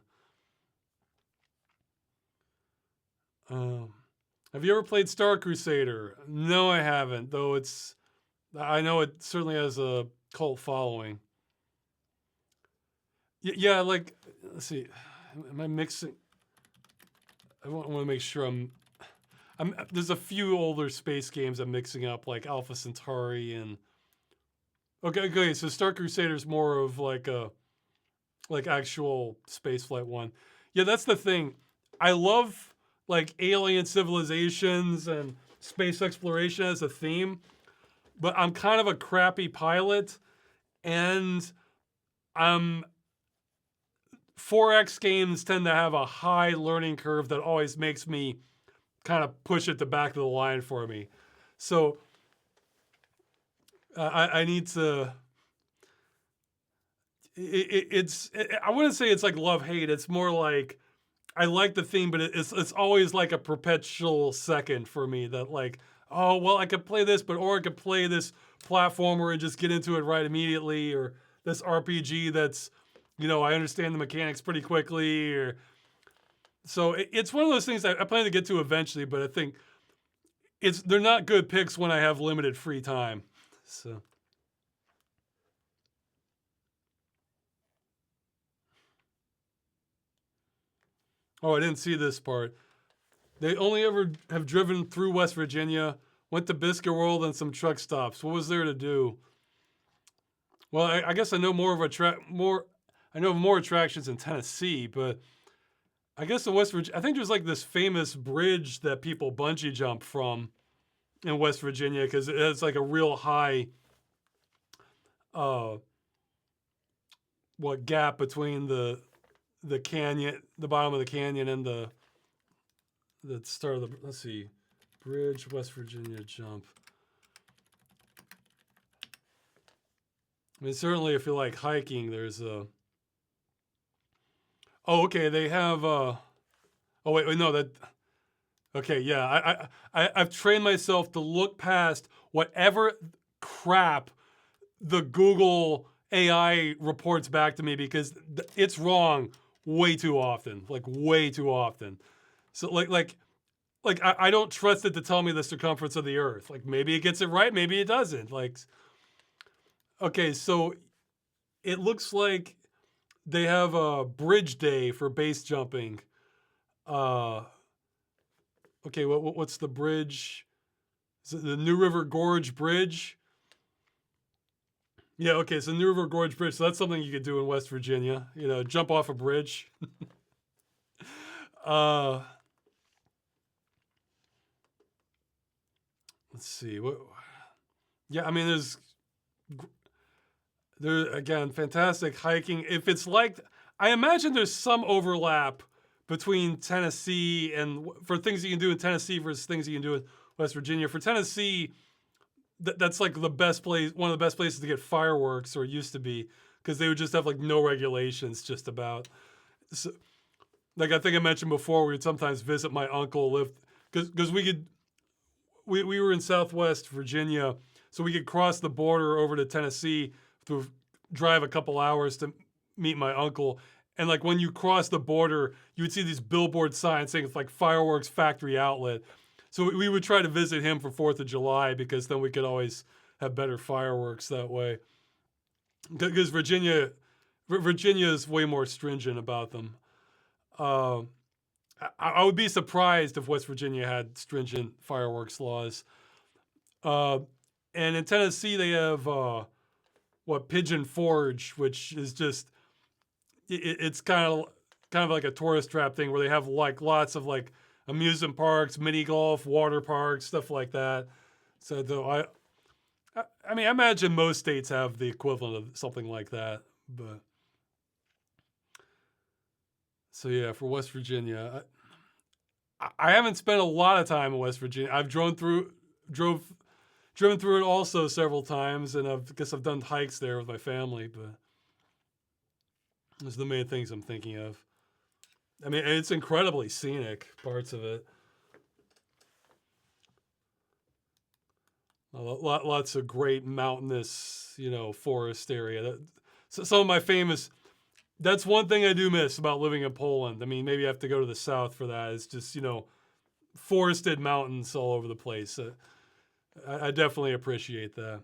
have you ever played Star Crusader? No, I haven't. Though I know it certainly has a cult following. Yeah, like, let's see. Am I mixing? I want to make sure There's a few older space games I'm mixing up, like Alpha Centauri and okay. So Star Crusader's more of like a actual spaceflight one. Yeah, that's the thing. I love like alien civilizations and space exploration as a theme, but I'm kind of a crappy pilot, and I'm 4X games tend to have a high learning curve that always makes me kind of push it the back of the line for me. So I need to. I wouldn't say it's like love hate. It's more like I like the theme, but it's always like a perpetual second for me that like, oh well, I could play this, or I could play this platformer and just get into it right immediately, or this RPG that's, I understand the mechanics pretty quickly, or so it's one of those things I plan to get to eventually, but I think they're not good picks when I have limited free time. So. Oh, I didn't see this part. They only ever have driven through West Virginia, went to Biscuit World and some truck stops. What was there to do? Well, I guess I know I know more attractions in Tennessee, but I guess in West Virginia, I think there's like this famous bridge that people bungee jump from in West Virginia because it has like a real high, uh, gap between the canyon, the bottom of the canyon, and the start of the. Let's see, bridge, West Virginia jump. I mean, certainly if you like hiking, there's a. Oh, okay. They have. Oh, wait, no, that. Okay, yeah. I've trained myself to look past whatever crap the Google AI reports back to me because it's wrong way too often, like way too often. So I don't trust it to tell me the circumference of the Earth. Like maybe it gets it right, maybe it doesn't. Like, okay, so it looks like they have a bridge day for base jumping. Uh, okay, what's the bridge? Is it the New River Gorge Bridge? Yeah, okay, so New River Gorge Bridge. So that's something you could do in West Virginia. Jump off a bridge. uh, let's see. Yeah, I mean, there again, fantastic hiking. If it's like, I imagine there's some overlap between Tennessee and for things you can do in Tennessee versus things you can do in West Virginia. For Tennessee, that's like the best place, one of the best places to get fireworks, or used to be, because they would just have like no regulations, just about. So, like I think I mentioned before, we would sometimes visit my uncle lived because we were in Southwest Virginia, so we could cross the border over to Tennessee to drive a couple hours to meet my uncle. And like when you cross the border, you would see these billboard signs saying it's like fireworks factory outlet. So we would try to visit him for 4th of July because then we could always have better fireworks that way. Because Virginia is way more stringent about them. Uh, I would be surprised if West Virginia had stringent fireworks laws. Uh, and in Tennessee, they have Pigeon Forge, which is just it's kind of like a tourist trap thing where they have like lots of like amusement parks, mini golf, water parks, stuff like that. So though I mean, I imagine most states have the equivalent of something like that, but so yeah, for West Virginia, I haven't spent a lot of time in West Virginia. I've driven through it also several times, and I guess I've done hikes there with my family, but those are the main things I'm thinking of. I mean, it's incredibly scenic, parts of it. Lots of great mountainous, forest area. So some of my famous. That's one thing I do miss about living in Poland. I mean, maybe I have to go to the south for that. It's just forested mountains all over the place. I definitely appreciate that.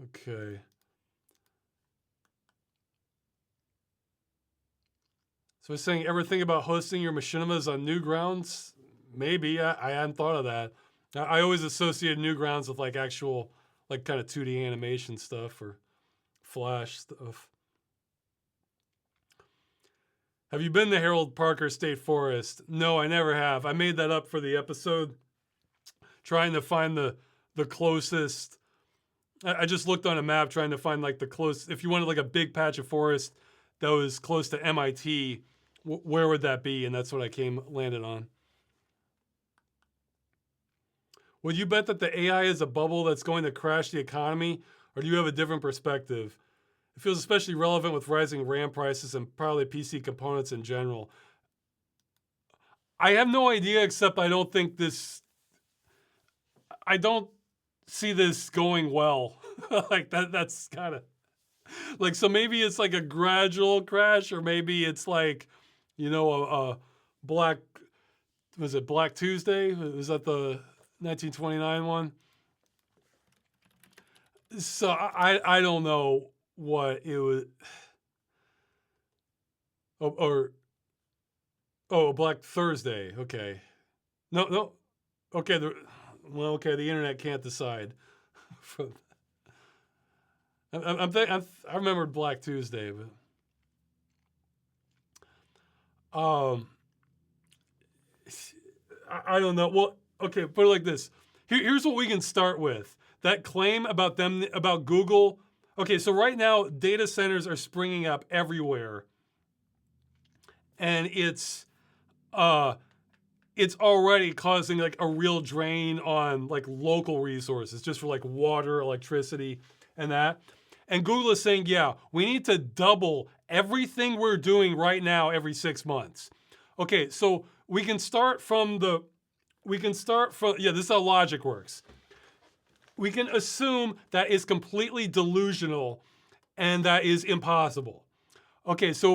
Okay. So I was saying, ever think about hosting your machinimas on Newgrounds? Maybe. I hadn't thought of that. I always associated Newgrounds with like actual, like kind of 2D animation stuff or Flash stuff. Have you been to Harold Parker State Forest? No, I never have. I made that up for the episode, trying to find the closest. I just looked on a map trying to find like the close. If you wanted like a big patch of forest that was close to MIT, where would that be? And that's what I landed on. Would you bet that the AI is a bubble that's going to crash the economy, or do you have a different perspective? It feels especially relevant with rising RAM prices and probably PC components in general. I have no idea, except I don't see this going well. Like that's kind of like, so maybe it's like a gradual crash, or maybe it's like, a Black Tuesday? Was that the 1929 one? So I don't know what it was. Black Thursday. Okay. No. Okay. Okay. The internet can't decide. I remembered Black Tuesday, but I don't know. Well, okay, put it like this. Here's what we can start with. That claim about Google. Okay, so right now data centers are springing up everywhere, and it's already causing like a real drain on like local resources, just for like water, electricity, and that. And Google is saying, yeah, we need to double everything we're doing right now every 6 months. Okay, so we can start from, this is how logic works. We can assume that is completely delusional and that is impossible. Okay, so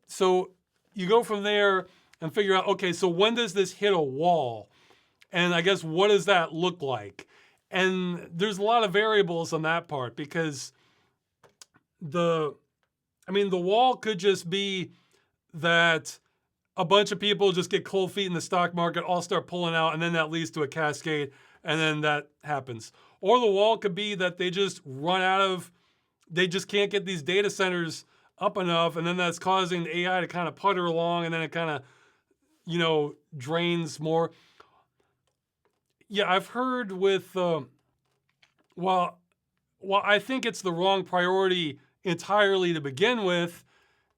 so you go from there and figure out, okay, so when does this hit a wall? And I guess, what does that look like? And there's a lot of variables on that part, because the wall could just be that a bunch of people just get cold feet in the stock market, all start pulling out, and then that leads to a cascade, and then that happens. Or the wall could be that they just they just can't get these data centers up enough, and then that's causing the AI to kind of putter along, and then it kind of, drains more. Yeah, I've heard with, while I think it's the wrong priority entirely to begin with,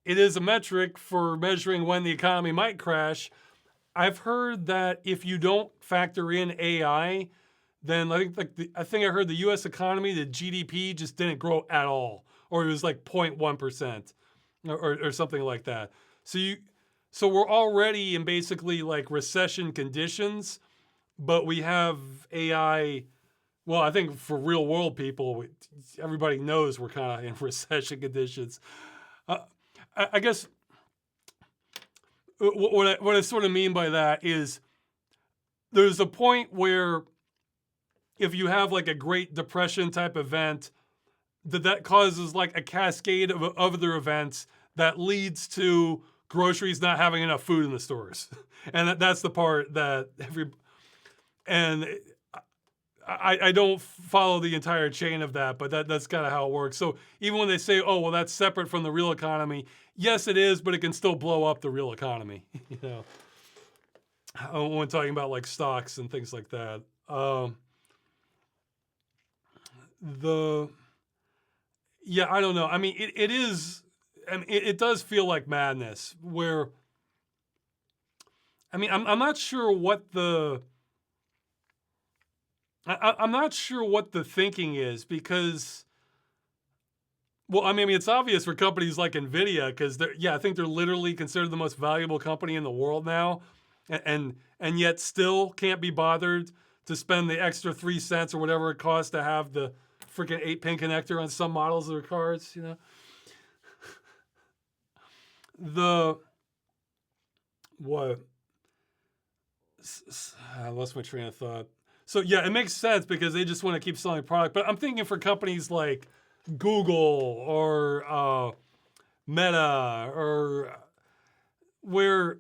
it is a metric for measuring when the economy might crash. I've heard that if you don't factor in AI, then I think I heard the U.S. economy, the GDP just didn't grow at all, or it was like 0.1%, or something like that. So we're already in basically like recession conditions, but we have AI. Well, I think for real world people, everybody knows we're kind of in recession conditions. I guess what I sort of mean by that is, there's a point where if you have like a Great Depression type event, that causes like a cascade of other events that leads to groceries not having enough food in the stores. And that's the part that I don't follow the entire chain of that, but that's kind of how it works. So even when they say, oh, well, that's separate from the real economy, yes, it is, but it can still blow up the real economy. When talking about like stocks and things like that. I don't know. I mean, it is. I mean, it does feel like madness. Where, I mean, I'm not sure what the. I'm not sure what the thinking is, because, well, I mean, it's obvious for companies like NVIDIA, because I think they're literally considered the most valuable company in the world now, and yet still can't be bothered to spend the extra 3 cents or whatever it costs to have the freaking 8-pin connector on some models of their cards. I lost my train of thought. So yeah, it makes sense because they just want to keep selling product. But I'm thinking for companies like Google or Meta, or where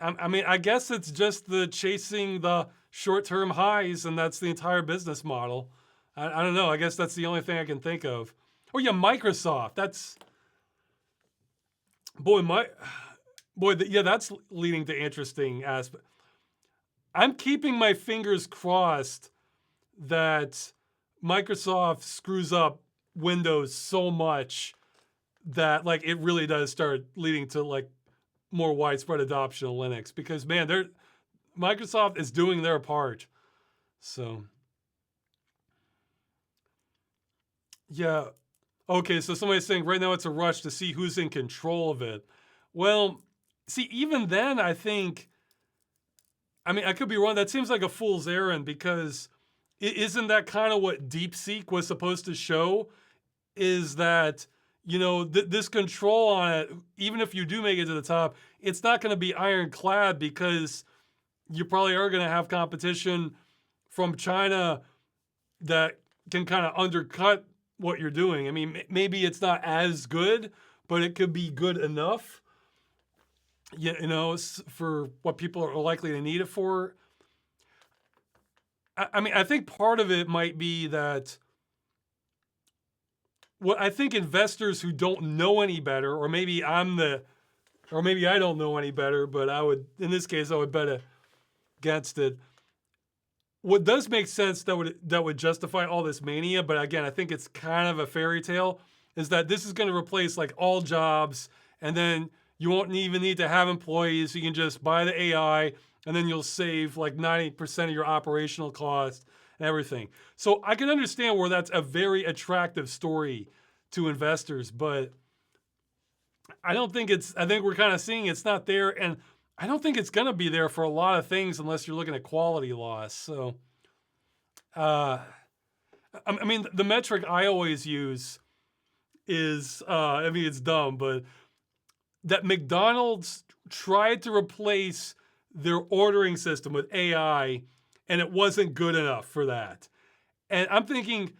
I mean, I guess it's just the chasing the short-term highs, and that's the entire business model. I don't know. I guess that's the only thing I can think of. Oh yeah, Microsoft. That's boy, yeah, that's leading to interesting aspect. I'm keeping my fingers crossed that Microsoft screws up Windows so much that like it really does start leading to like more widespread adoption of Linux, because man, Microsoft is doing their part. So yeah. Okay, so somebody's saying right now it's a rush to see who's in control of it. Well, see, even then, I think, I mean, I could be wrong. That seems like a fool's errand, because isn't that kind of what DeepSeek was supposed to show? Is that, you know, this control on it, even if you do make it to the top, it's not going to be ironclad, because you probably are going to have competition from China that can kind of undercut what you're doing. I mean, maybe it's not as good, but it could be good enough, you know, for what people are likely to need it for. I mean, I think part of it might be that what I think investors who don't know any better, or maybe or maybe I don't know any better, but I would, in this case, I would bet against it. What does make sense that would justify all this mania, but again, I think it's kind of a fairy tale, is that this is going to replace like all jobs, and then you won't even need to have employees. You can just buy the AI, and then you'll save like 90% of your operational cost and everything. So I can understand where that's a very attractive story to investors, but I don't think it's, I think we're kind of seeing it's not there, and I don't think it's going to be there for a lot of things unless you're looking at quality loss. So, I mean, the metric I always use is, I mean, it's dumb, but that McDonald's tried to replace their ordering system with AI, and it wasn't good enough for that. And I'm thinking,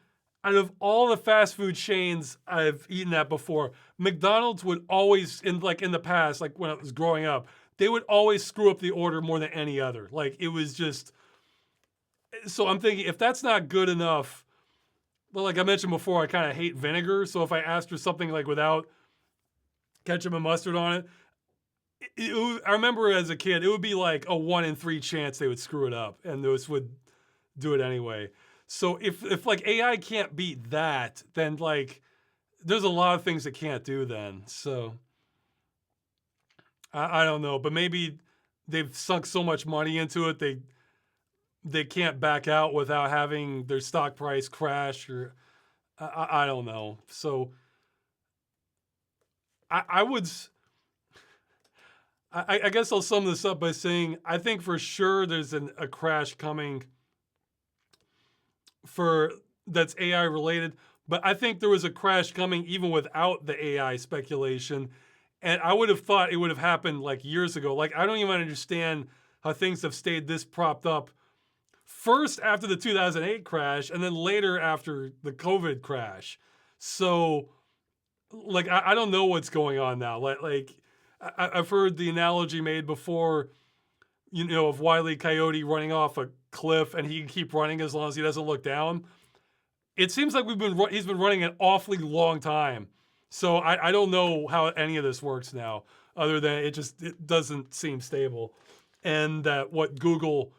out of all the fast food chains I've eaten at before, McDonald's would always, in the past, like when I was growing up, they would always screw up the order more than any other. Like it was just, so I'm thinking, if that's not good enough, well, like I mentioned before, I kind of hate vinegar. So if I asked for something like without ketchup and mustard on it, I remember as a kid, it would be like a 1 in 3 chance they would screw it up, and those would do it anyway. So if like AI can't beat that, then like there's a lot of things it can't do then. So I don't know, but maybe they've sunk so much money into it, they can't back out without having their stock price crash, or I don't know. So I would, I guess I'll sum this up by saying I think for sure there's a crash coming for that's AI related, but I think there was a crash coming even without the AI speculation. And I would have thought it would have happened like years ago. Like, I don't even understand how things have stayed this propped up. First after the 2008 crash, and then later after the COVID crash. So, like, I don't know what's going on now. I've heard the analogy made before, you know, of Wile E. Coyote running off a cliff, and he can keep running as long as he doesn't look down. It seems like he's been running an awfully long time. So I don't know how any of this works now, other than it doesn't seem stable. And that what Google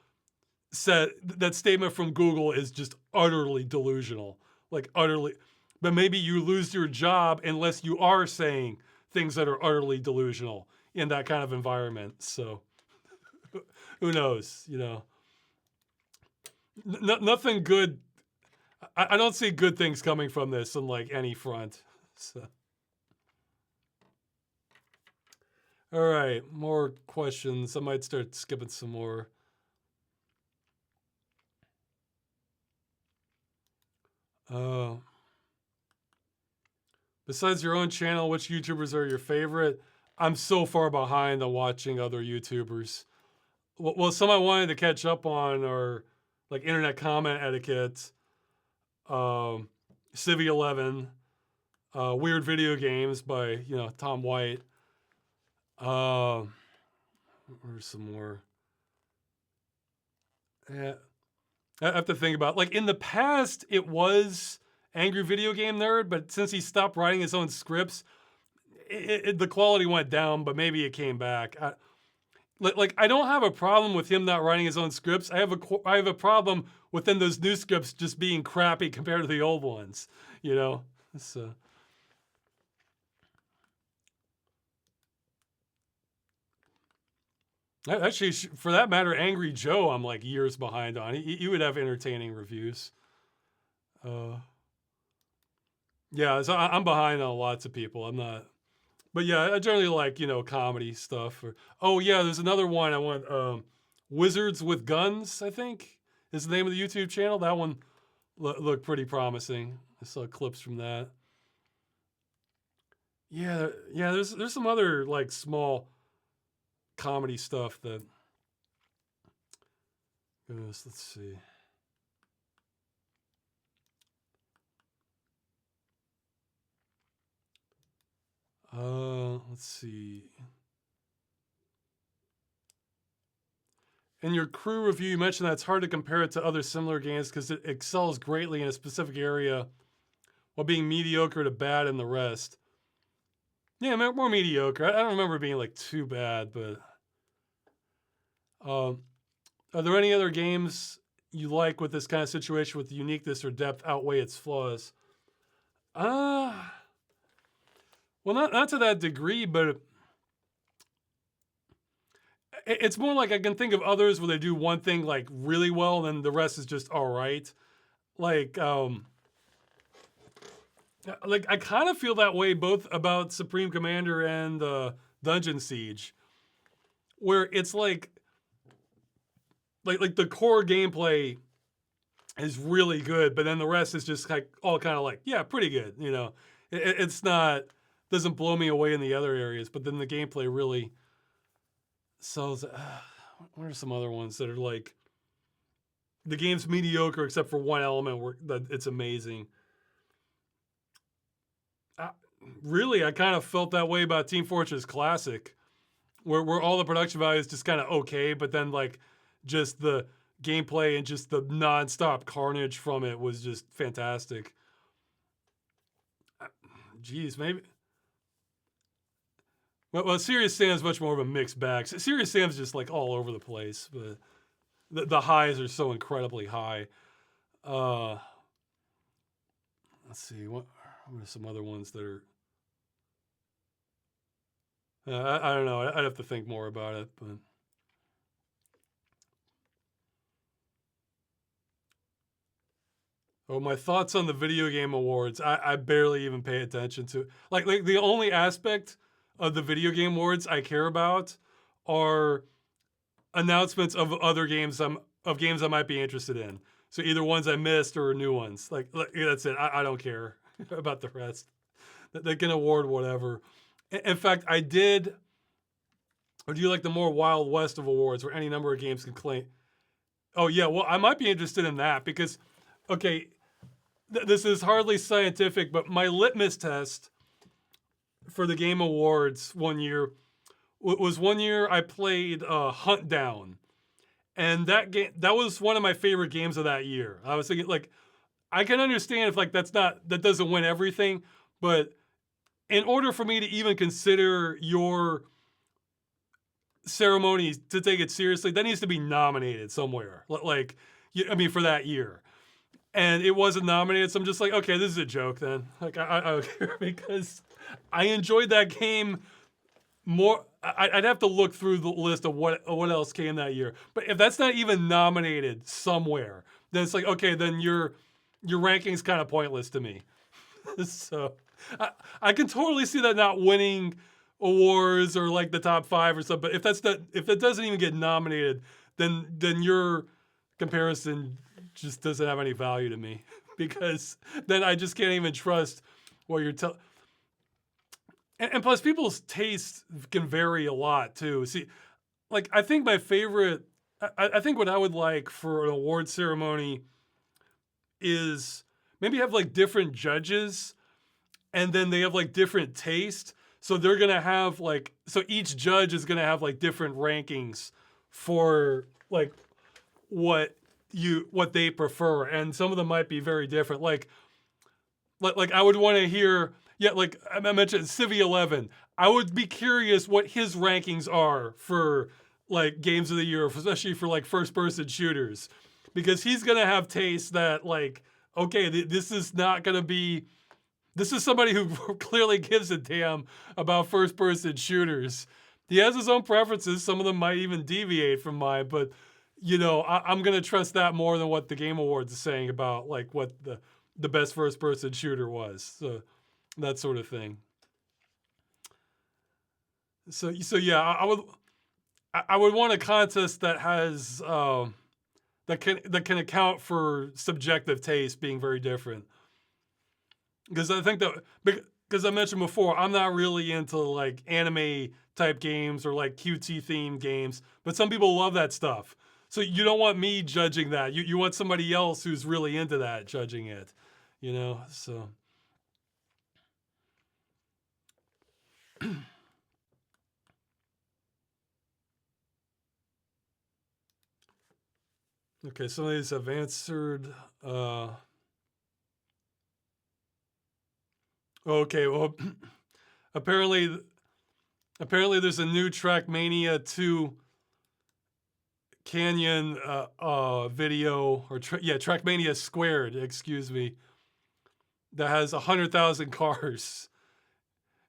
said, that statement from Google is just utterly delusional. Like utterly, but maybe you lose your job unless you are saying things that are utterly delusional in that kind of environment. So who knows, you know? Nothing good. I don't see good things coming from this on like any front. So. All right, more questions. I might start skipping some more. Besides your own channel, which YouTubers are your favorite? I'm so far behind on watching other YouTubers. Well, some I wanted to catch up on are like internet comment etiquette, Civi 11, Weird Video Games by, you know, Tom White. Uh, Where's some more? Yeah, I have to think about, like, in the past it was Angry Video Game Nerd, but since he stopped writing his own scripts, the quality went down. But maybe it came back. Like I don't have a problem with him not writing his own scripts. I have a problem with then those new scripts just being crappy compared to the old ones. You know, so. Actually, for that matter, Angry Joe, I'm like years behind on. He would have entertaining reviews. Uh, yeah, so I'm behind on lots of people. I'm not, but yeah, I generally like, comedy stuff. Or, oh yeah, there's another one I want. Wizards with Guns, I think, is the name of the YouTube channel. That one looked pretty promising. I saw clips from that. Yeah, yeah. There's some other like small comedy stuff that. Goodness, let's see. Let's see. In your crew review, you mentioned that it's hard to compare it to other similar games because it excels greatly in a specific area while being mediocre to bad in the rest. Yeah, more mediocre. I don't remember being like too bad, but are there any other games you like with this kind of situation with the uniqueness or depth outweigh its flaws? Uh well, not to that degree, but it's more like I can think of others where they do one thing like really well, and then the rest is just all right. Like like I kind of feel that way both about Supreme Commander and Dungeon Siege, where it's like the core gameplay is really good, but then the rest is just like all kind of like, yeah, pretty good. It's not, doesn't blow me away in the other areas, but then the gameplay really sells. What are some other ones that are like the game's mediocre except for one element where it's amazing? Really, I kind of felt that way about Team Fortress Classic, where all the production value is just kind of okay, but then like just the gameplay and just the nonstop carnage from it was just fantastic. Geez, maybe. Well, Serious Sam's much more of a mixed bag. Serious Sam's just like all over the place, but the highs are so incredibly high. Uh, let's see, what are some other ones that are. I don't know. I'd have to think more about it, but. Oh, my thoughts on the video game awards. I barely even pay attention to. Like the only aspect of the video game awards I care about are announcements of other games of games I might be interested in. So either ones I missed or new ones. Like that's it. I don't care about the rest. They can award whatever. In fact, I did. Or do you like the more Wild West of awards where any number of games can claim? Oh yeah, well I might be interested in that because, okay, this is hardly scientific, but my litmus test for the Game Awards one year was one year I played Hunt Down, and that was one of my favorite games of that year. I was thinking like I can understand if like that doesn't win everything, but in order for me to even consider your ceremony to take it seriously, that needs to be nominated somewhere. Like, I mean, for that year. And it wasn't nominated, so I'm just like, okay, this is a joke then. Like, I don't care because I enjoyed that game more. I'd have to look through the list of what else came that year. But if that's not even nominated somewhere, then it's like, okay, then your ranking's kind of pointless to me. So I can totally see that not winning awards or like the top 5 or something. But if it doesn't even get nominated, then your comparison just doesn't have any value to me because then I just can't even trust what you're telling. And plus, people's tastes can vary a lot too. See, like I think my favorite, I think what I would like for an award ceremony is maybe have like different judges, and then they have like different taste. So they're gonna have like, so each judge is gonna have like different rankings for like what they prefer, and some of them might be very different. Like I would want to hear, yeah, like I mentioned Civi 11. I would be curious what his rankings are for like games of the year, especially for like first person shooters, because he's gonna have tastes that like, okay, this is not gonna be. This is somebody who clearly gives a damn about first person shooters. He has his own preferences. Some of them might even deviate from mine, but I'm gonna trust that more than what the Game Awards is saying about like what the best first person shooter was. So that sort of thing. So yeah, I would want a contest that has that can account for subjective taste being very different. Because I think that, because I mentioned before, I'm not really into like anime type games or like QT themed games, but some people love that stuff. So you don't want me judging that. You want somebody else who's really into that judging it, So okay, some of these have answered. Okay, well, apparently, there's a new Trackmania 2 Canyon video, or Trackmania Squared, excuse me, that has 100,000 cars,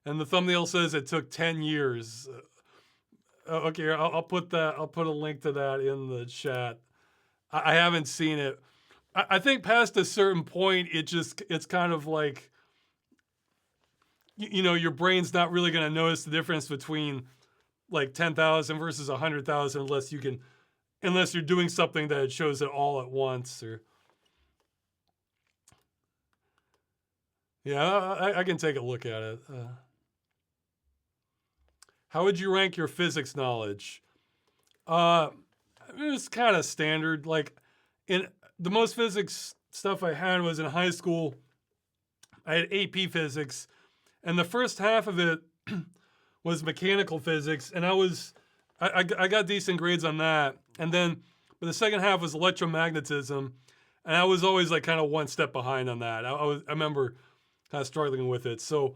and the thumbnail says it took 10 years. Okay, I'll put that. I'll put a link to that in the chat. I haven't seen it. I think past a certain point, it's kind of like, your brain's not really going to notice the difference between like 10,000 versus 100,000 unless you're doing something that shows it all at once. Or yeah, I can take a look at it. How would you rank your physics knowledge? It's kind of standard. Like, in the most physics stuff I had was in high school. I had AP physics, and the first half of it was mechanical physics, and I got decent grades on that. And then, but the second half was electromagnetism, and I was always like kind of one step behind on that. I remember kind of struggling with it. So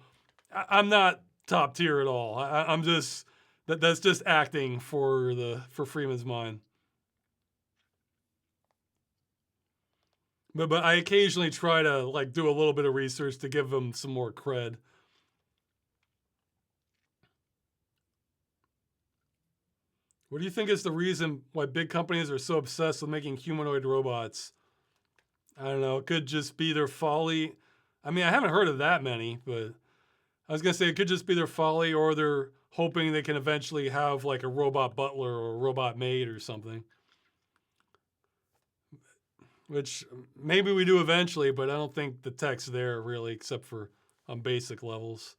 I'm not top tier at all. I'm just that's just acting for Freeman's mind. But I occasionally try to like do a little bit of research to give them some more cred. What do you think is the reason why big companies are so obsessed with making humanoid robots? I don't know. It could just be their folly. I mean, I haven't heard of that many, but I was gonna say it could just be their folly, or they're hoping they can eventually have like a robot butler or a robot maid or something. Which maybe we do eventually, but I don't think the tech's there really, except for on basic levels.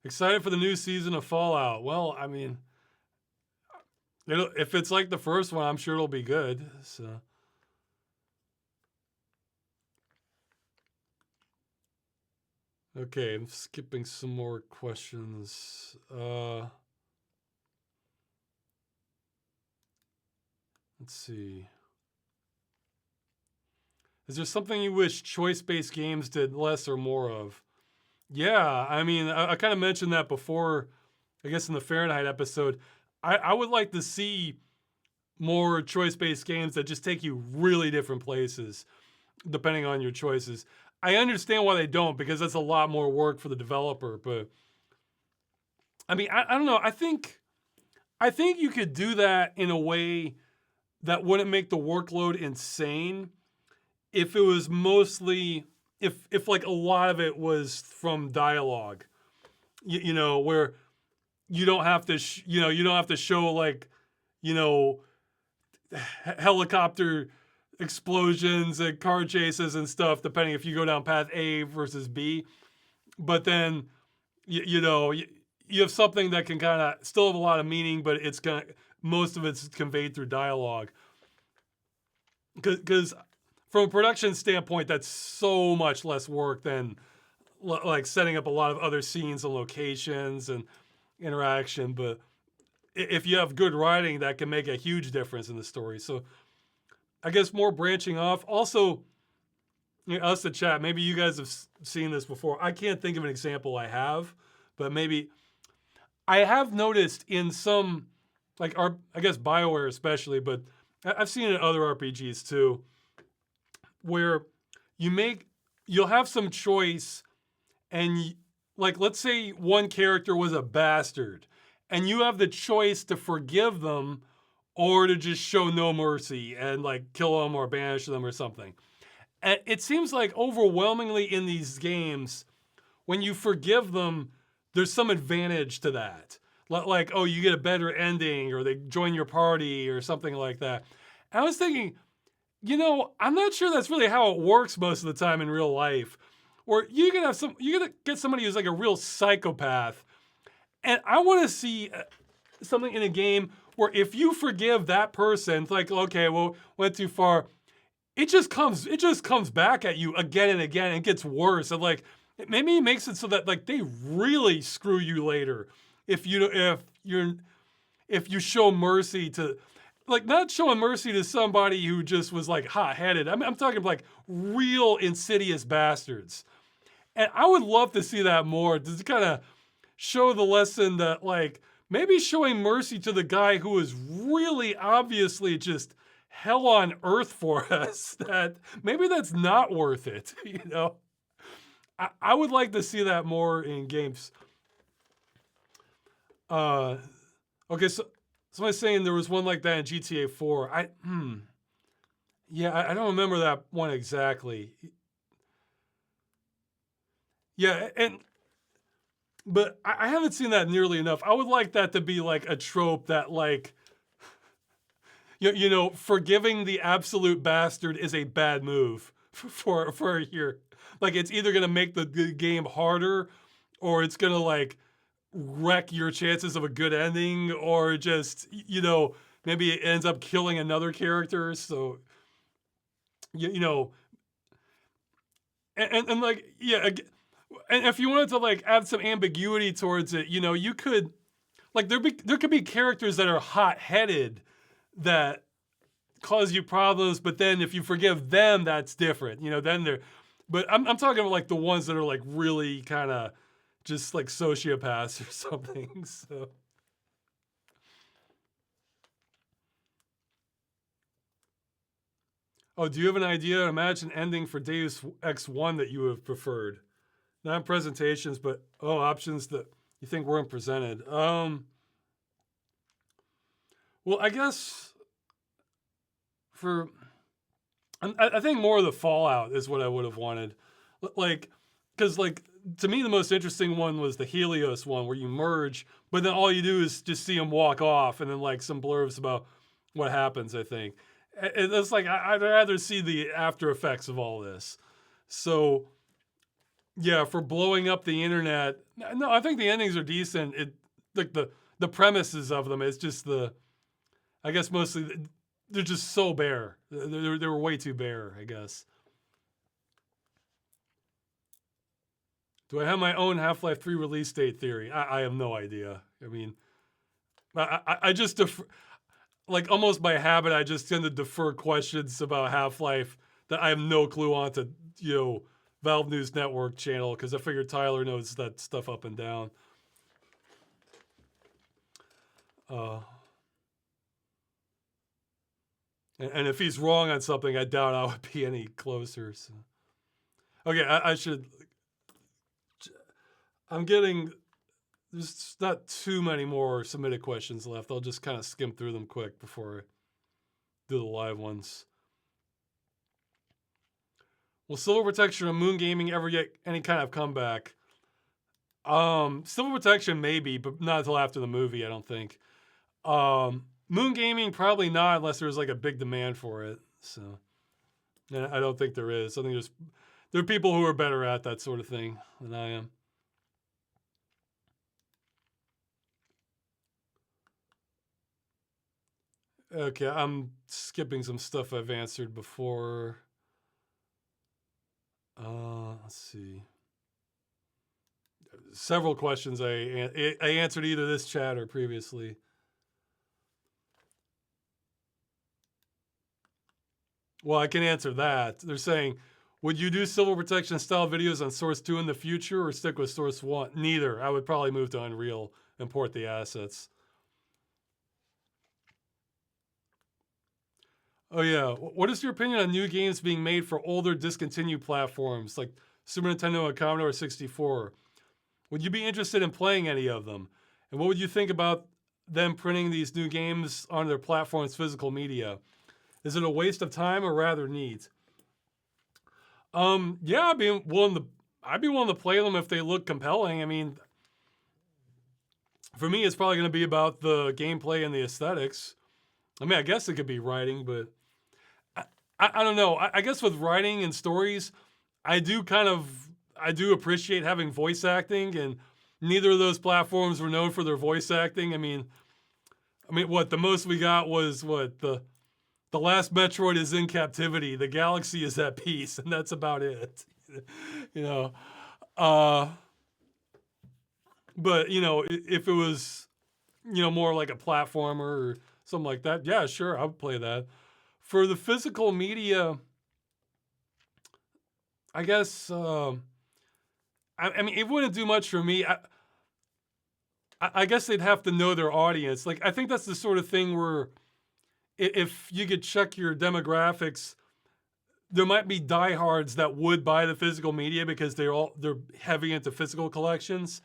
Excited for the new season of Fallout. Well, I mean, if it's like the first one, I'm sure it'll be good. So. Okay, I'm skipping some more questions. Let's see. Is there something you wish choice-based games did less or more of? Yeah, I mean, I kind of mentioned that before, I guess in the Fahrenheit episode. I would like to see more choice-based games that just take you really different places, depending on your choices. I understand why they don't, because that's a lot more work for the developer. But I mean, I don't know. I think you could do that in a way that wouldn't make the workload insane if it was mostly if like a lot of it was from dialogue, where you don't have to you don't have to show like you know helicopter explosions and car chases and stuff, depending if you go down path A versus B. But then you have something that can kind of still have a lot of meaning, but most of it's conveyed through dialogue. Because from a production standpoint, that's so much less work than like setting up a lot of other scenes and locations and interaction. But if you have good writing, that can make a huge difference in the story. So I guess more branching off. Also, us, the chat, maybe you guys have seen this before. I can't think of an example I have, but maybe I have noticed in some, like, I guess BioWare especially, but I've seen it in other RPGs too, where you'll have some choice, and like, let's say one character was a bastard, and you have the choice to forgive them or to just show no mercy and like kill them or banish them or something. And it seems like overwhelmingly in these games, when you forgive them, there's some advantage to that. Like, oh, you get a better ending, or they join your party, or something like that. And I was thinking, I'm not sure that's really how it works most of the time in real life. Or you gotta get somebody who's like a real psychopath. And I want to see something in a game where if you forgive that person, it's like, okay, well, went too far. It just comes back at you again and again, and gets worse. And like, maybe it makes it so that like they really screw you later if you show mercy to, like, not showing mercy to somebody who just was like hot-headed. I'm talking like real insidious bastards. And I would love to see that more, to kind of show the lesson that, like, maybe showing mercy to the guy who is really obviously just hell on earth for us, that maybe that's not worth it. I would like to see that more in games. Okay, so somebody's saying there was one like that in GTA 4. Yeah, I don't remember that one exactly. Yeah, but I haven't seen that nearly enough. I would like that to be like a trope that, like, forgiving the absolute bastard is a bad move for your, like, it's either gonna make the game harder, or it's gonna like wreck your chances of a good ending, or just maybe it ends up killing another character. So you know, and like, yeah, and if you wanted to like add some ambiguity towards it, you could, like, there could be characters that are hot-headed that cause you problems, but then if you forgive them, that's different. Then they're, but I'm talking about like the ones that are like really kind of just like sociopaths or something. So. Oh, do you have an idea? Imagine ending for Deus Ex 1 that you have preferred. Not presentations, but options that you think weren't presented. Well, I guess I think more of the Fallout is what I would have wanted. Like, because like, to me the most interesting one was the Helios one, where you merge, but then all you do is just see them walk off, and then like some blurbs about what happens. I think it's like I'd rather see the after effects of all this. So yeah, for blowing up the internet, no, I think the endings are decent. It, like, the premises of them, it's just I guess mostly they're just so bare. They were way too bare, I guess. Do I have my own Half-Life 3 release date theory? I have no idea. I mean, I just like, almost by habit, I just tend to defer questions about Half-Life that I have no clue on to, Valve News Network channel, because I figured Tyler knows that stuff up and down. And if he's wrong on something, I doubt I would be any closer. So. Okay, I should. I'm getting. There's not too many more submitted questions left. I'll just kind of skim through them quick before I do the live ones. Will Silver Protection and Moon Gaming ever get any kind of comeback? Silver Protection maybe, but not until after the movie, I don't think. Moon Gaming probably not, unless there's like a big demand for it. So, and I don't think there is. I think there are people who are better at that sort of thing than I am. Okay, I'm skipping some stuff I've answered before. Let's see. several questions I answered either this chat or previously. Well, I can answer that. They're saying, would you do civil protection style videos on Source 2 in the future or stick with Source 1? Neither. I would probably move to Unreal and port the assets. Oh, yeah. What is your opinion on new games being made for older discontinued platforms like Super Nintendo and Commodore 64? Would you be interested in playing any of them? And what would you think about them printing these new games on their platform's physical media? Is it a waste of time or rather neat? Yeah, I'd be willing to play them if they look compelling. I mean, for me, it's probably going to be about the gameplay and the aesthetics. I mean, I guess it could be writing, but I don't know. I guess with writing and stories, I do appreciate having voice acting, and neither of those platforms were known for their voice acting. I mean, what the most we got was the last Metroid is in captivity. The galaxy is at peace, and that's about it. you know, but if it was more like a platformer or something like that, yeah, sure, I would play that. For the physical media, I guess I mean it wouldn't do much for me. I guess they'd have to know their audience. Like I think that's the sort of thing where if you could check your demographics, there might be diehards that would buy the physical media because they're heavy into physical collections.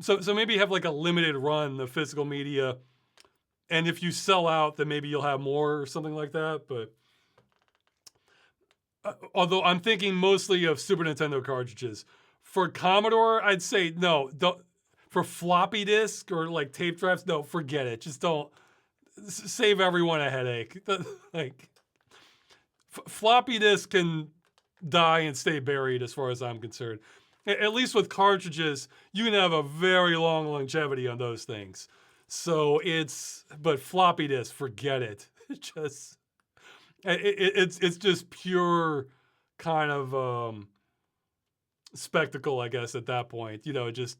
So maybe have like a limited run of physical media, and if you sell out, then maybe you'll have more or something like that. But although I'm thinking mostly of Super Nintendo cartridges. For Commodore, I'd say no. Don't, for floppy disk or like tape drives, no, forget it. Just don't. Save everyone a headache. Like floppy disk can die and stay buried as far as I'm concerned. At least with cartridges, you can have a very long longevity on those things. So but floppy disk, forget it. It's just pure kind of spectacle, I guess, at that point. Just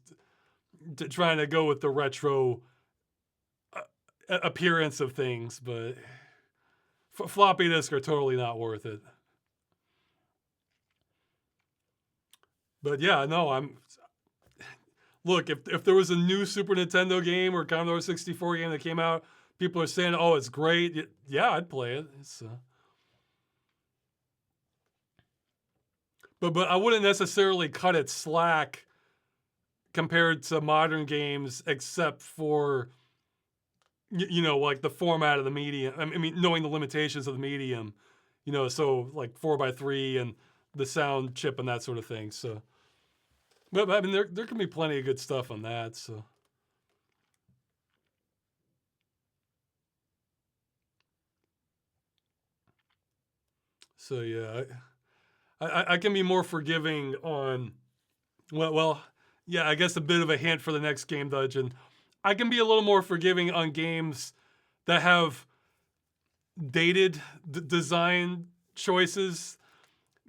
trying to go with the retro appearance of things, but floppy disk are totally not worth it. But yeah, no, look, if there was a new Super Nintendo game or Commodore 64 game that came out, people are saying, "Oh, it's great." Yeah, I'd play it. But I wouldn't necessarily cut it slack compared to modern games, except for like the format of the medium. I mean, knowing the limitations of the medium, so like 4x3 and the sound chip and that sort of thing. So, but I mean, there can be plenty of good stuff on that. So yeah, I can be more forgiving on, well, yeah, I guess a bit of a hint for the next game dungeon. I can be a little more forgiving on games that have dated design choices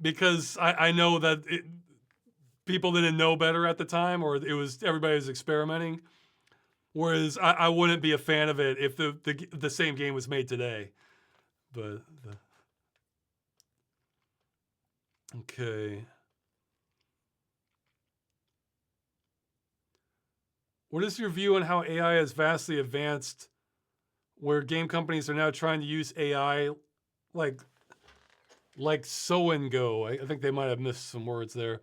because I know that people didn't know better at the time, or everybody was experimenting. Whereas I wouldn't be a fan of it if the same game was made today. But okay. What is your view on how AI has vastly advanced, where game companies are now trying to use AI like so and go? I think they might have missed some words there.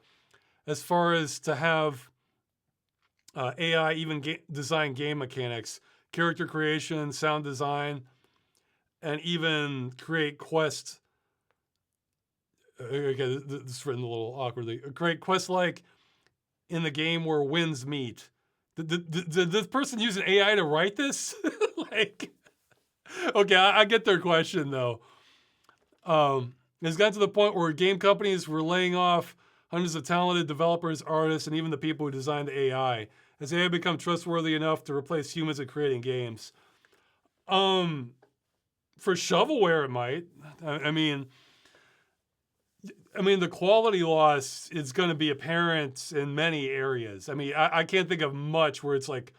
As far as to have AI even design game mechanics, character creation, sound design, and even create quests. Okay, this is written a little awkwardly. Create quests like in the game where winds meet. Did this person use an AI to write this? Like, okay, I get their question though. It's gotten to the point where game companies were laying off hundreds of talented developers, artists, and even the people who designed the AI. Has AI become trustworthy enough to replace humans in creating games? For shovelware, it might. I mean, I mean, the quality loss is going to be apparent in many areas. I mean, I can't think of much where it's like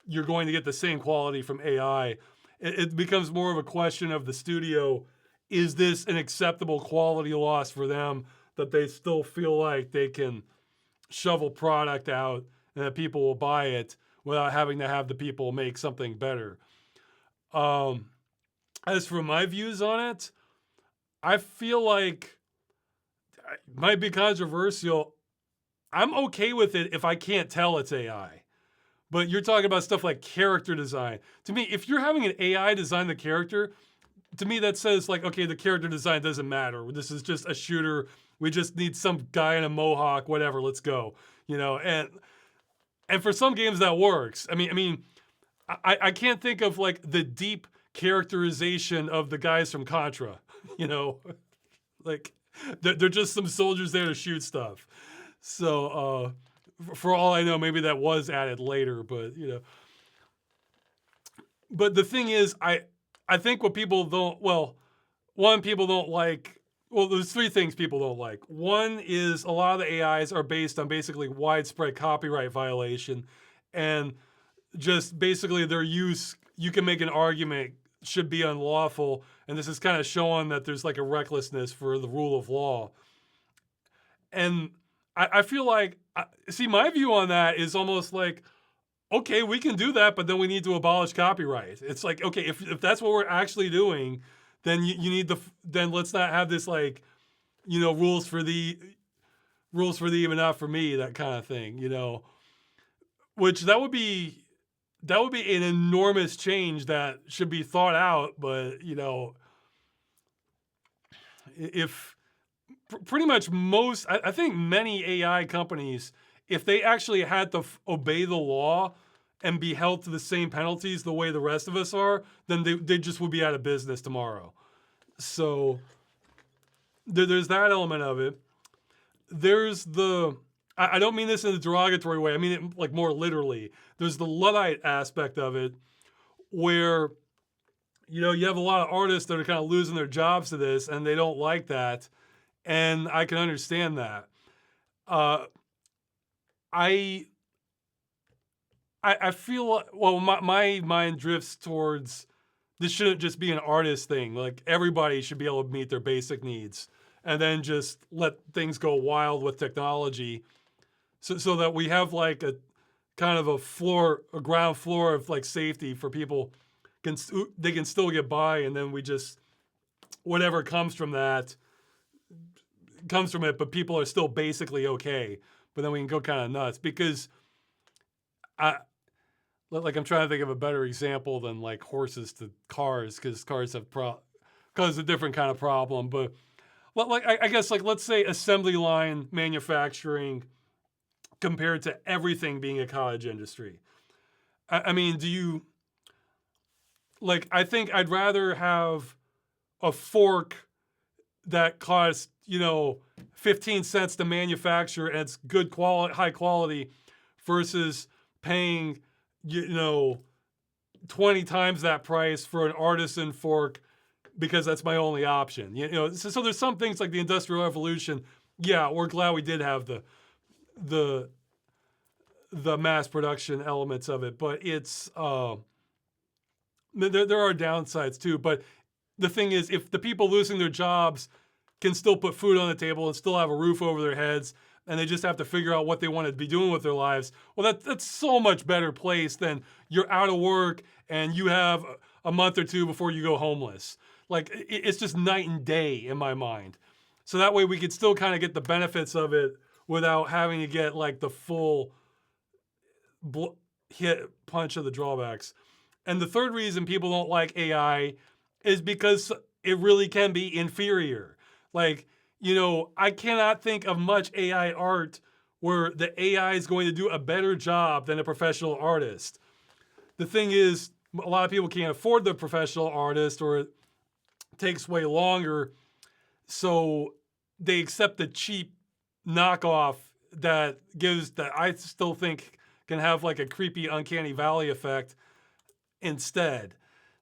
you're going to get the same quality from AI. It becomes more of a question of the studio. Is this an acceptable quality loss for them that they still feel like they can shovel product out and that people will buy it without having to have the people make something better? Um, as for my views on it, I feel like it might be controversial. I'm okay with it if I can't tell it's AI. But you're talking about stuff like character design. To me, if you're having an AI design the character, to me that says like, okay, the character design doesn't matter. This is just a shooter. We just need some guy in a mohawk, whatever. Let's go. You know, and for some games that works. I can't think of like the deep characterization of the guys from Contra. You know, like they're just some soldiers there to shoot stuff. So for all I know, maybe that was added later, but you know. But the thing is, I think what people don't, well, one, people don't like, well, there's three things people don't like. One is a lot of the AIs are based on basically widespread copyright violation, and just basically their use, you can make an argument, should be unlawful, and this is kind of showing that there's like a recklessness for the rule of law. And I feel like, see, my view on that is almost like, okay, we can do that, but then we need to abolish copyright. It's like, okay, if that's what we're actually doing, then you need then let's not have this like, you know, rules for thee, but not for me, that kind of thing, you know, which that would be an enormous change that should be thought out. But you know, if pretty much most, I think many AI companies, if they actually had to obey the law and be held to the same penalties the way the rest of us are, then they just would be out of business tomorrow. So there's that element of it. There's the, I don't mean this in a derogatory way, I mean it like more literally. There's the Luddite aspect of it where, you know, you have a lot of artists that are kind of losing their jobs to this and they don't like that. And I can understand that. Uh, I feel, well, my mind drifts towards this shouldn't just be an artist thing. Like everybody should be able to meet their basic needs, and then just let things go wild with technology, so that we have like a kind of a ground floor of like safety for people. They can still get by, and then we just, whatever comes from that comes from it, but people are still basically okay. But then we can go kind of nuts because I'm trying to think of a better example than like horses to cars, because cars have cause a different kind of problem. But like I guess like let's say assembly line manufacturing compared to everything being a cottage industry. I mean, do you like? I think I'd rather have a fork that costs, you know, 15 cents to manufacture and it's good quality, high quality, versus paying, you know, 20 times that price for an artisan fork because that's my only option. You know, so there's some things like the Industrial Revolution. Yeah, we're glad we did have the mass production elements of it, but it's there are downsides too. But the thing is, if the people losing their jobs can still put food on the table and still have a roof over their heads, and they just have to figure out what they want to be doing with their lives, well, that's so much better place than you're out of work and you have a month or two before you go homeless. Like, it's just night and day in my mind. So that way we could still kind of get the benefits of it without having to get like the full hit punch of the drawbacks. And the third reason people don't like AI is because it really can be inferior. Like, you know, I cannot think of much AI art where the AI is going to do a better job than a professional artist. The thing is, a lot of people can't afford the professional artist, or it takes way longer. So they accept the cheap knockoff that I still think can have like a creepy, uncanny valley effect instead.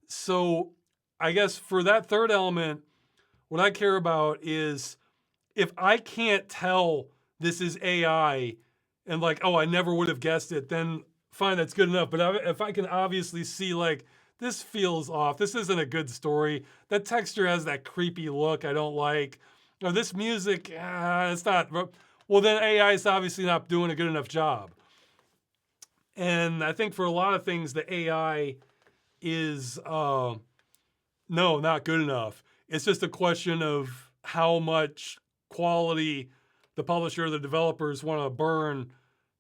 So I guess for that third element, what I care about is if I can't tell this is AI and like, oh, I never would have guessed it, then fine, that's good enough. But if I can obviously see like, this feels off, this isn't a good story, that texture has that creepy look I don't like, or this music, it's not, well, then AI is obviously not doing a good enough job. And I think for a lot of things, the AI is, no, not good enough. It's just a question of how much quality the publisher or the developers want to burn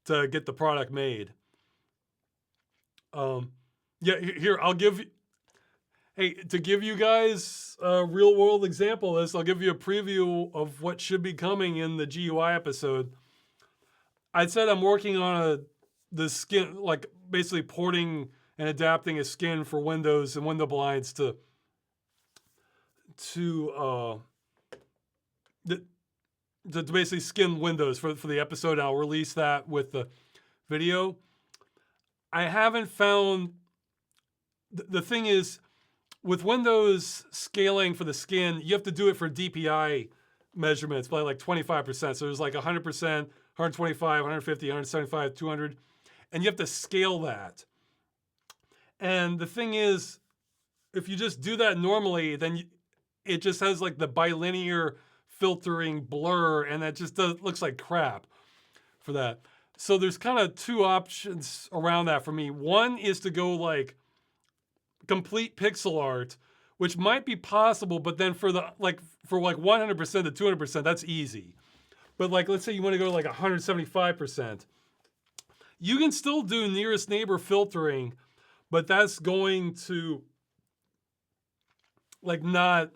to get the product made. Yeah, here, I'll give you, hey, to give you guys a real world example of this, I'll give you a preview of what should be coming in the GUI episode. I said I'm working on the skin, like basically porting and adapting a skin for Windows and window blinds to basically skin Windows for the episode. I'll release that with the video. I haven't found, the thing is, with Windows scaling for the skin, you have to do it for DPI measurements by like 25%. So there's like 100%, 125, 150, 175, 200, and you have to scale that. And the thing is, if you just do that normally, then it just has like the bilinear filtering blur, and that just looks like crap for that. So there's kind of two options around that for me. One is to go like complete pixel art, which might be possible, but then for 100% to 200%, that's easy. But like, let's say you want to go to like 175%, you can still do nearest neighbor filtering, but that's going to like not,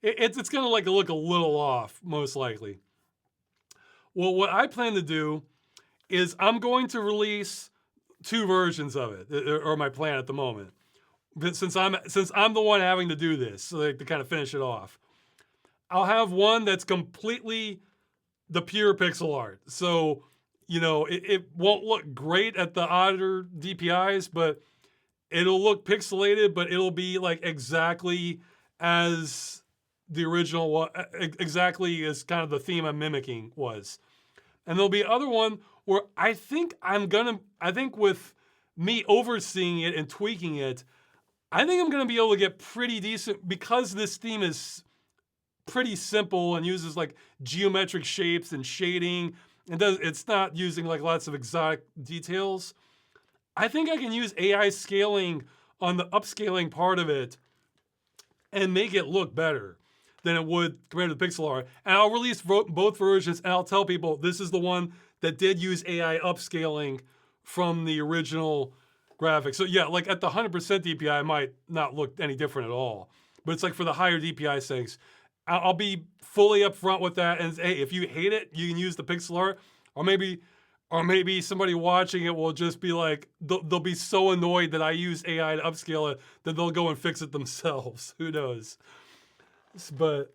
it's going to like look a little off, most likely. Well, what I plan to do is I'm going to release 2 versions of it, or my plan at the moment. But since I'm the one having to do this, so to kind of finish it off, I'll have one that's completely the pure pixel art. So, you know, it won't look great at the odder DPIs, but it'll look pixelated, but it'll be like exactly as the original one, exactly as kind of the theme I'm mimicking was. And there'll be other one where I think with me overseeing it and tweaking it, I think I'm going to be able to get pretty decent, because this theme is pretty simple and uses like geometric shapes and shading, and it's not using like lots of exotic details. I think I can use AI scaling on the upscaling part of it and make it look better than it would compared to pixel art. And I'll release both versions, and I'll tell people this is the one that did use AI upscaling from the original graphics. So yeah, like at the 100% DPI, it might not look any different at all. But it's like for the higher DPI settings, I'll be fully upfront with that. And hey, if you hate it, you can use the pixel art, or maybe somebody watching it will just be like, they'll be so annoyed that I use AI to upscale it that they'll go and fix it themselves. Who knows? But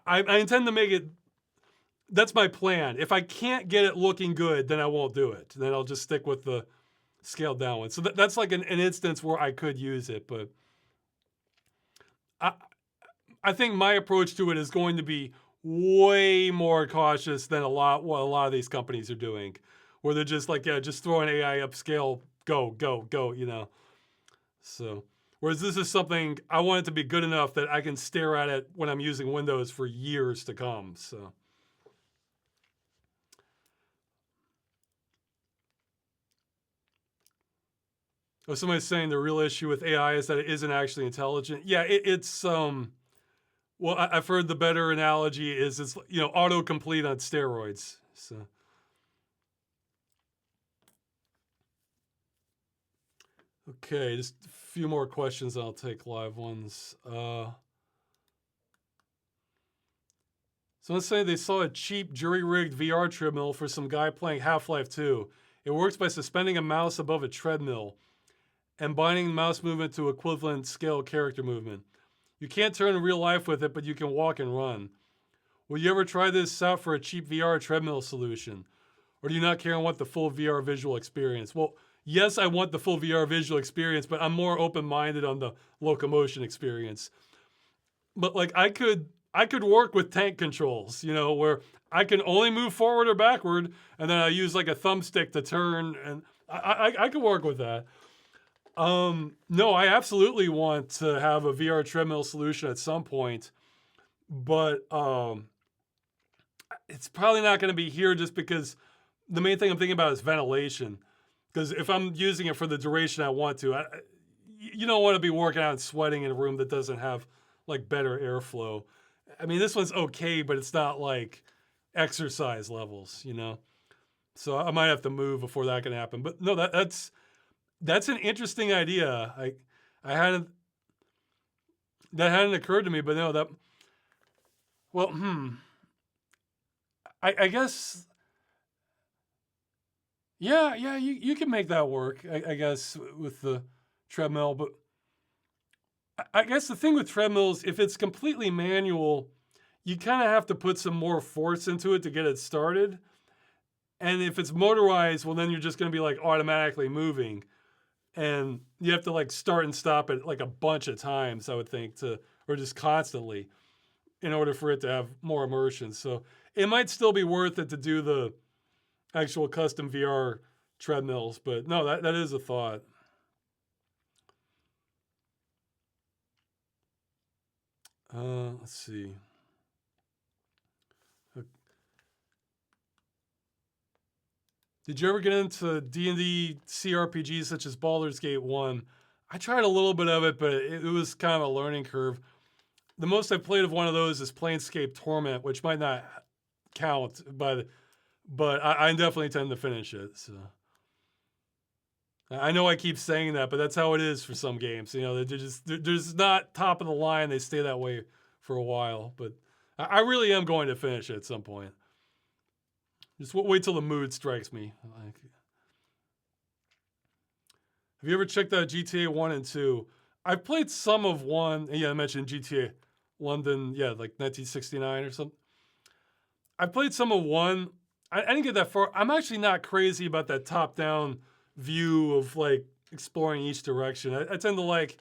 I intend to make it, that's my plan. If I can't get it looking good, then I won't do it. Then I'll just stick with the scaled down one. So that's like an instance where I could use it, but I think my approach to it is going to be way more cautious than what a lot of these companies are doing, where they're just like, yeah, just throw an AI upscale, go, you know. So, whereas this is something I want it to be good enough that I can stare at it when I'm using Windows for years to come. So. Oh, somebody's saying the real issue with AI is that it isn't actually intelligent. Yeah, it's well, I've heard the better analogy is it's, you know, autocomplete on steroids. So. Okay, just a few more questions. I'll take live ones. So let's say they saw a cheap jury-rigged VR treadmill for some guy playing Half-Life 2. It works by suspending a mouse above a treadmill and binding the mouse movement to equivalent scale character movement. You can't turn in real life with it, but you can walk and run. Will you ever try this out for a cheap VR treadmill solution? Or do you not care and want the full VR visual experience? Well, yes, I want the full VR visual experience, but I'm more open-minded on the locomotion experience. But like I could I could work with tank controls, you know, where I can only move forward or backward, and then I use like a thumbstick to turn, and I could work with that. No, I absolutely want to have a VR treadmill solution at some point, but it's probably not going to be here just because the main thing I'm thinking about is ventilation. Because if I'm using it for the duration I want to, you don't want to be working out and sweating in a room that doesn't have like better airflow. I mean, this one's okay, but it's not like exercise levels, you know. So I might have to move before that can happen. But no, that's an interesting idea. I hadn't that hadn't occurred to me, but no, that well, I guess yeah, you can make that work. I guess with the treadmill, but I guess the thing with treadmills, if it's completely manual, you kind of have to put some more force into it to get it started. And if it's motorized, well, then you're just going to be like automatically moving, and you have to like start and stop it like a bunch of times, I would think, or just constantly in order for it to have more immersion. So it might still be worth it to do the actual custom VR treadmills, but no, that is a thought. Let's see. Did you ever get into D&D CRPGs such as Baldur's Gate 1? I tried a little bit of it, but it was kind of a learning curve. The most I've played of one of those is Planescape Torment, which might not count, but I definitely tend to finish it. So I know I keep saying that, but that's how it is for some games. You know, they're just not top of the line. They stay that way for a while, but I really am going to finish it at some point. Just wait till the mood strikes me. Have you ever checked out GTA 1 and 2? I've played some of 1. Yeah, I mentioned GTA London, yeah, like 1969 or something. I played some of 1. I didn't get that far. I'm actually not crazy about that top-down view of like exploring each direction. I tend to like,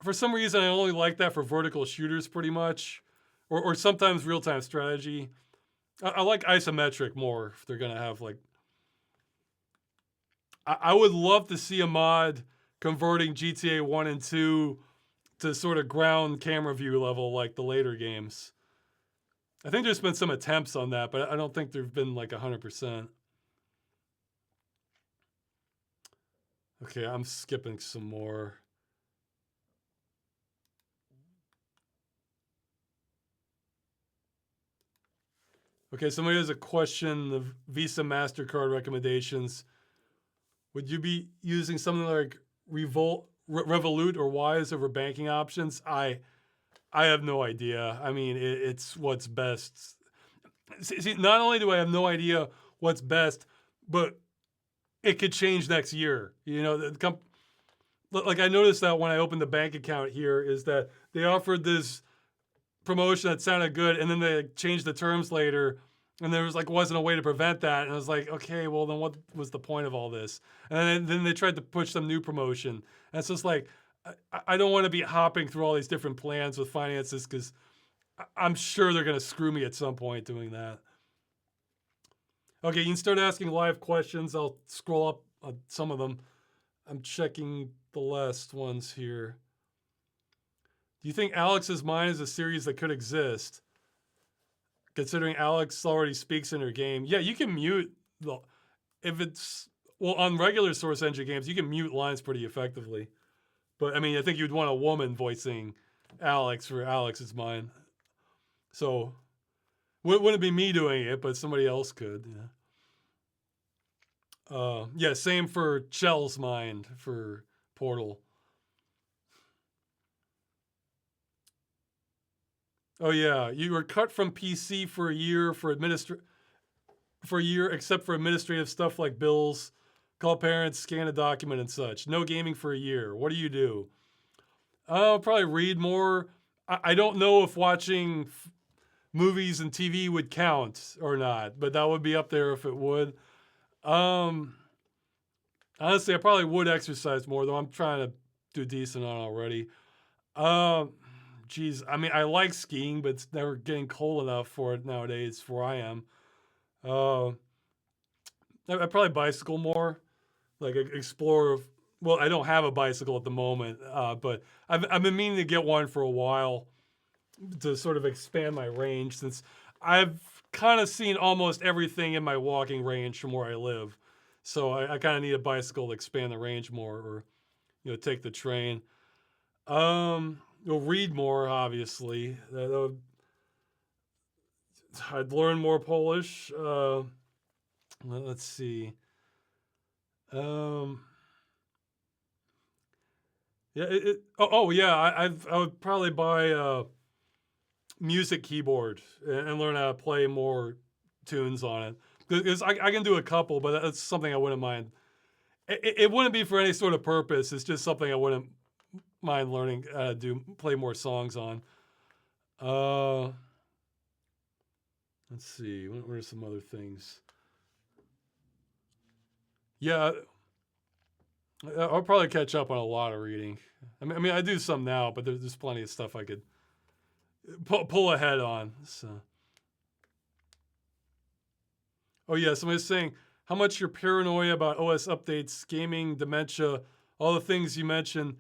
for some reason, I only like that for vertical shooters pretty much, or sometimes real-time strategy. I like isometric more if they're going to have like, I would love to see a mod converting GTA 1 and 2 to sort of ground camera view level like the later games. I think there's been some attempts on that, but I don't think there've been like 100%. Okay, I'm skipping some more. Okay, somebody has a question of Visa MasterCard recommendations. Would you be using something like Revolut or Wise over banking options? I have no idea. I mean, it's what's best. See, not only do I have no idea what's best, but it could change next year. You know, like I noticed that when I opened the bank account here is that they offered this promotion that sounded good, and then they changed the terms later, and there was like wasn't a way to prevent that, and I was like, okay, well then what was the point of all this? And then they tried to push some new promotion, and it's just like I don't want to be hopping through all these different plans with finances because I'm sure they're gonna screw me at some point doing that. Okay, you can start asking live questions. I'll scroll up on some of them. I'm checking the last ones here. Do you think Alex's Mind is a series that could exist? Considering Alex already speaks in her game. Yeah, you can mute if it's on regular Source Engine games, you can mute lines pretty effectively. But I mean, I think you'd want a woman voicing Alex for Alex's Mind. So wouldn't be me doing it, but somebody else could. Yeah, same for Chell's Mind for Portal. Oh yeah, you were cut from PC for a year except for administrative stuff like bills, call parents, scan a document, and such. No gaming for a year. What do you do? I'll probably read more. I don't know if watching movies and TV would count or not, but that would be up there if it would. Honestly, I probably would exercise more, though I'm trying to do decent on already. geez, I mean, I like skiing, but it's never getting cold enough for it nowadays where I am. Uh, I probably bicycle more, like explore. Well, I don't have a bicycle at the moment, but I've been meaning to get one for a while to sort of expand my range since I've kind of seen almost everything in my walking range from where I live. So I kind of need a bicycle to expand the range more, or take the train. You'll read more, obviously. I'd learn more Polish. Let's see. Um, yeah. Yeah. I would probably buy a music keyboard and learn how to play more tunes on it. Because I can do a couple, but that's something I wouldn't mind. It wouldn't be for any sort of purpose. It's just something I wouldn't mind learning how to play more songs on. Let's see. What are some other things? Yeah, I'll probably catch up on a lot of reading. I mean, I do some now, but there's plenty of stuff I could pull ahead on. So. Oh yeah, somebody's saying how much your paranoia about OS updates, gaming, dementia, all the things you mentioned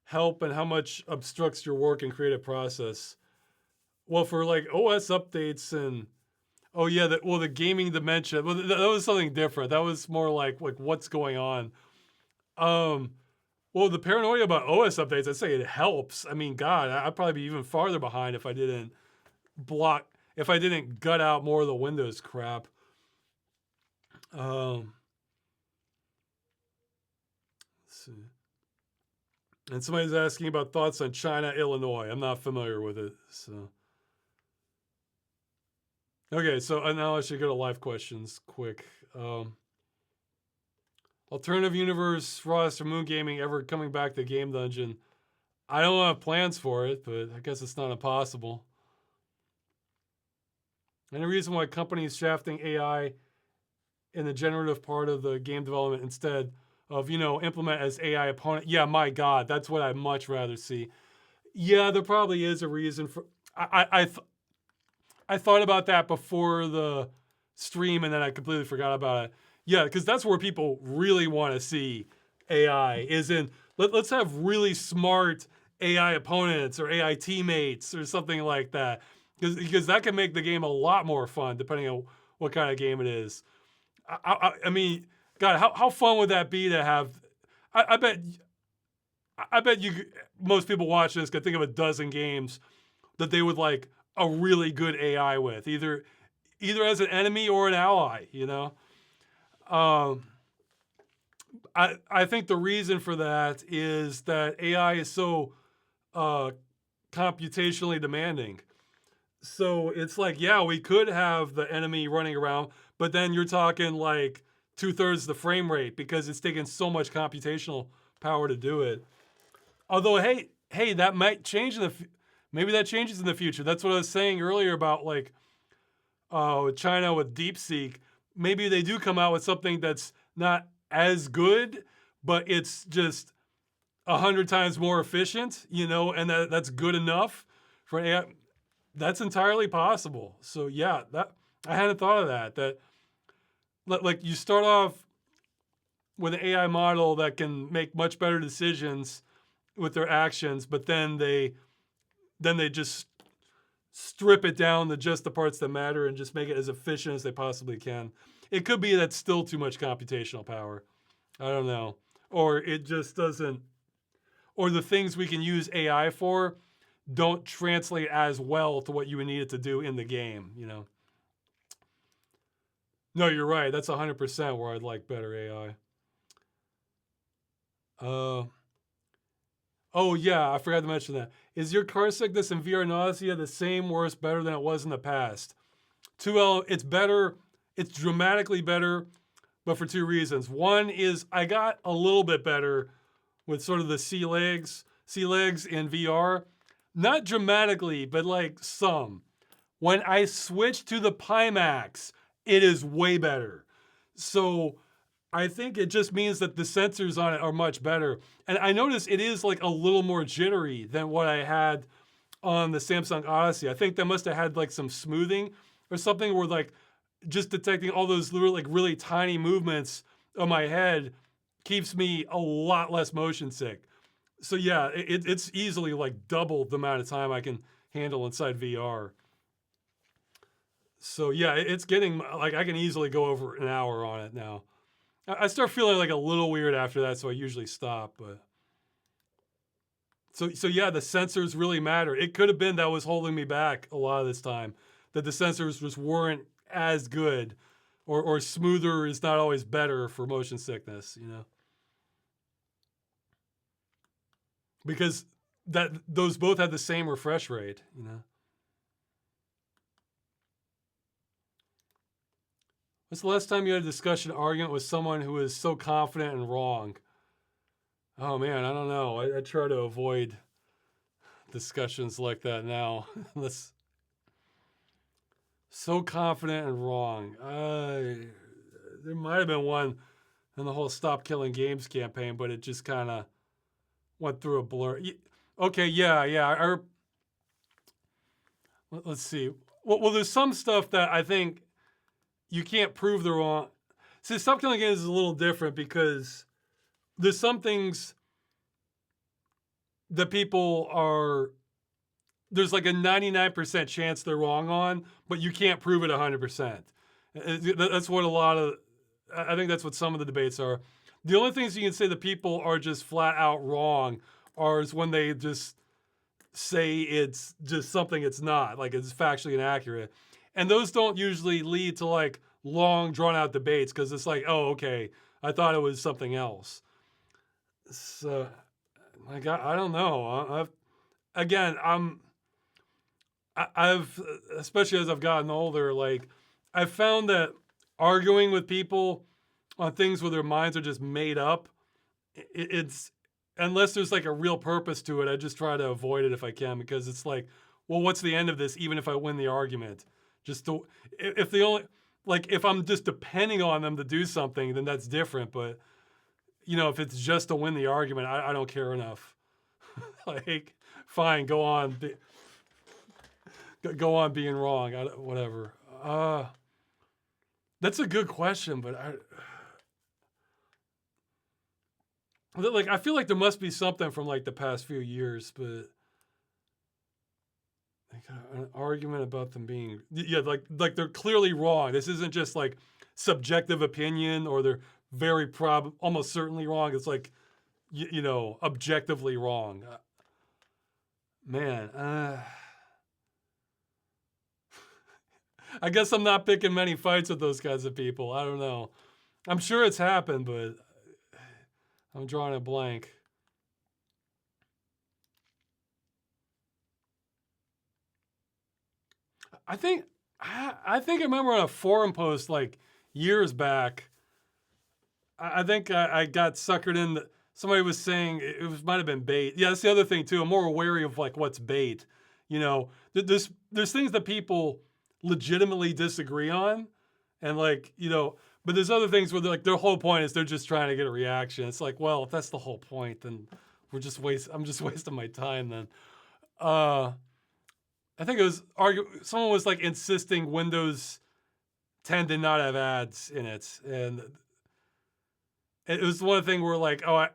help, and how much obstructs your work and creative process. Well, for like OS updates and the gaming dementia. Well, that was something different. That was more like what's going on. Well, the paranoia about OS updates, I'd say it helps. I mean, God, I'd probably be even farther behind if I didn't gut out more of the Windows crap. Let's see. And somebody's asking about thoughts on China, Illinois. I'm not familiar with it, so. Okay, so now I should go to live questions quick. Alternative universe, Ross or Moon Gaming ever coming back to Game Dungeon? I don't have plans for it, but I guess it's not impossible. Any reason why companies shafting AI in the generative part of the game development instead of, implement as AI opponent? Yeah, my God, that's what I'd much rather see. Yeah, there probably is a reason for. I thought about that before the stream, and then I completely forgot about it. Yeah, because that's where people really want to see AI is in. Let's have really smart AI opponents or AI teammates or something like that, because that can make the game a lot more fun depending on what kind of game it is. I mean, God, how fun would that be to have? I bet most people watching this could think of a dozen games that they would like a really good AI with, either as an enemy or an ally. I think the reason for that is that AI is so computationally demanding. So it's like, yeah, we could have the enemy running around, but then you're talking like 2/3 the frame rate because it's taking so much computational power to do it. Although, hey, that might change maybe that changes in the future. That's what I was saying earlier about like China with DeepSeek. Maybe they do come out with something that's not as good, but it's just 100 times more efficient, and that's good enough for an AI. That's entirely possible. So yeah, that I hadn't thought of that. That like you start off with an AI model that can make much better decisions with their actions, but then they just strip it down to just the parts that matter and just make it as efficient as they possibly can. It could be that's still too much computational power. I don't know. Or it just doesn't, or the things we can use AI for don't translate as well to what you would need it to do in the game, No, you're right. That's 100% where I'd like better AI. Oh yeah, I forgot to mention that. Is your car sickness and VR nausea the same, worse, better than it was in the past? 2L, it's better. It's dramatically better, but for two reasons. One is I got a little bit better with sort of the sea legs in VR. Not dramatically, but like some. When I switched to the Pimax, it is way better. So I think it just means that the sensors on it are much better. And I notice it is like a little more jittery than what I had on the Samsung Odyssey. I think that must have had like some smoothing or something where like just detecting all those little, like really tiny movements of my head keeps me a lot less motion sick. So yeah, it's easily like double the amount of time I can handle inside VR. So yeah, it's getting like I can easily go over an hour on it now. I start feeling like a little weird after that, so I usually stop. But so yeah, the sensors really matter. It could have been that was holding me back a lot of this time, that the sensors just weren't as good, or smoother is not always better for motion sickness, because that those both had the same refresh rate. What's the last time you had a discussion, argument with someone who is so confident and wrong? Oh man, I don't know. I try to avoid discussions like that now. Unless so confident and wrong. There might have been one in the whole Stop Killing Games campaign, but it just kind of went through a blur. Okay, yeah. Let's see. Well, there's some stuff that I think you can't prove they're wrong. See, Stop Killing Games is a little different because there's some things that people are, there's like a 99% chance they're wrong on, but you can't prove it 100%. That's what a lot of, I think that's what some of the debates are. The only things you can say that people are just flat out wrong is when they just say it's just something it's not, like it's factually inaccurate. And those don't usually lead to like long drawn out debates because it's like, oh, okay, I thought it was something else. So, like, I don't know. Again, I've, especially as I've gotten older, like I've found that arguing with people on things where their minds are just made up, it's, unless there's like a real purpose to it, I just try to avoid it if I can, because it's like, well, what's the end of this? Even if I win the argument, just to, if the only, like if I'm just depending on them to do something, then that's different. But if it's just to win the argument, I don't care enough. Like, fine, go on. Go on being wrong. Whatever. That's a good question, but I feel like there must be something from like the past few years, but like an argument about them being, yeah, like they're clearly wrong. This isn't just like subjective opinion, or they're very almost certainly wrong. It's like objectively wrong. Man, I guess I'm not picking many fights with those kinds of people. I don't know. I'm sure it's happened, but I'm drawing a blank. I think I remember on a forum post like years back. I think I got suckered in. Somebody was saying might have been bait. Yeah, that's the other thing too. I'm more wary of like what's bait. There's things that people legitimately disagree on, and but there's other things where their whole point is they're just trying to get a reaction. It's like, well, if that's the whole point, then I'm just wasting my time then. I think it was someone was like insisting Windows 10 did not have ads in it, and it was one thing where I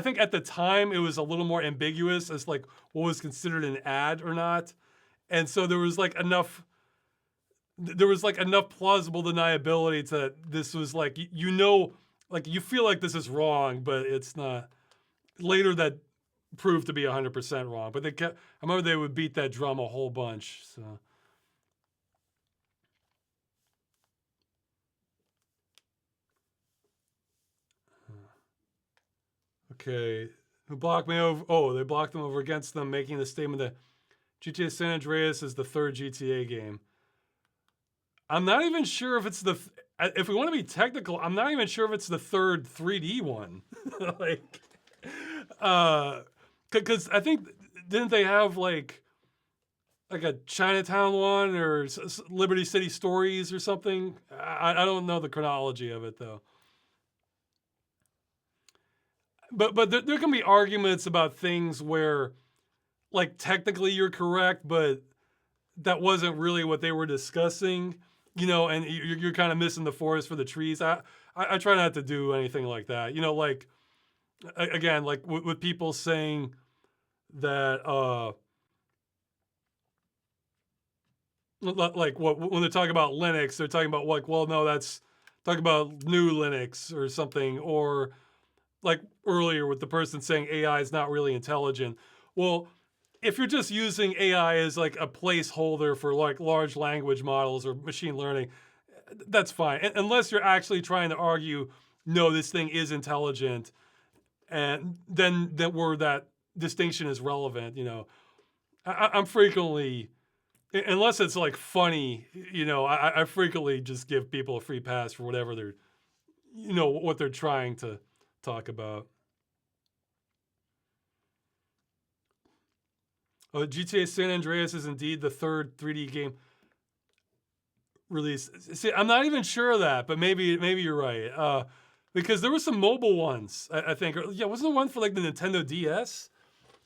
think at the time it was a little more ambiguous as like what was considered an ad or not, and so there was like enough plausible deniability to this was like you feel like this is wrong, but it's not. Later that proved to be 100% wrong, but I remember they would beat that drum a whole bunch. So. Okay, who blocked me over? Oh, they blocked them over against them, making the statement that GTA San Andreas is the third GTA game. I'm not even sure if it's if we want to be technical, I'm not even sure if it's the third 3D one. Because I think, didn't they have like a Chinatown one or Liberty City Stories or something? I don't know the chronology of it though. But there can be arguments about things where like technically you're correct, but that wasn't really what they were discussing, you know, and you're kind of missing the forest for the trees. I try not to do anything like that, you know, like again, like with people saying that, like what when they talk about Linux, they're talking about like, well, no, that's talking about new Linux or something, or like earlier with the person saying AI is not really intelligent. Well, if you're just using AI as like a placeholder for like large language models or machine learning, that's fine. Unless you're actually trying to argue, no, this thing is intelligent, and then where that distinction is relevant, you know. I'm frequently, unless it's like funny, you know, I frequently just give people a free pass for whatever they're, you know, what they're trying to talk about. GTA San Andreas is indeed the third 3D game release. See, I'm not even sure of that, but maybe you're right. Because there were some mobile ones, I think. Yeah, wasn't there one for like the Nintendo DS?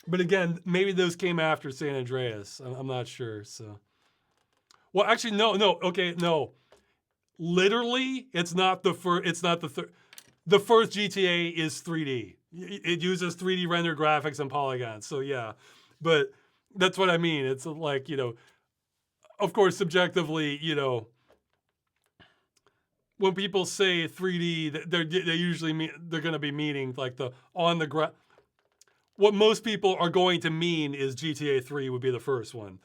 But again, maybe those came after San Andreas. I'm not sure. So, well, actually, no. Okay, no. Literally, it's not the first. It's not the third. The first GTA is 3D. It uses 3D render graphics and polygons. So yeah, but that's what I mean. It's like, you know, of course, subjectively, you know, when people say 3D, they usually mean they're going to be meaning like the on the ground. What most people are going to mean is GTA 3 would be the first one,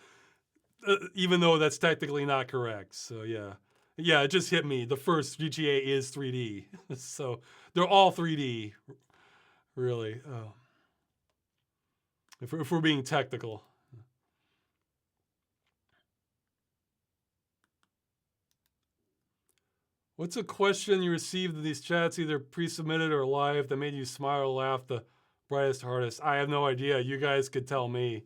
even though that's technically not correct. So yeah, it just hit me. The first GTA is 3D, so they're all 3D, really. If we're being technical. What's a question you received in these chats, either pre-submitted or live, that made you smile or laugh the brightest, hardest? I have no idea. You guys could tell me.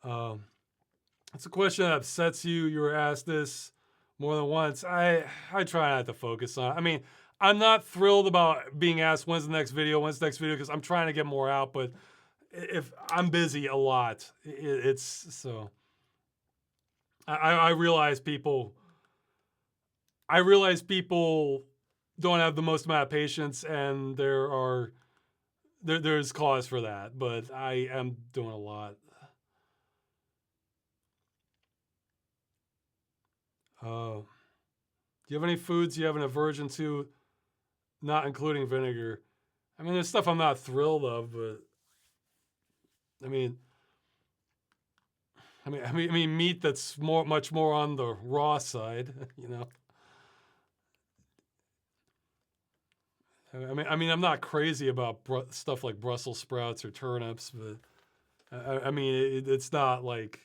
It's a question that upsets you. You were asked this more than once. I try not to focus on it. I mean, I'm not thrilled about being asked when's the next video, because I'm trying to get more out, but if I'm busy a lot, it's so. I realize people don't have the most amount of patience, and there's cause for that, but I am doing a lot. Do you have any foods you have an aversion to, not including vinegar? I mean, there's stuff I'm not thrilled of, but I mean, meat that's much more on the raw side, you know. I mean, I'm not crazy about stuff like Brussels sprouts or turnips, but I mean, it's not like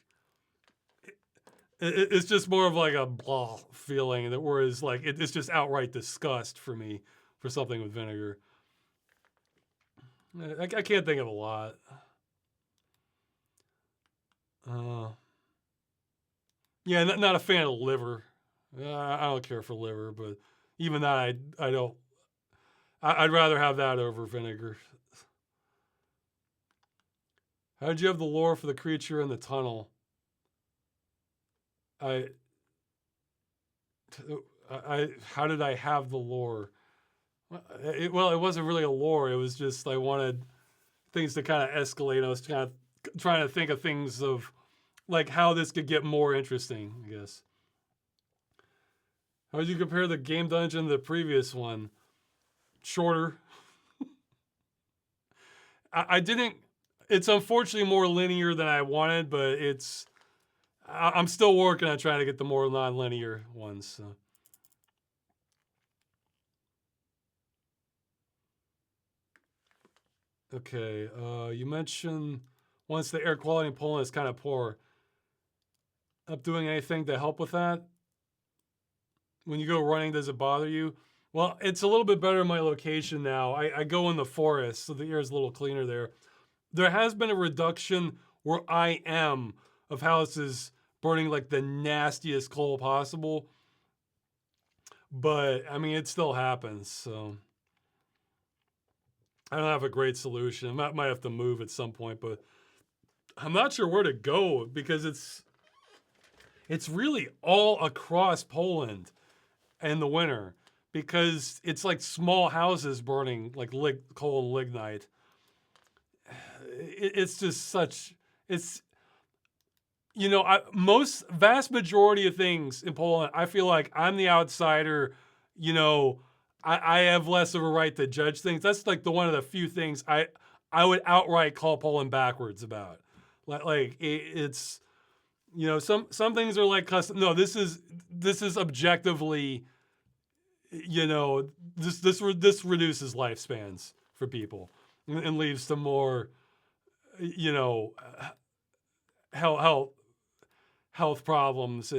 it's just more of like a blah feeling, whereas like it's just outright disgust for me for something with vinegar. I can't think of a lot. Yeah, not a fan of liver. I don't care for liver, but even that I don't. I'd rather have that over vinegar. How did you have the lore for the creature in the tunnel? I how did I have the lore? It wasn't really a lore. It was just I wanted things to kind of escalate. I was kind of trying to think of things of like how this could get more interesting, I guess. How would you compare the game dungeon to the previous one? Shorter. I didn't. It's unfortunately more linear than I wanted, but I'm still working on trying to get the more non-linear ones. So. Okay, you mentioned once the air quality in Poland is kind of poor. Up doing anything to help with that? When you go running, does it bother you? Well, it's a little bit better in my location now. I go in the forest, so the air is a little cleaner there. There has been a reduction where I am of houses burning like the nastiest coal possible. But I mean, it still happens. So I don't have a great solution. I might have to move at some point, but I'm not sure where to go because it's really all across Poland in the winter because it's like small houses burning like coal and lignite. It's just such it's vast majority of things in Poland, I feel like I'm the outsider. You know, I have less of a right to judge things. That's like the one of the few things I would outright call Poland backwards about. It's some things are like custom. No, this is objectively, this reduces lifespans for people and leads to more, you know, health health problems.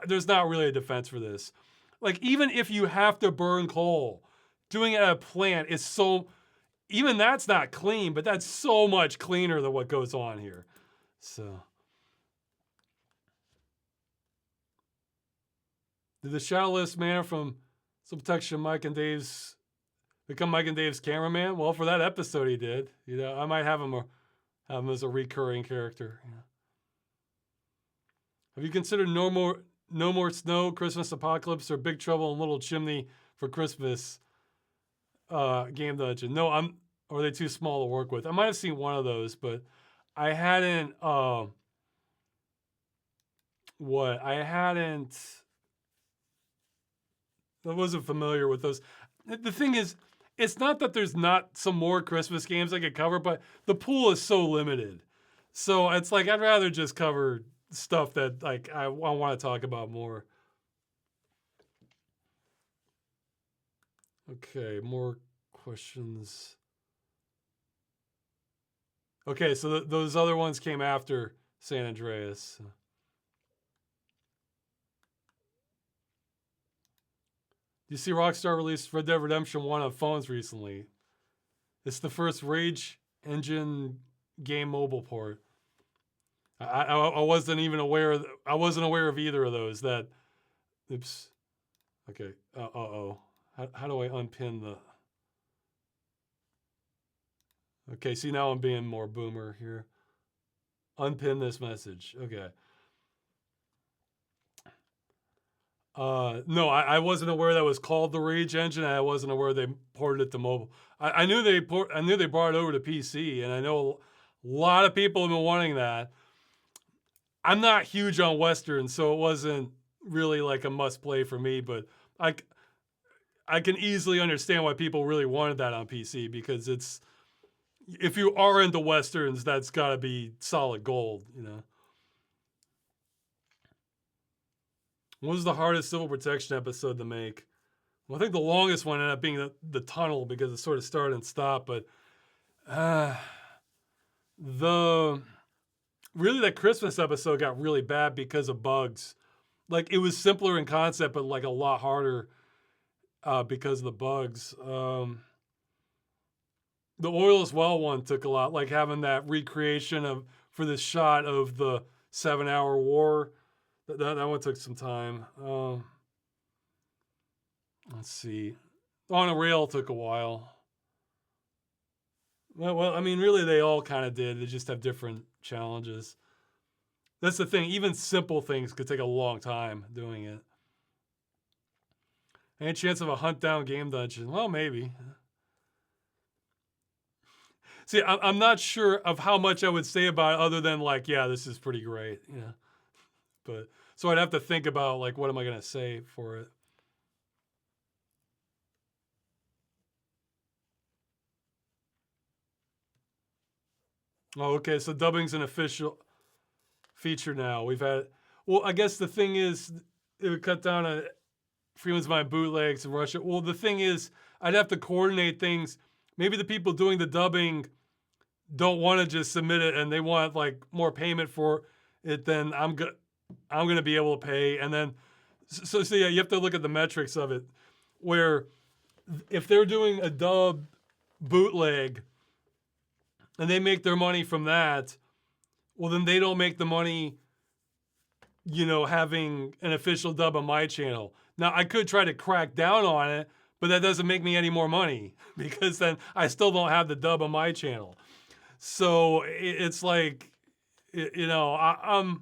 There's not really a defense for this. Like, even if you have to burn coal, doing it at a plant is even that's not clean, but that's so much cleaner than what goes on here. So, did the shadowless man from Subtext Mike and Dave's become Mike and Dave's cameraman? Well, for that episode, he did. I might have him as a recurring character. Have you considered No More Snow, Christmas Apocalypse, or Big Trouble in Little Chimney for Christmas game dungeon? No, or are they too small to work with? I might have seen one of those, but I hadn't. I wasn't familiar with those. The thing is, it's not that there's not some more Christmas games I could cover, but the pool is so limited. So it's like I'd rather just cover stuff that like I want to talk about more. Okay, more questions. Okay, so those other ones came after San Andreas. You see Rockstar released Red Dead Redemption 1 on phones recently. It's the first Rage Engine game mobile port. I wasn't even aware. I wasn't aware of either of those. Oops. Okay. Uh-oh. How do I unpin the? Okay. See, now I'm being more boomer here. Unpin this message. Okay. No, I wasn't aware that was called the Rage Engine. I wasn't aware they ported it to mobile. I knew they brought it over to PC, and I know a lot of people have been wanting that. I'm not huge on Westerns, so it wasn't really like a must play for me, but I can easily understand why people really wanted that on PC because if you are into Westerns, that's got to be solid gold, What was the hardest civil protection episode to make? Well, I think the longest one ended up being the tunnel because it sort of started and stopped, but that Christmas episode got really bad because of bugs. Like, it was simpler in concept, but like a lot harder because of the bugs. The oilless well one took a lot, like having that recreation for this shot of the 7-hour war. That one took some time. Let's see. On a Rail took a while. Well, I mean, really, they all kind of did. They just have different challenges. That's the thing. Even simple things could take a long time doing it. Any chance of a hunt down game dungeon? Well, maybe. See, I'm not sure of how much I would say about it other than like, yeah, this is pretty great. Yeah. But so I'd have to think about like, what am I going to say for it? Oh, okay. So dubbing's an official feature now. Well, I guess the thing is, it would cut down on Freeman's Mind bootlegs in Russia. Well, the thing is, I'd have to coordinate things. Maybe the people doing the dubbing don't want to just submit it and they want like more payment for it, then I'm gonna be able to pay. And then so yeah, you have to look at the metrics of it, where if they're doing a dub bootleg and they make their money from that, well, then they don't make the money, having an official dub on my channel. Now, I could try to crack down on it, but that doesn't make me any more money because then I still don't have the dub on my channel. So it's like, you know, I,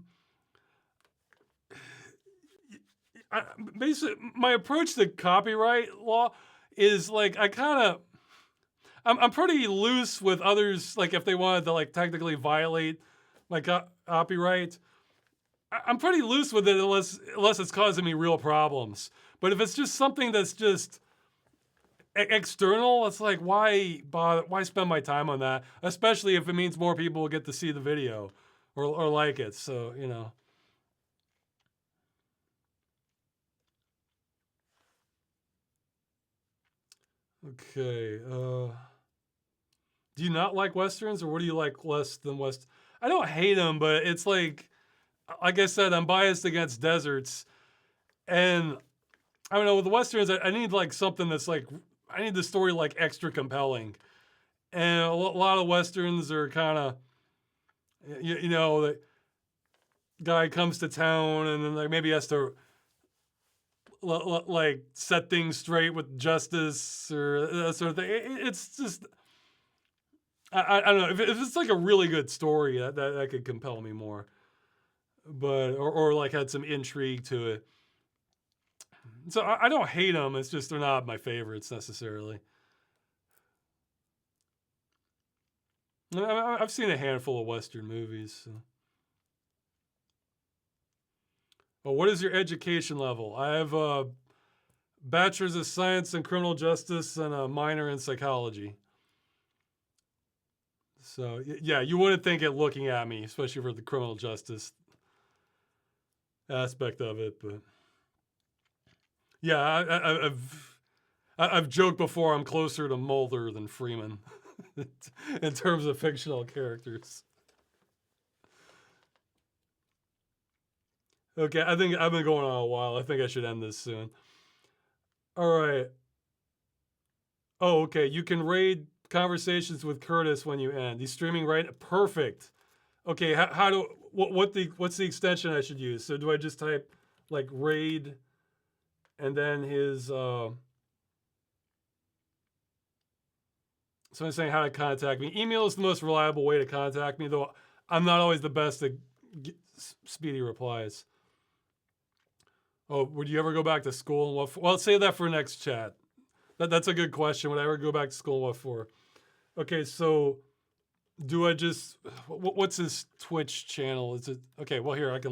basically my approach to copyright law is like I'm pretty loose with others. Like if they wanted to like technically violate my copyright, I'm pretty loose with it unless it's causing me real problems. But if it's just something that's just external, it's like why bother? Why spend my time on that? Especially if it means more people will get to see the video or like it. So you know. Okay. Do you not like westerns, or what do you like less than west? I don't hate them, but it's like I said, I'm biased against deserts, and I don't know with the westerns. I need like something that's like I need the story like extra compelling, and a lot of westerns are kind of you know the guy comes to town and then like maybe has to like set things straight with justice or that sort of thing. It's just I don't know if it's like a really good story that could compel me more, but or like had some intrigue to it. So I don't hate them. It's just they're not my favorites necessarily. I've seen a handful of Western movies. So. Oh, what is your education level? I have a bachelor's of science in criminal justice and a minor in psychology. So yeah, you wouldn't think it looking at me, especially for the criminal justice aspect of it. But yeah, I've joked before. I'm closer to Mulder than Freeman in terms of fictional characters. Okay, I think I've been going on a while. I think I should end this soon. All right. Oh, okay. You can raid conversations with Curtis when you end. He's streaming right. Perfect. Okay. How do what's the extension I should use? So do I just type like raid, and then his someone's saying how to contact me. Email is the most reliable way to contact me, though I'm not always the best at speedy replies. Oh, would you ever go back to school? Well, save that for next chat. That's a good question. Would I ever go back to school? What for? Okay, so do I just what's his Twitch channel? Is it okay? Well, here I can.